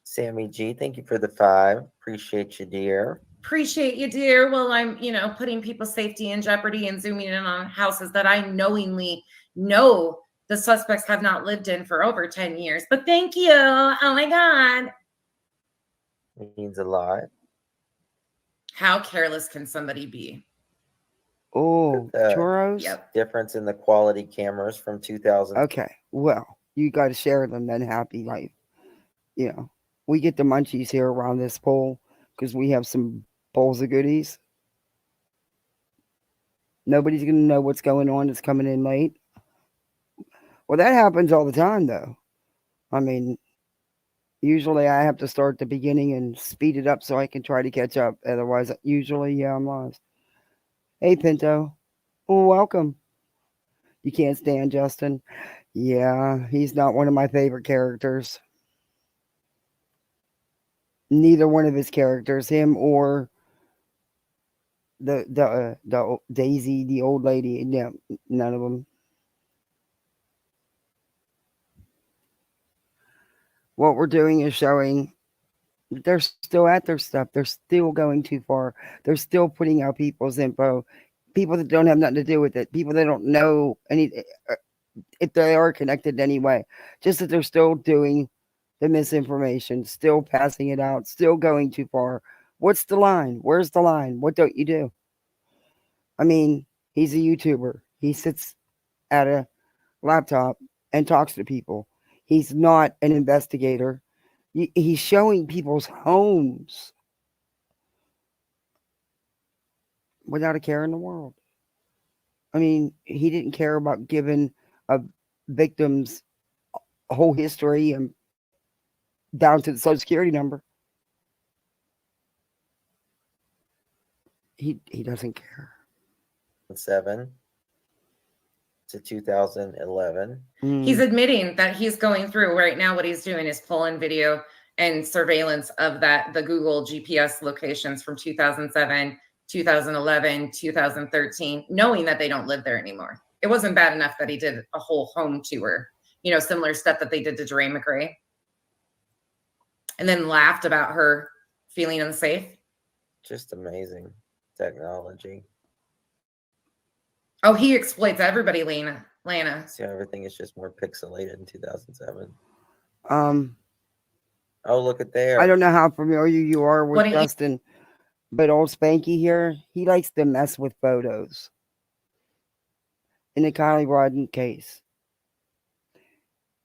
Sammy G, thank you for the 5. Appreciate you, dear. Appreciate you, dear. Well, I'm, putting people's safety in jeopardy and zooming in on houses that I knowingly know the suspects have not lived in for over 10 years. But thank you. Oh my God. It means a lot. How careless can somebody be? Oh, churros? Yep. Difference in the quality cameras from 2000. Okay, well, you got to share them then. Happy life. We get the munchies here around this pole because we have some bowls of goodies. Nobody's going to know what's going on. It's coming in late. Well, that happens all the time, though. I mean, usually I have to start the beginning and speed it up so I can try to catch up. Otherwise, usually, I'm lost. Hey, Pinto. Welcome. You can't stand Justin. Yeah, he's not one of my favorite characters. Neither one of his characters, him or the Daisy, the old lady. Yeah, none of them. What we're doing is showing they're still at their stuff. They're still going too far. They're still putting out people's info. People that don't have nothing to do with it. People that don't know any, if they are connected in any way. Just that they're still doing the misinformation, still passing it out, still going too far. What's the line? Where's the line? What don't you do? I mean, he's a YouTuber. He sits at a laptop and talks to people. He's not an investigator. He's showing people's homes without a care in the world. I mean, he didn't care about giving a victim's whole history and down to the social security number. He doesn't care. 7 to 2011. He's admitting that he's going through right now. What he's doing is pulling video and surveillance of the Google GPS locations from 2007, 2011, 2013, knowing that they don't live there anymore. It wasn't bad enough that he did a whole home tour, similar stuff that they did to DeRay McRae, and then laughed about her feeling unsafe. Just amazing technology. Oh, he exploits everybody, Lana. See, everything is just more pixelated in 2007. Oh, look at there. I don't know how familiar you are with Justin, but old Spanky here, he likes to mess with photos. In the Kylie Rodden case,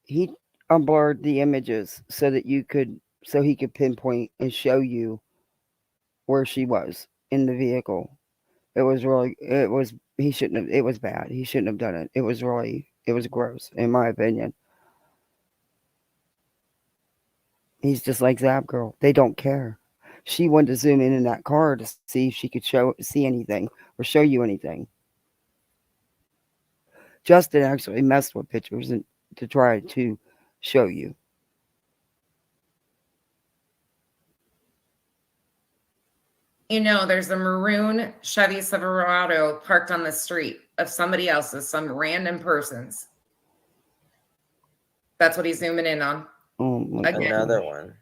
he unblurred the images so that he could pinpoint and show you where she was in the vehicle. It was bad. He shouldn't have done it. It was gross, in my opinion. He's just like Zap Girl. They don't care. She wanted to zoom in that car to see if she could see anything or show you anything. Justin actually messed with pictures to try to show you. There's a maroon Chevy Silverado parked on the street of somebody else's, some random person's. That's what he's zooming in on. Oh my God. Another one.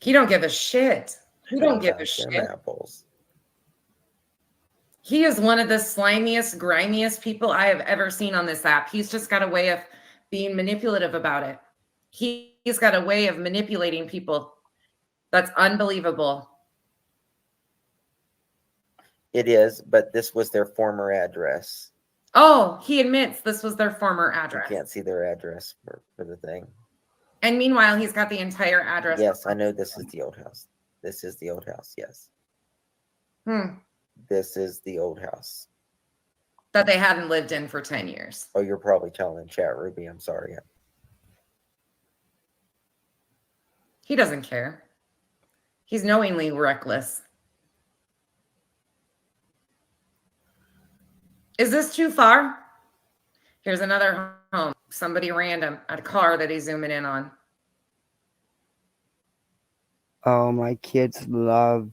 He don't give a shit. He don't give a shit. Apples. He is one of the slimiest, grimiest people I have ever seen on this app. He's just got a way of being manipulative about it. He's got a way of manipulating people. That's unbelievable. It is, but this was their former address. Oh, he admits this was their former address. You can't see their address for the thing. And meanwhile, he's got the entire address. Yes, I know this is the old house. This is the old house, yes. This is the old house. That they hadn't lived in for 10 years. Oh, you're probably telling chat, Ruby. I'm sorry. He doesn't care. He's knowingly reckless. Is this too far? Here's another home. Somebody random, a car that he's zooming in on. Oh, my kids love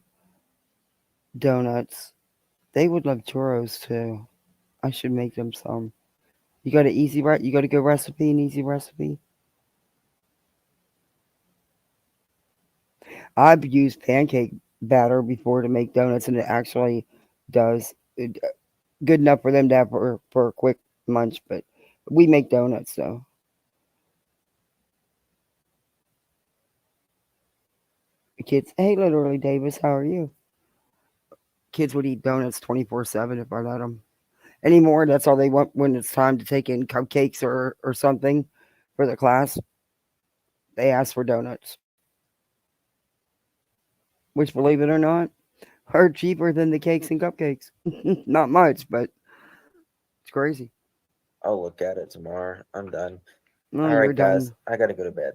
donuts. They would love churros too. I should make them some. You got an easy you got a good recipe, an easy recipe? I've used pancake batter before to make donuts, and it actually does good enough for them to have for a quick munch. But we make donuts, so. Kids, hey, literally, Davis, how are you? Kids would eat donuts 24/7 if I let them. Anymore, that's all they want when it's time to take in cupcakes or something for the class. They ask for donuts, which, believe it or not, are cheaper than the cakes and cupcakes. Not much, but it's crazy. I'll look at it tomorrow. I'm done. No, All you're right, guys. done. I gotta go to bed.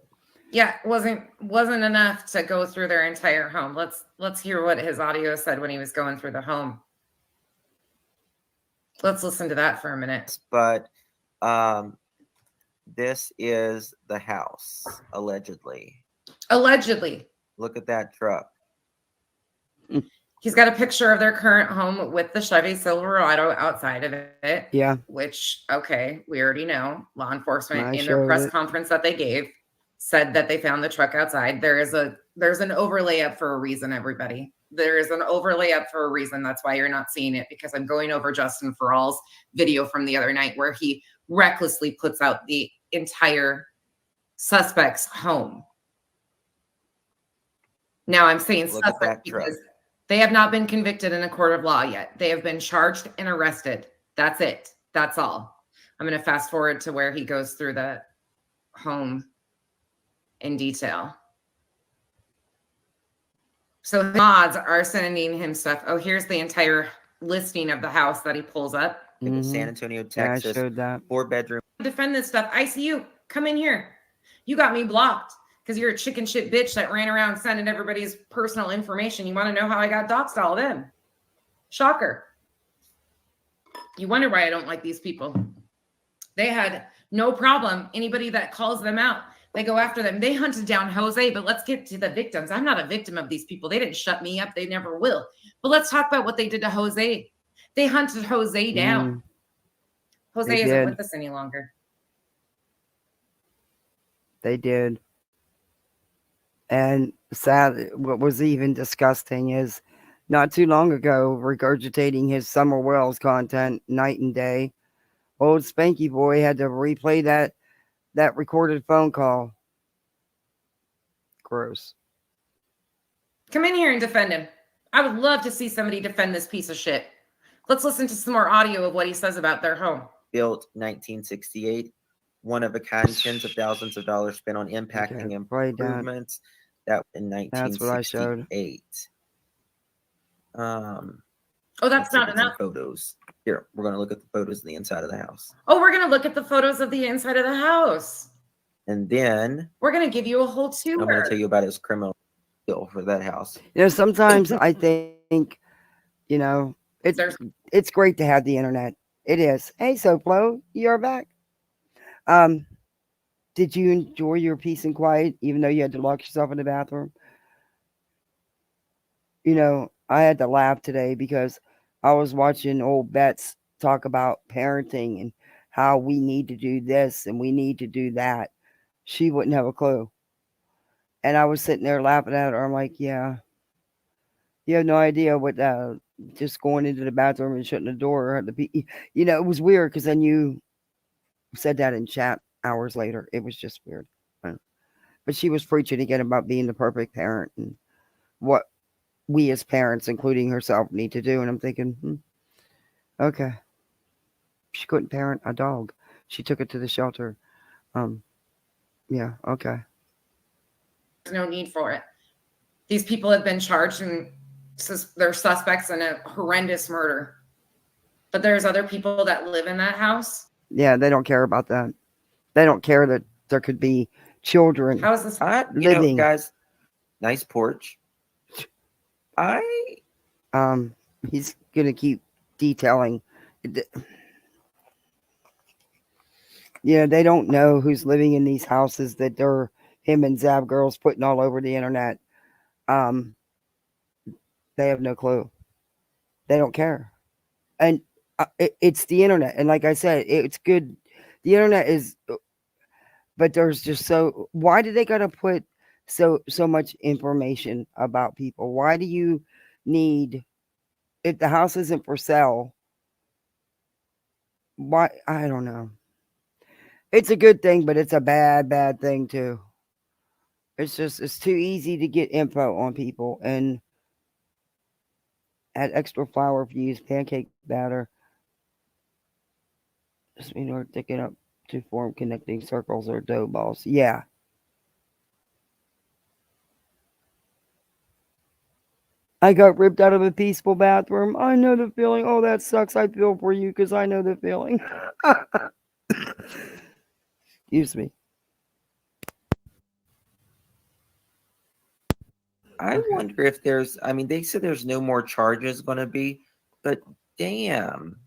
Yeah, wasn't enough to go through their entire home. Let's hear what his audio said when he was going through the home. Let's listen to that for a minute. But this is the house, allegedly. Allegedly. Look at that truck. He's got a picture of their current home with the Chevy Silverado outside of it. Yeah. Which, okay, we already know. Law enforcement I in their showed press it. conference that they gave said that they found the truck outside. There's an overlay up for a reason, everybody. There is an overlay up for a reason. That's why you're not seeing it, because I'm going over Justin Farrell's video from the other night where he recklessly puts out the entire suspect's home. Now I'm saying Look at suspect that truck. because they have not been convicted in a court of law yet. They have been charged and arrested. That's it. That's all. I'm going to fast forward to where he goes through the home in detail. So mods are sending him stuff. Oh, here's the entire listing of the house that he pulls up. In San Antonio, Yeah, I Texas. showed that. 4-bedroom. Defend this stuff. I see you. Come in here. You got me blocked because you're a chicken shit bitch that ran around sending everybody's personal information. You want to know how I got doxed? All of them. Shocker. You wonder why I don't like these people. They had no problem. Anybody that calls them out, they go after them. They hunted down Jose, but let's get to the victims. I'm not a victim of these people. They didn't shut me up. They never will. But let's talk about what they did to Jose. They hunted Jose down. Jose They isn't did. with us any longer. They did. And sad, what was even disgusting is not too long ago, regurgitating his Summer Wells content night and day, old Spanky Boy had to replay that recorded phone call. Gross. Come in here and defend him. I would love to see somebody defend this piece of shit. Let's listen to some more audio of what he says about their home. Built 1968. One of a kind, tens of thousands of dollars spent on impacting improvements. That in That's what I showed. 1968. Oh, that's not enough. Photos. Here, we're going to look at the photos of the inside of the house. Oh, we're going to look at the photos of the inside of the house. And then We're going to give you a whole tour. I'm going to tell you about his criminal bill for that house. You know, sometimes I think, you know, it's great to have the internet. It is. Hey, SoFlo, you're back. Did you enjoy your peace and quiet, even though you had to lock yourself in the bathroom? You know, I had to laugh today because I was watching old Bets talk about parenting and how we need to do this and we need to do that. She wouldn't have a clue. And I was sitting there laughing at her. I'm like, yeah, you have no idea what just going into the bathroom and shutting the door. You know, it was weird because then you said that in chat hours later. It was just weird. But she was preaching again about being the perfect parent and what we as parents, including herself, need to do. And I'm thinking, okay. She couldn't parent a dog. She took it to the shelter. Yeah, okay. There's no need for it. These people have been charged and they're suspects in a horrendous murder. But there's other people that live in that house. Yeah, they don't care about that. They don't care that there could be children. How is this living? Guys, nice porch. He's gonna keep detailing Yeah, they don't know who's living in these houses that they're him and Zav girls putting all over the internet. They have no clue. They don't care, and it's the internet. And like I said, it's good. The internet is, but there's just so. Why do they gotta put so much information about people? Why do you need if the house isn't for sale? Why I don't know. It's a good thing, but it's a bad thing too. It's too easy to get info on people and add extra flour if you use pancake batter. Sweetener or thicken up to form connecting circles or dough balls. Yeah. I got ripped out of a peaceful bathroom. I know the feeling. Oh, that sucks. I feel for you because I know the feeling. Excuse me. I wonder if there's, I mean, they said there's no more charges going to be, but damn.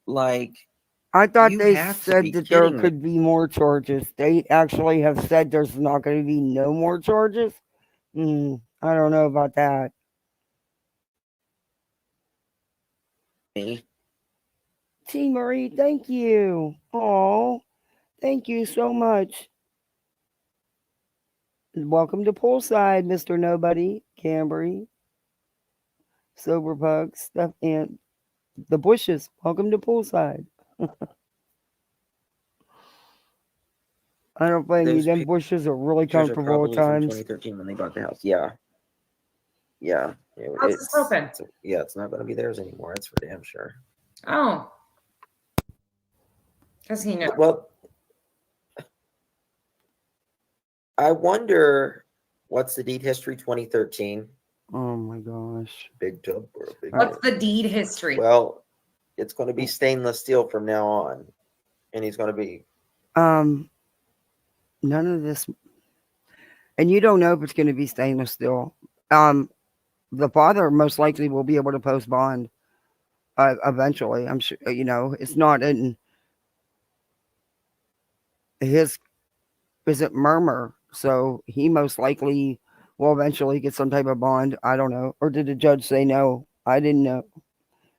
Like, I thought you they have to said be that there kidding me. could be more charges. They actually have said there's not going to be no more charges. I don't know about that. Me? T. Marie, thank you. Oh, thank you so much. Welcome to Poolside, Mr. Nobody, Cambry, Sober Pug, Stuff, and the Bushes. Welcome to Poolside. I don't blame you. Them bushes are really Pictures are comfortable at probably from times. 2013 when they bought the house. Yeah. Yeah. How's this open? Yeah, it's not going to be theirs anymore. That's for damn sure. Oh. Because he knows. Well, I wonder what's the deed history 2013? Oh my gosh. Big tub or a big What's the deed history? Well, it's going to be stainless steel from now on. And he's going to be none of this, and you don't know if it's going to be stainless steel. The father most likely will be able to post bond eventually. I'm sure, it's not in his isn't murmur, so he most likely will eventually get some type of bond. I don't know, or did the judge say no? I didn't know.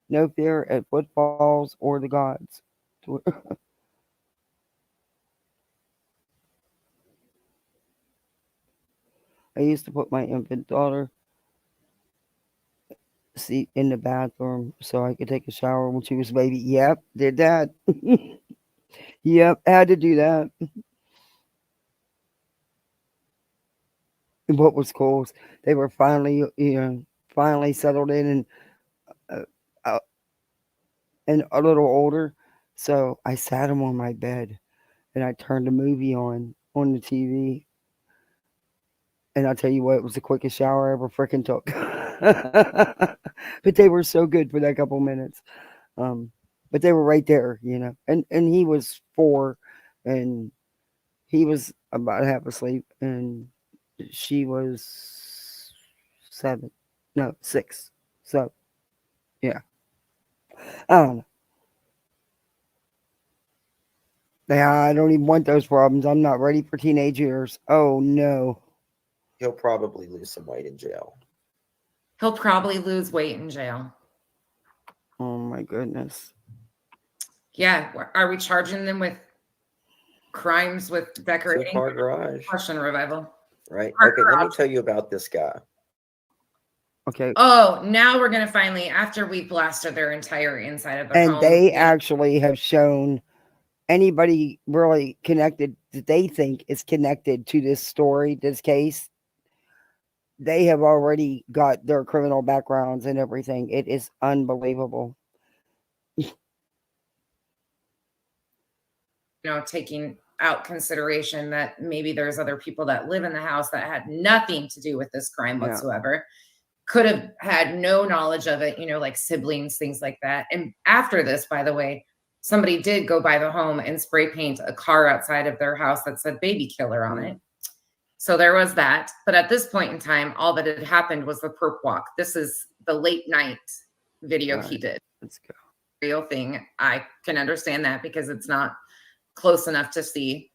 No fear at footfalls or the gods. I used to put my infant daughter seat in the bathroom so I could take a shower when she was a baby. Yep, did that. Yep, had to do that. And what was cool is they were finally settled in and a little older. So I sat him on my bed and I turned a movie on the TV. And I'll tell you what, it was the quickest shower I ever freaking took. But they were so good for that couple minutes. But they were right there, And he was 4 and he was about half asleep and she was 7. No, 6. So yeah. I don't know. Yeah, I don't even want those problems. I'm not ready for teenage years. Oh no. He'll probably lose some weight in jail. He'll probably lose weight in jail. Oh my goodness. Yeah. Are we charging them with crimes with decorating? Two-car garage. Question revival. Right. Car Okay, garage. let me tell you about this guy. Okay. Oh, now we're gonna finally, after we blasted their entire inside of their home. And they actually have shown anybody really connected that they think is connected to this story, this case. They have already got their criminal backgrounds and everything. It is unbelievable. Taking out consideration that maybe there's other people that live in the house that had nothing to do with this crime whatsoever. Could have had no knowledge of it, like siblings, things like that. And after this, by the way, somebody did go by the home and spray paint a car outside of their house that said baby killer on it. So there was that. But at this point in time, all that had happened was the perp walk. This is the late night video All he right, did. let's go. Real thing. I can understand that because it's not close enough to see.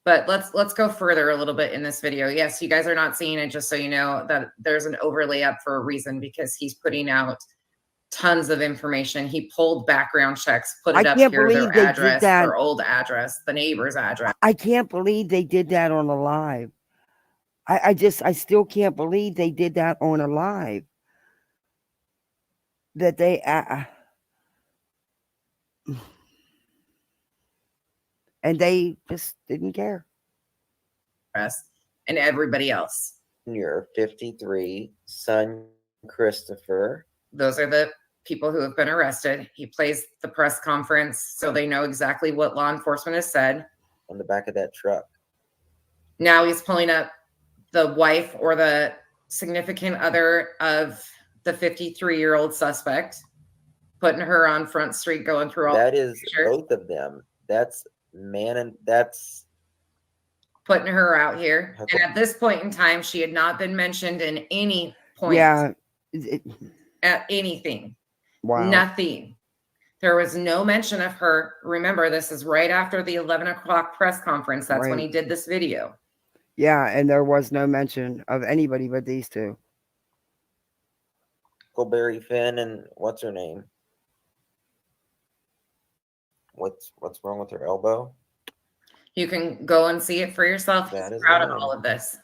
But let's go further a little bit in this video. Yes, you guys are not seeing it, just so you know that there's an overlay up for a reason, because he's putting out tons of information. He pulled background checks, put it I up can't here, believe their they did address, that. their old address, the neighbor's address. I can't believe they did that on a live. I still can't believe they did that on a live. That they and they just didn't care. And everybody else. You're 53, son Christopher. Those are the people who have been arrested. He plays the press conference so they know exactly what law enforcement has said. On the back of that truck. Now he's pulling up the wife or the significant other of the 53-year-old suspect, putting her on Front Street, going through all that is both of them. That's that's putting her out here. Okay. And at this point in time, she had not been mentioned in any point. Yeah. At anything. Wow. Nothing. There was no mention of her. Remember, this is right after the 11 o'clock press conference. That's when he did this video. Yeah, and there was no mention of anybody but these two. Huckleberry Finn and what's her name? What's wrong with her elbow? You can go and see it for yourself. He's proud of all of this.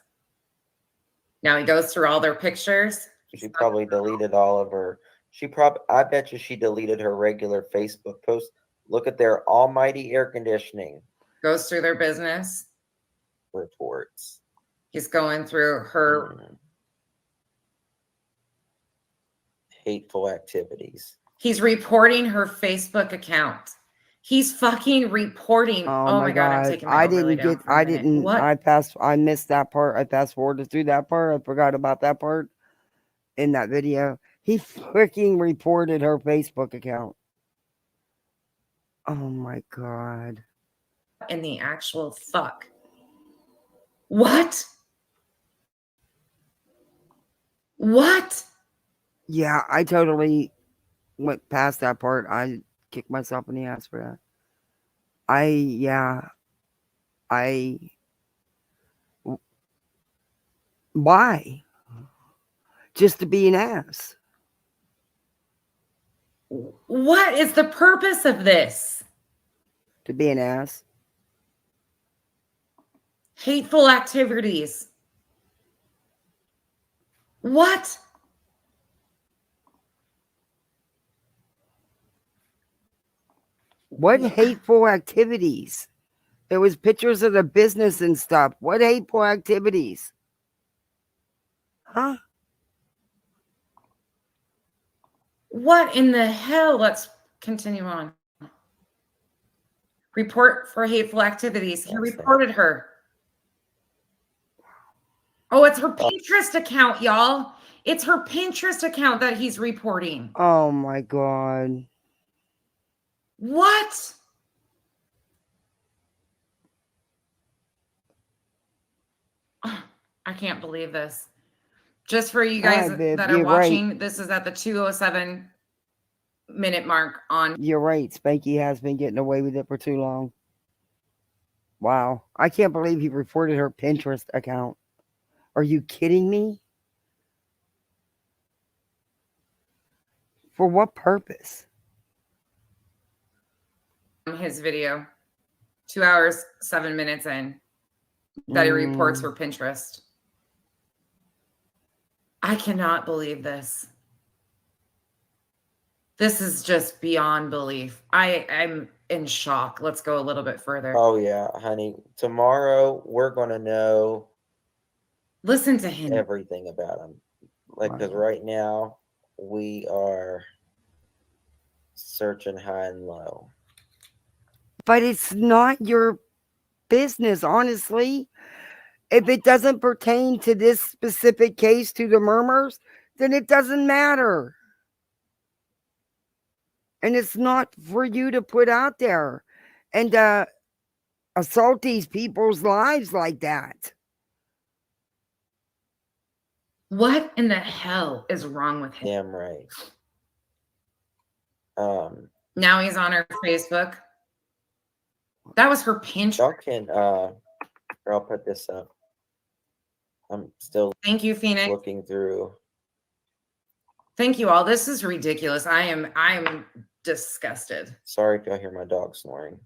Now he goes through all their pictures. She probably deleted all of her. I bet you she deleted her regular Facebook post. Look at their almighty air conditioning. Goes through their business reports. He's going through her hateful activities. He's reporting her Facebook account. He's fucking reporting. Oh my God, I'm taking my overlay down for a minute. What? I missed that part. I fast forwarded through that part. I forgot about that part in that video. He freaking reported her Facebook account. Oh my God. In the actual fuck. What? What? Yeah, I totally went past that part. I kicked myself in the ass for that. Why? Just to be an ass. What is the purpose of this? To be an ass. Hateful activities. What? What hateful activities? There was pictures of the business and stuff. What hateful activities? Huh? What in the hell? Let's continue on. Report for hateful activities. He reported her. Oh, it's her Pinterest account, y'all. It's her Pinterest account that he's reporting. Oh my God. What? I can't believe this. Just for you guys that are watching, this is at the 2:07 minute mark on. You're right. Spanky has been getting away with it for too long. Wow. I can't believe he reported her Pinterest account. Are you kidding me? For what purpose? His video, 2 hours, 7 minutes in, that he reports for Pinterest. I cannot believe this. This is just beyond belief. I'm in shock. Let's go a little bit further. Oh yeah, honey. Tomorrow we're gonna know. Listen to him. Everything about him. Like, because right now we are searching high and low. But it's not your business, honestly. If it doesn't pertain to this specific case, to the murmurs, then it doesn't matter. And it's not for you to put out there and assault these people's lives like that. What in the hell is wrong with him? Damn right. Now he's on her Facebook. That was her Pinterest. Y'all can, I'll put this up. I'm still Thank you, Phoenix. looking through. Thank you all. This is ridiculous. I'm disgusted. Sorry if y'all hear my dog snoring.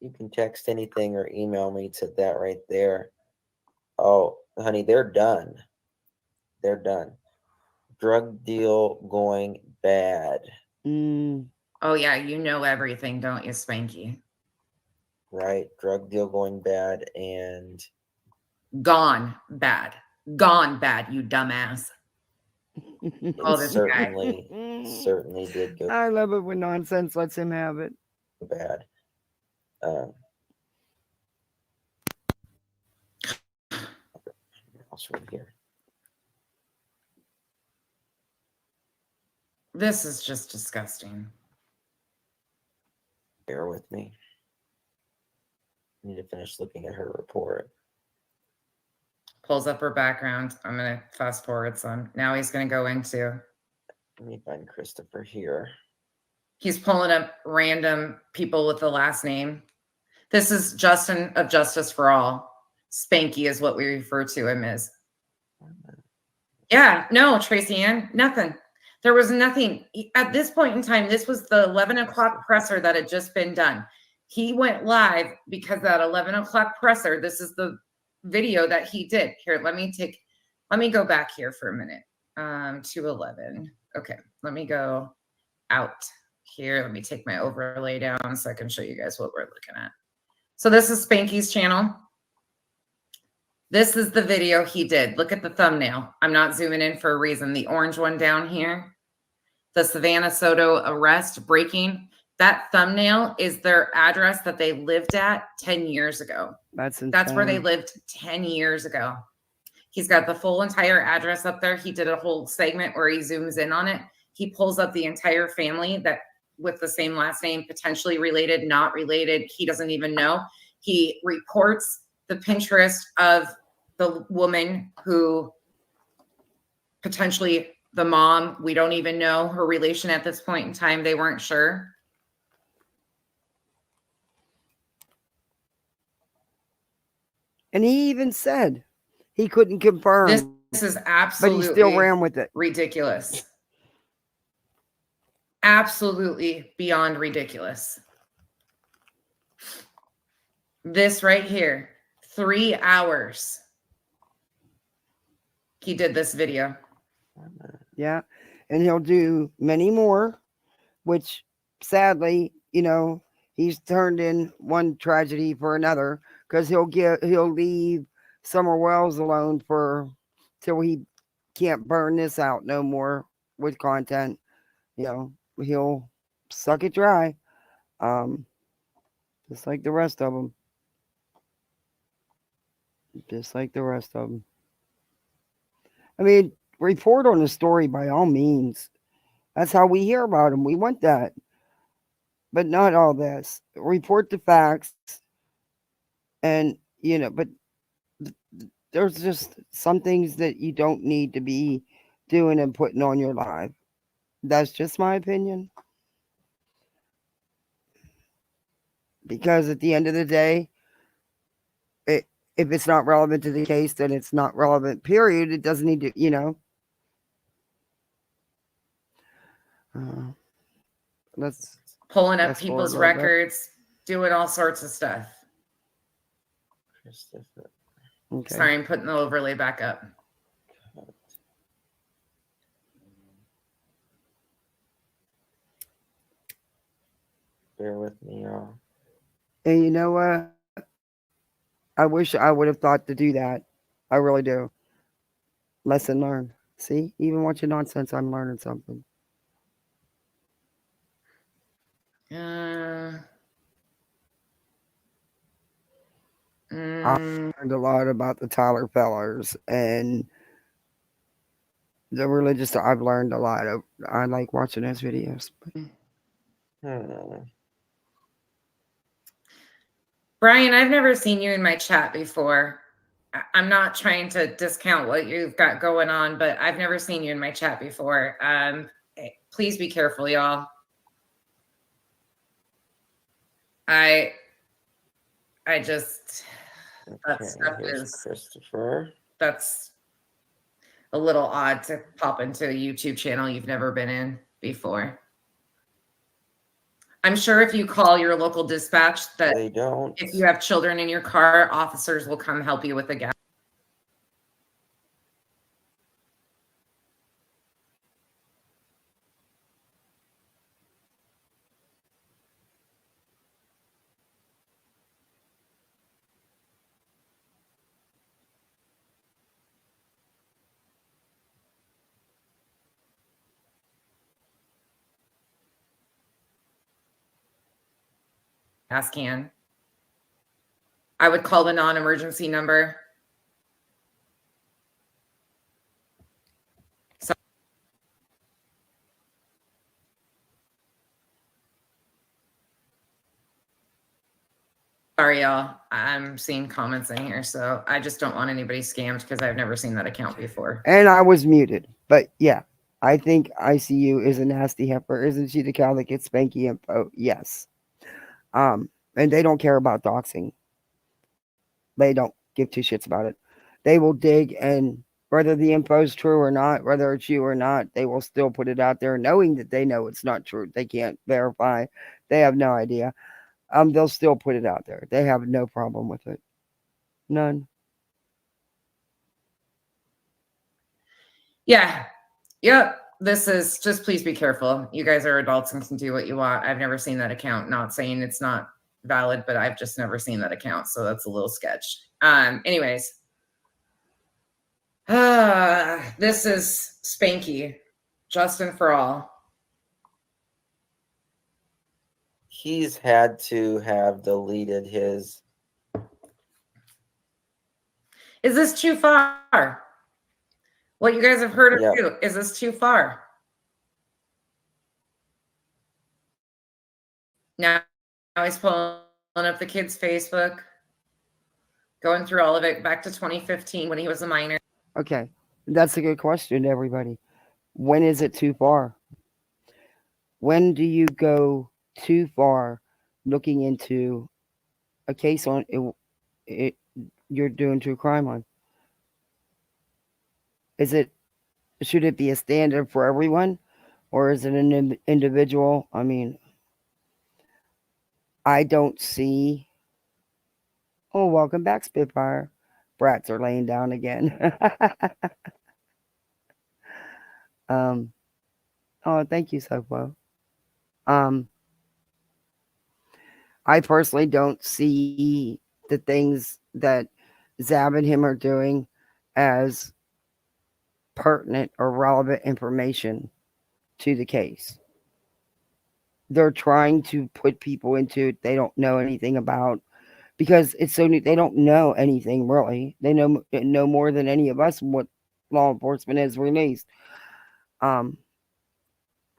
You can text anything or email me to that right there. Oh, honey, they're done. They're done. Drug deal going bad. Oh yeah, you know everything, don't you, Spanky? Right. Drug deal going bad and gone bad. Gone bad, you dumbass. Oh, this certainly did go I love it when nonsense lets him have it. bad. Else right here. This is just disgusting. Bear with me. I need to finish looking at her report. Pulls up her background. I'm going to fast forward some. Now he's going to go into. Let me find Christopher here. He's pulling up random people with the last name. This is Justin of Justice for All. Spanky is what we refer to him as. Yeah, no, Tracy Ann, nothing. There was nothing. At this point in time, this was the 11 o'clock presser that had just been done. He went live because that 11 o'clock presser, this is the video that he did. Here, let me go back here for a minute. 211. Okay, let me go out here. Let me take my overlay down so I can show you guys what we're looking at. So this is Spanky's channel. This is the video he did. Look at the thumbnail. I'm not zooming in for a reason. The orange one down here. The Savannah Soto arrest breaking. That thumbnail is their address that they lived at 10 years ago. That's insane. That's where they lived 10 years ago. He's got the full entire address up there. He did a whole segment where he zooms in on it. He pulls up the entire family that with the same last name, potentially related, not related. He doesn't even know. He reports the Pinterest of the woman who potentially the mom, we don't even know her relation at this point in time. They weren't sure. And he even said he couldn't confirm. This is absolutely but he still ran with it. Ridiculous. Absolutely beyond ridiculous. This right here, 3 hours. He did this video. Yeah. And he'll do many more, which sadly, you know, he's turned in one tragedy for another because he'll leave Summer Wells alone till he can't burn this out no more with content. You know, he'll suck it dry. Just like the rest of them. Just like the rest of them. I mean, report on the story by all means. That's how we hear about them. We want that. But not all this. Report the facts. And, you know, but there's just some things that you don't need to be doing and putting on your live. That's just my opinion. Because at the end of the day, if it's not relevant to the case, then it's not relevant, period. It doesn't need to, you know. Let's pulling up people's records, doing all sorts of stuff. Okay. Sorry, I'm putting the overlay back up. Bear with me, y'all. And you know what? I wish I would have thought to do that. I really do. Lesson learned. See, even watching nonsense, I'm learning something. I learned a lot about the Tyler Fellers and the religious. I've learned a lot. I like watching his videos. Brian, I've never seen you in my chat before. I'm not trying to discount what you've got going on, but I've never seen you in my chat before. Please be careful, y'all. I just, that stuff is, Christopher. That's a little odd to pop into a YouTube channel you've never been in before. I'm sure if you call your local dispatch that they don't. If you have children in your car, officers will come help you with the gas. Can. I would call the non-emergency number. Sorry, y'all. I'm seeing comments in here, so I just don't want anybody scammed because I've never seen that account before. And I was muted. But yeah, I think ICU is a nasty heifer. Isn't she the cow that gets spanky info? Yes. And they don't care about doxing. They don't give two shits about it. They will dig, and whether the info is true or not, whether it's you or not, they will still put it out there knowing that they know it's not true. They can't verify. They have no idea. They'll still put it out there. They have no problem with it. None. Yeah. Yep. This is just, please be careful. You guys are adults and can do what you want. I've never seen that account. Not saying it's not valid, but I've just never seen that account. So that's a little sketch. Anyways. This is Spanky. Justin for all. He's had to have deleted his. Is this too far? What you guys have heard or do? Is this too far? Now he's pulling up the kid's Facebook, going through all of it back to 2015 when he was a minor. Okay. That's a good question, everybody. When is it too far? When do you go too far looking into a case on it you're doing true crime on? Should it be a standard for everyone, or is it an individual? I mean, I don't see. Oh, welcome back, Spitfire. Brats are laying down again. Oh, thank you, Sofo. I personally don't see the things that Zav and him are doing as pertinent or relevant information to the case. They're trying to put people into it they don't know anything about, because it's so new. They don't know anything really. They know more than any of us what law enforcement has released. I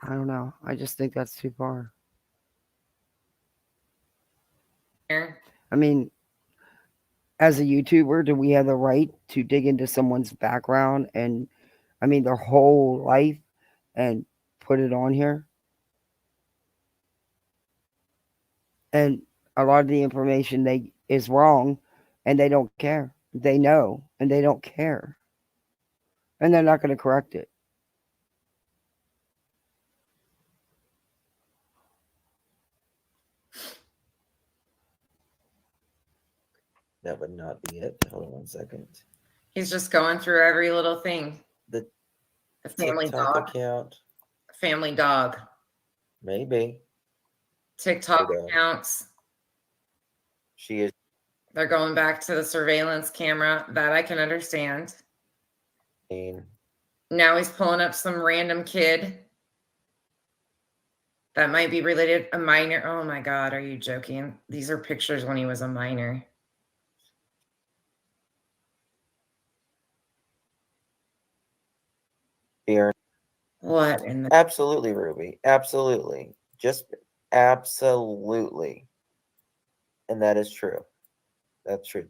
don't know. I just think that's too far. I mean, as a YouTuber, do we have the right to dig into someone's background and, I mean, their whole life and put it on here? And a lot of the information is wrong, and they don't care. They know, and they don't care. And they're not going to correct it. That would not be it. Hold on 1 second. He's just going through every little thing. The family TikTok dog account. Family dog. Maybe. TikTok accounts. She is. They're going back to the surveillance camera. That I can understand. Now he's pulling up some random kid that might be related, a minor. Oh my God, are you joking? These are pictures when he was a minor. Here. What in the... Absolutely, Ruby. Absolutely. Just absolutely. And that is true. That's true.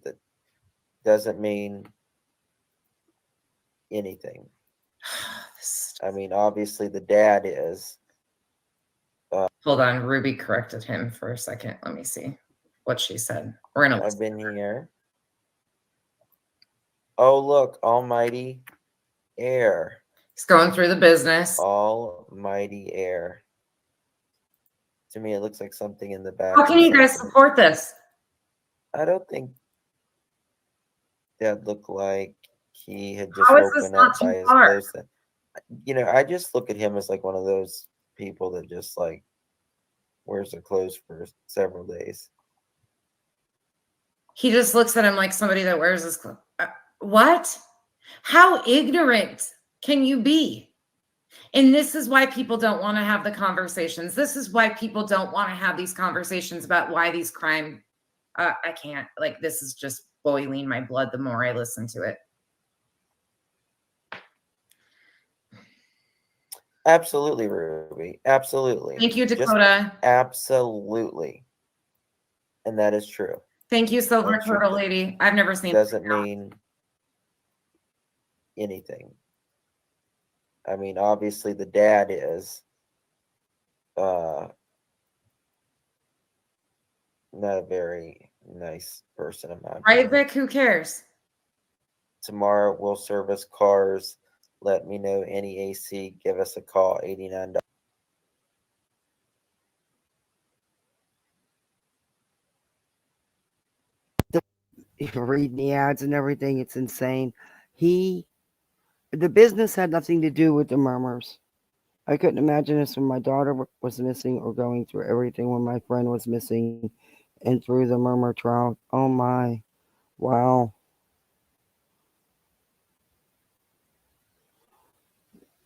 doesn't mean anything. I mean, obviously the dad is. Hold on, Ruby corrected him for a second. Let me see what she said. We're gonna. I've been here. Oh, look, almighty air. He's going through the business. Almighty air. To me, it looks like something in the back. How can you guys support this? I don't think that looked like he had just How is this woken up not too by his far? clothes. You know, I just look at him as like one of those people that just like wears their clothes for several days. He just looks at him like somebody that wears his clothes. What? How ignorant can you be? And this is why people don't want to have the conversations. This is why people don't want to have these conversations about why these crime. I can't. Like, this is just boiling my blood the more I listen to it. Absolutely, Ruby. Absolutely. Thank you, Dakota. Absolutely. And that is true. Thank you, Silver Turtle Lady. I've never seen. Doesn't mean anything. I mean, obviously the dad is not a very nice person in my opinion. Right, Vic? Who cares? Tomorrow we'll service cars. Let me know any AC. Give us a call. $89. Reading the ads and everything, it's insane. The business had nothing to do with the murmurs. I couldn't imagine this when my daughter was missing or going through everything when my friend was missing and through the murmur trial. Oh my. Wow.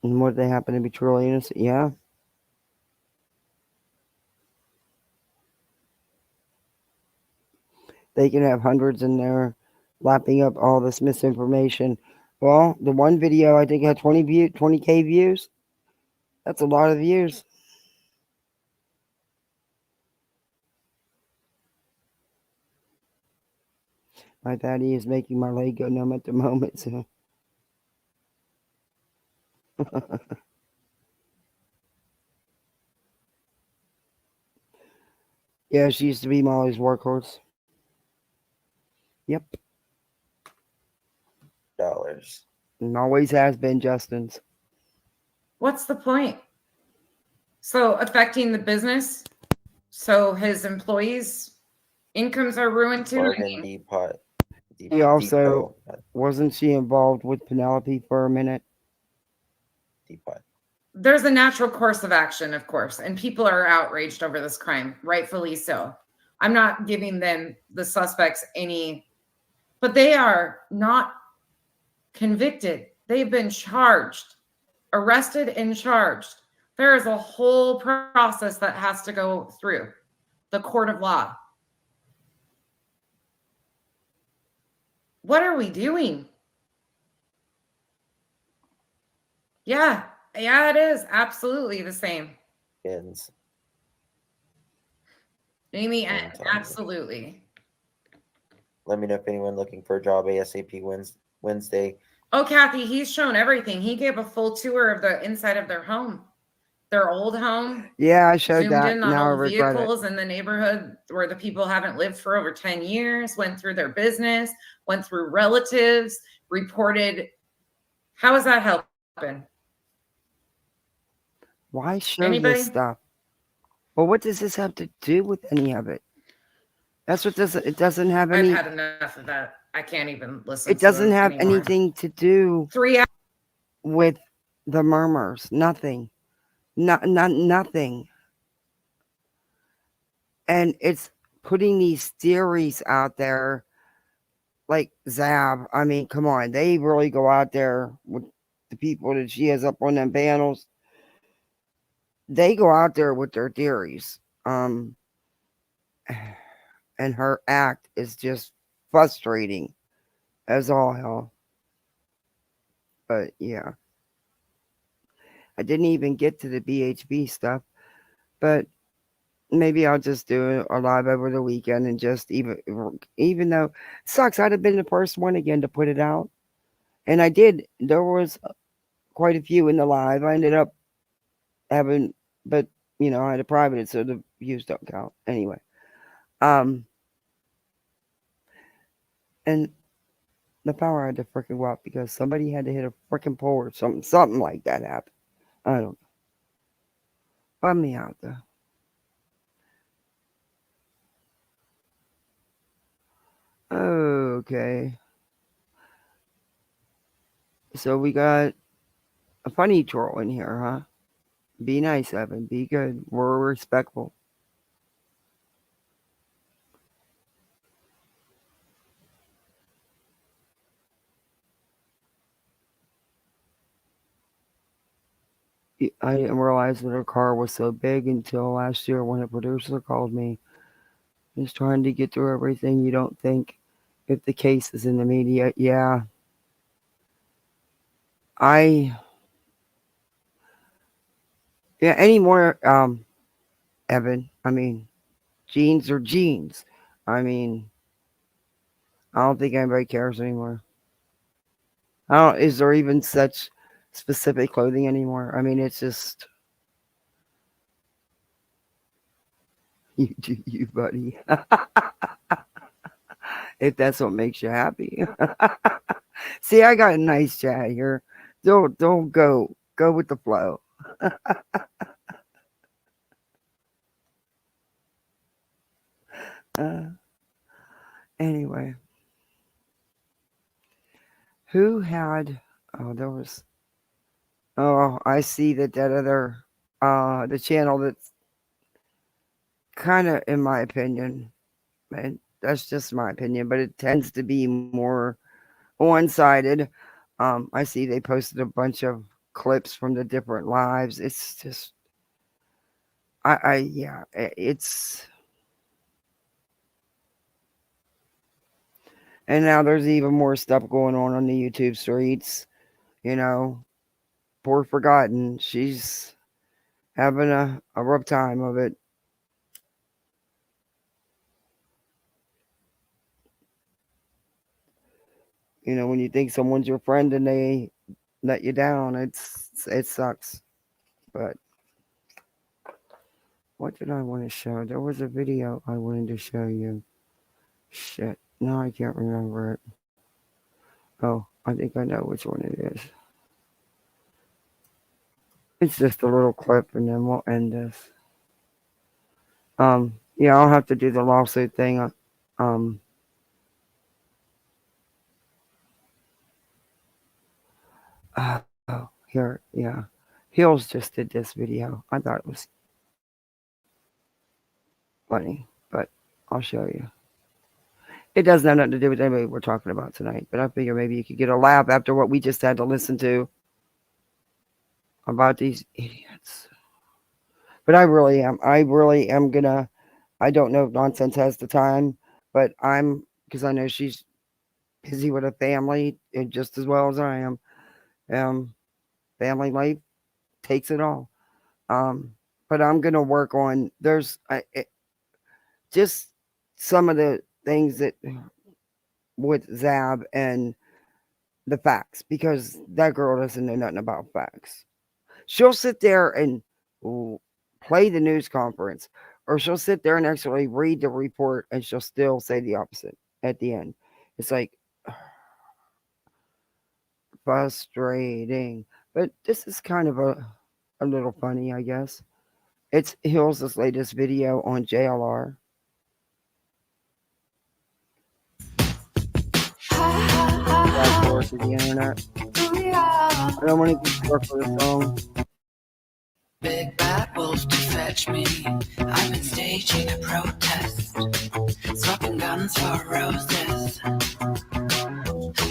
And would they happen to be truly innocent? Yeah. They can have hundreds in there lapping up all this misinformation. Well, the one video I think had 20K views. That's a lot of views. My daddy is making my leg go numb at the moment. So. Yeah, she used to be Molly's workhorse. Yep. Dollars. And always has been Justin's. What's the point? So affecting the business, so his employees' incomes are ruined too. Bargain Depot. He also wasn't she involved with Penelope for a minute? Depot. There's a natural course of action, of course, and people are outraged over this crime, rightfully so. I'm not giving them, the suspects, any, but they are not convicted. They've been charged, arrested and charged. There is a whole process that has to go through the court of law. What are we doing? Yeah, it is absolutely the same. Ends. Amy, absolutely. Let me know if anyone looking for a job ASAP Wednesday. Oh, Kathy, he's shown everything. He gave a full tour of the inside of their home, their old home. Yeah, I showed Zoomed that. in on Now I old regret vehicles in the neighborhood where the people haven't lived for over 10 years, went through their business, went through relatives, reported. How is that helping? Why show Anybody? this stuff? Well, what does this have to do with any of it? That's what it doesn't have any. I've had enough of that. I can't even listen. It doesn't to have anymore. anything to do 3 hours. with the murmurs. Nothing. Nothing. And it's putting these theories out there like ZAV. I mean, come on. They really go out there with the people that she has up on them panels. They go out there with their theories. And her act is just frustrating as all hell. But yeah. I didn't even get to the BHB stuff. But maybe I'll just do a live over the weekend and just even though it sucks, I'd have been the first one again to put it out. And I did. There was quite a few in the live. I ended up having, but you know, I had to private it, so the views don't count anyway. And the power had to freaking go out because somebody had to hit a freaking pole or something like that happened. I don't know. Bum me out though. Okay. So we got a funny troll in here, huh? Be nice, Evan. Be good. We're respectful. I didn't realize that her car was so big until last year when a producer called me. He's trying to get through everything. You don't think if the case is in the media. Yeah. Anymore, Evan. I mean, jeans are jeans. I mean, I don't think anybody cares anymore. Is there even such specific clothing anymore? I mean, it's just you do you, buddy. If that's what makes you happy. See, I got a nice chat here. Don't go with the flow. Anyway, who had? I see that other the channel that's kind of, in my opinion, and that's just my opinion, but it tends to be more one-sided. I see they posted a bunch of clips from the different lives. It's just, it's, and now there's even more stuff going on the YouTube streets. You know, poor Forgotten, she's having a rough time of it. You know, when you think someone's your friend and they let you down, it sucks. But what did I want to show? There was a video I wanted to show you. Shit. No, I can't remember it. Oh, I think I know which one it is. It's just a little clip and then we'll end this. Yeah, I'll have to do the lawsuit thing. Here, yeah. Hills just did this video. I thought it was funny, but I'll show you. It doesn't have nothing to do with anybody we're talking about tonight, but I figure maybe you could get a laugh after what we just had to listen to about these idiots. But I really am gonna, I don't know if Nonsense has the time, but because I know she's busy with a family just as well as I am. Family life takes it all. But I'm gonna work on, just some of the things that with Zav and the facts, because that girl doesn't know nothing about facts. She'll sit there and play the news conference, or she'll sit there and actually read the report and she'll still say the opposite at the end. It's like frustrating, but this is kind of a little funny, I guess. It's Hills' latest video on JLR. Of course, the internet. I don't want to get work for the song. Big bad wolf to fetch me. I've been staging a protest, swapping guns for roses.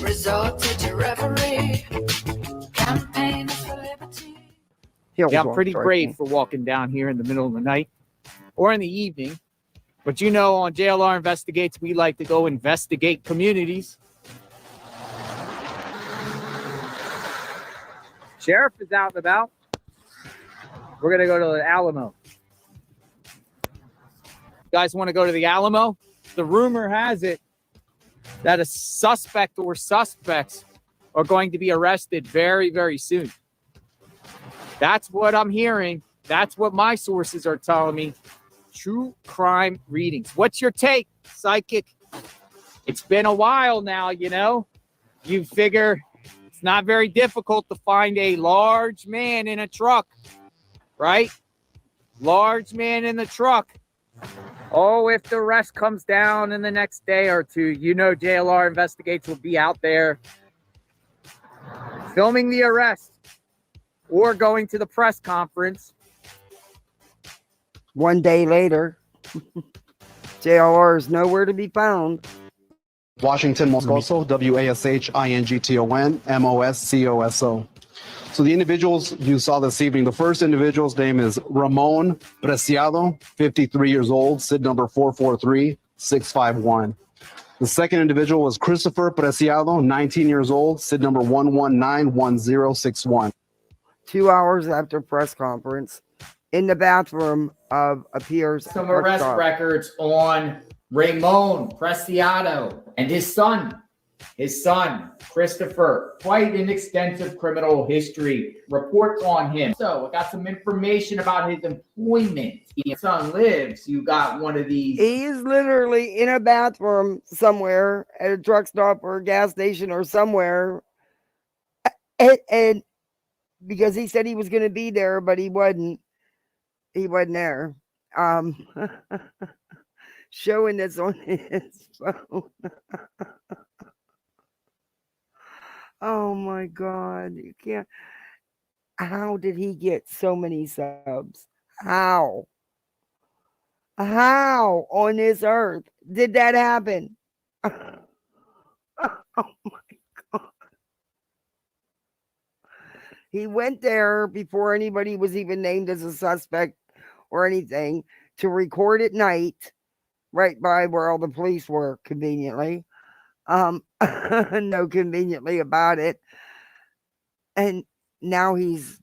Resorted to reverie, campaign for liberty. Yeah, I'm pretty brave for walking down here in the middle of the night or in the evening. But you know, on JLR Investigates, we like to go investigate communities. Sheriff is out and about. We're going to go to the Alamo. guys want to go to the Alamo? The rumor has it that a suspect or suspects are going to be arrested very, very soon. That's what I'm hearing. That's what my sources are telling me. True crime readings. What's your take, Psychic? It's been a while now, you know. You figure it's not very difficult to find a large man in a truck, right? Large man in the truck. Oh, if the rest comes down in the next day or two, you know JLR Investigates will be out there filming the arrest or going to the press conference. One day later, JLR is nowhere to be found. Washington Moscoso, WASHINGTON, MOSCOSO. So the individuals you saw this evening, the first individual's name is Ramon Preciado, 53 years old, SID number 443651. The second individual was Christopher Preciado, 19 years old, SID number 1191061. 2 hours after press conference, in the bathroom of a Pierce. Some arrest records on Ramon Preciado and his son. His son, Christopher, quite an extensive criminal history. Reports on him. So I got some information about his employment. His son lives. You got one of these. He is literally in a bathroom somewhere at a truck stop or a gas station or somewhere. And because he said he was going to be there, but he wasn't. He wasn't there. Showing this on his phone. Oh my God. You can't. How did he get so many subs? How? How on this earth did that happen? Oh my God. He went there before anybody was even named as a suspect or anything to record at night, right by where all the police were, conveniently. No conveniently about it. And now he's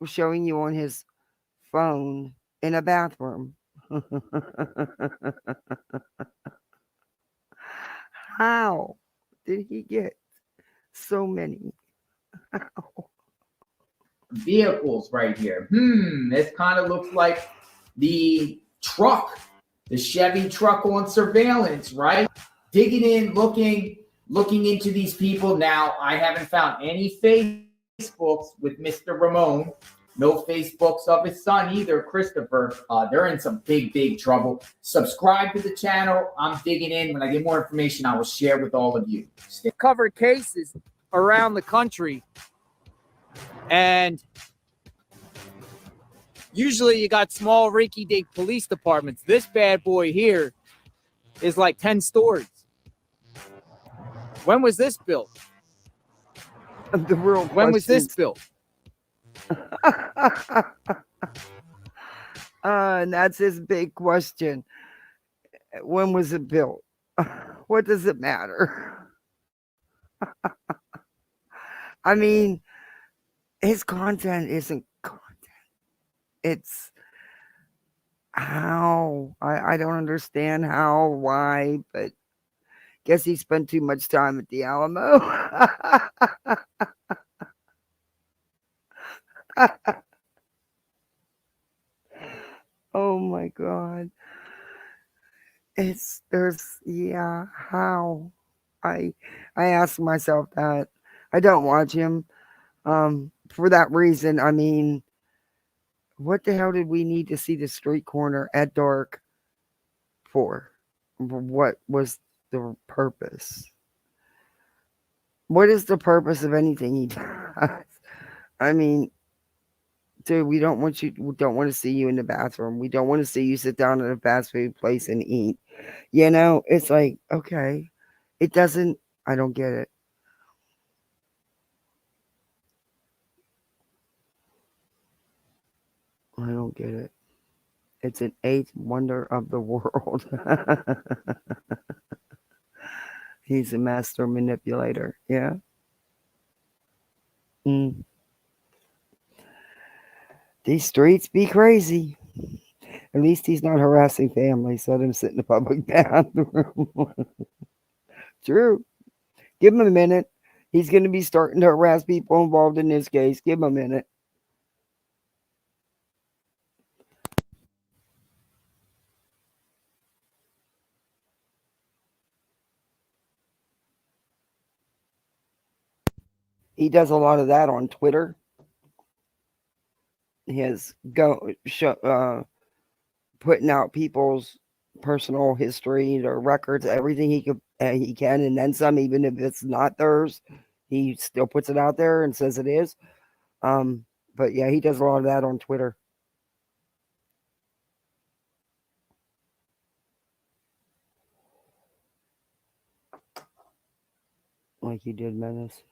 showing you on his phone in a bathroom. How did he get so many? How? Vehicles right here. This kind of looks like the truck, the Chevy truck on surveillance, right? Digging in, looking into these people. Now, I haven't found any Facebooks with Mr. Ramon. No Facebooks of his son either, Christopher. They're in some big trouble. Subscribe to the channel. I'm digging in. When I get more information, I will share with all of you. Covered cases around the country. And usually you got small rinky-dink police departments. This bad boy here is like 10 stories. When was this built? The real when was this built? And that's his big question. When was it built? What does it matter? I mean, his content isn't content. It's how. I don't understand how, why, but guess he spent too much time at the Alamo. Oh my God. How? I ask myself that. I don't watch him for that reason. I mean, what the hell did we need to see the street corner at dark for? What was the purpose? What is the purpose of anything he does? I mean, dude, we don't want to see you in the bathroom. We don't want to see you sit down at a fast food place and eat. You know, it's like, okay, it doesn't, I don't get it. I don't get it. It's an eighth wonder of the world. He's a master manipulator. Yeah. These streets be crazy. At least he's not harassing families. Let him sit in the public bathroom. True. Give him a minute. He's going to be starting to harass people involved in this case. Give him a minute. He does a lot of that on Twitter. His putting out people's personal history, their records, everything he can, and then some. Even if it's not theirs, he still puts it out there and says it is. But yeah, he does a lot of that on Twitter. Like you did, Menace.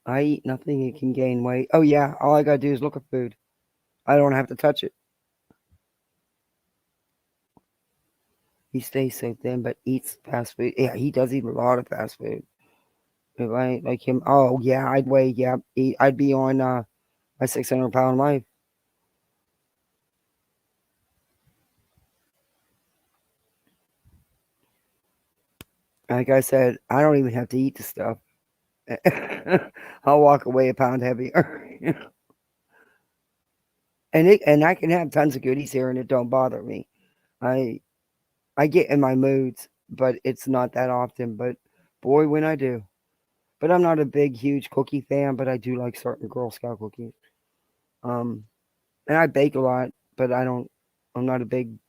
I eat nothing, it can gain weight. Oh yeah, all I gotta do is look at food. I don't have to touch it. He stays so thin, but eats fast food. Yeah, he does eat a lot of fast food. If I ain't like him, oh yeah, I'd weigh. Yeah, I'd be on my 600-pound life. Like I said, I don't even have to eat the stuff. I'll walk away a pound heavier. and I can have tons of goodies here, and it don't bother me. I get in my moods, but it's not that often. But boy, when I do. But I'm not a big, huge cookie fan, but I do like certain Girl Scout cookies. And I bake a lot, but I'm not a big.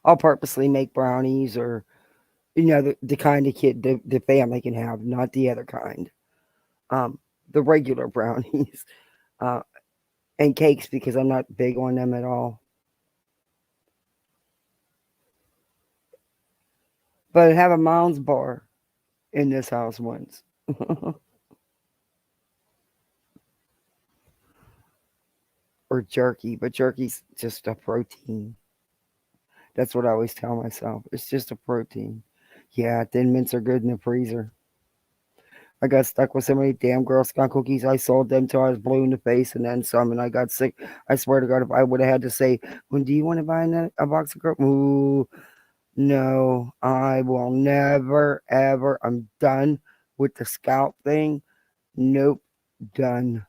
I'll purposely make brownies or, the kind of kid the family can have, not the other kind. The regular brownies, and cakes because I'm not big on them at all. But I have a Mounds bar in this house once. Or jerky, but jerky's just a protein. That's what I always tell myself. It's just a protein. Yeah, Thin Mints are good in the freezer. I got stuck with so many damn Girl Scout cookies. I sold them till I was blue in the face and then some, and I got sick. I swear to God, if I would have had to say, well, do you want to buy a box of Girl? Ooh, no, I will never, ever. I'm done with the Scout thing. Nope, done.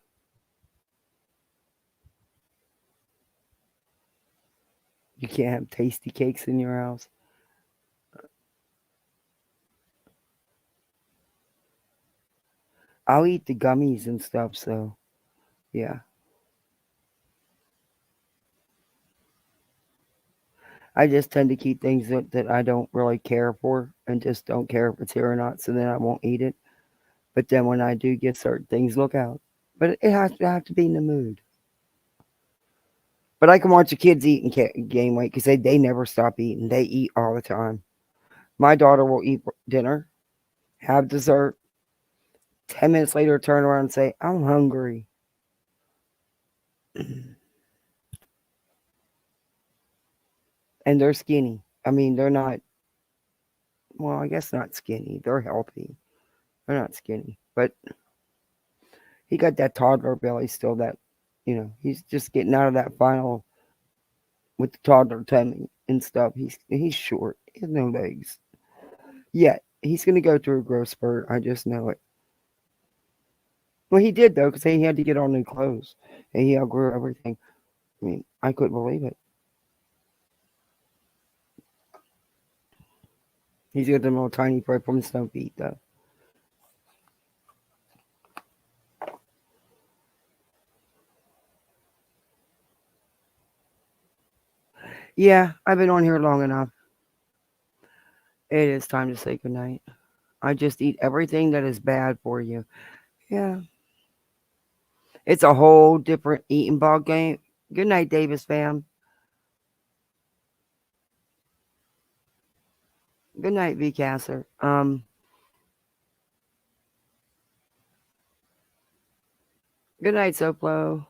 You can't have tasty cakes in your house. I'll eat the gummies and stuff, so yeah. I just tend to keep things that I don't really care for and just don't care if it's here or not, so then I won't eat it. But then when I do get certain things, look out. But it has to have to be in the mood. But I can watch the kids eat and gain weight because they never stop eating. They eat all the time. My daughter will eat dinner, have dessert, 10 minutes later turn around and say, I'm hungry. And they're skinny. I mean, they're not, well, I guess not skinny. They're healthy. They're not skinny. But he got that toddler belly still, that, he's just getting out of that final with the toddler tummy and stuff. He's short. He has no legs. Yet, he's going to go through a growth spurt. I just know it. Well, he did, though, because he had to get all new clothes. And he outgrew everything. I mean, I couldn't believe it. He's got them little tiny purple and snow feet, though. Yeah, I've been on here long enough. It is time to say goodnight. I just eat everything that is bad for you. Yeah. It's a whole different eating ball game. Good night, Davis fam. Good night, VCasser. Good night, Soplo.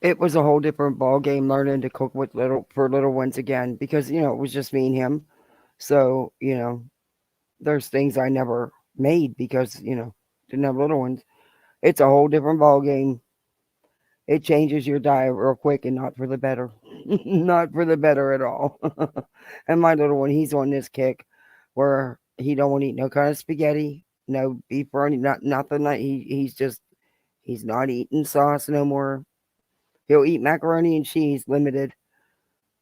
it was a whole different ball game learning to cook with little ones again, because it was just me and him. So there's things I never made because didn't have little ones. It's a whole different ball game. It changes your diet real quick, and not for the better. Not for the better at all. And my little one, he's on this kick where he don't want to eat no kind of spaghetti, no beef burning, nothing like he's not eating sauce no more. He'll eat macaroni and cheese, limited.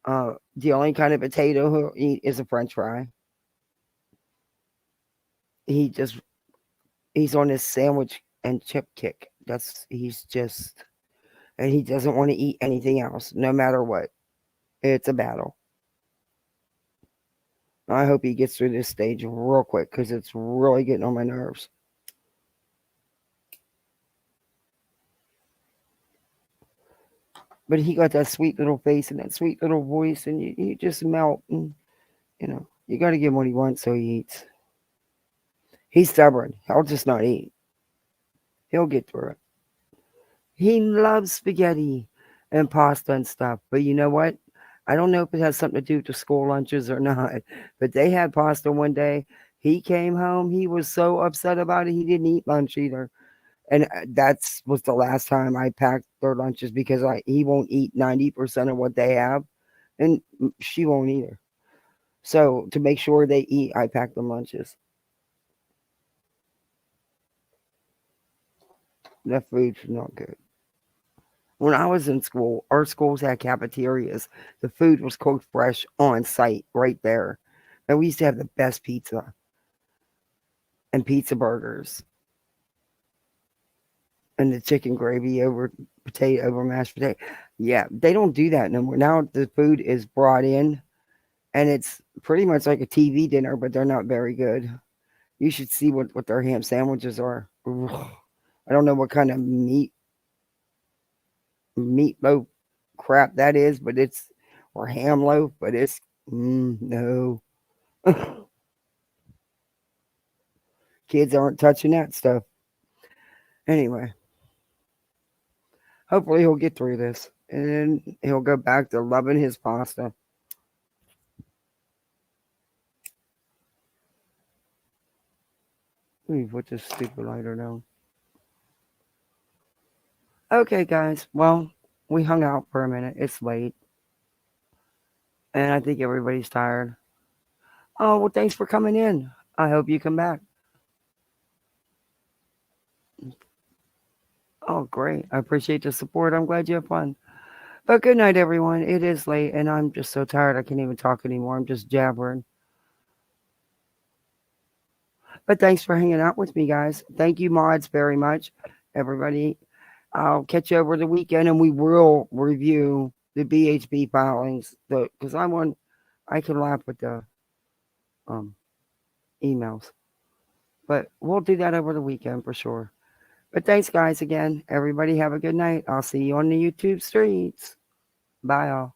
The only kind of potato he'll eat is a French fry. He's on this sandwich and chip kick. And he doesn't want to eat anything else, no matter what. It's a battle. I hope he gets through this stage real quick, because it's really getting on my nerves. But he got that sweet little face and that sweet little voice, and you just melt. And you got to give him what he wants, so he eats. He's stubborn. He'll just not eat. He'll get through it. He loves spaghetti and pasta and stuff. But you know what? I don't know if it has something to do with the school lunches or not. But they had pasta one day. He came home. He was so upset about it. He didn't eat lunch either. And that was the last time I packed their lunches, because he won't eat 90% of what they have. And she won't either. So to make sure they eat, I pack them lunches. That food's not good. When I was in school, our schools had cafeterias. The food was cooked fresh on site right there. And we used to have the best pizza and pizza burgers. And the chicken gravy over mashed potato. Yeah, they don't do that no more. Now the food is brought in, and it's pretty much like a TV dinner, but they're not very good. You should see what their ham sandwiches are. Ugh. I don't know what kind of meatloaf crap that is, but or ham loaf, but it's no. Kids aren't touching that stuff. Anyway. Hopefully he'll get through this, and then he'll go back to loving his pasta. Let me put this stupid lighter down. Okay, guys. Well, we hung out for a minute. It's late. And I think everybody's tired. Oh, well, thanks for coming in. I hope you come back. Oh, great. I appreciate the support. I'm glad you have fun. But good night, everyone. It is late, and I'm just so tired I can't even talk anymore. I'm just jabbering. But thanks for hanging out with me, guys. Thank you, mods, very much. Everybody, I'll catch you over the weekend, and we will review the BHP filings. Because I can laugh with the emails. But we'll do that over the weekend for sure. But thanks, guys, again. Everybody have a good night. I'll see you on the YouTube streets. Bye, all.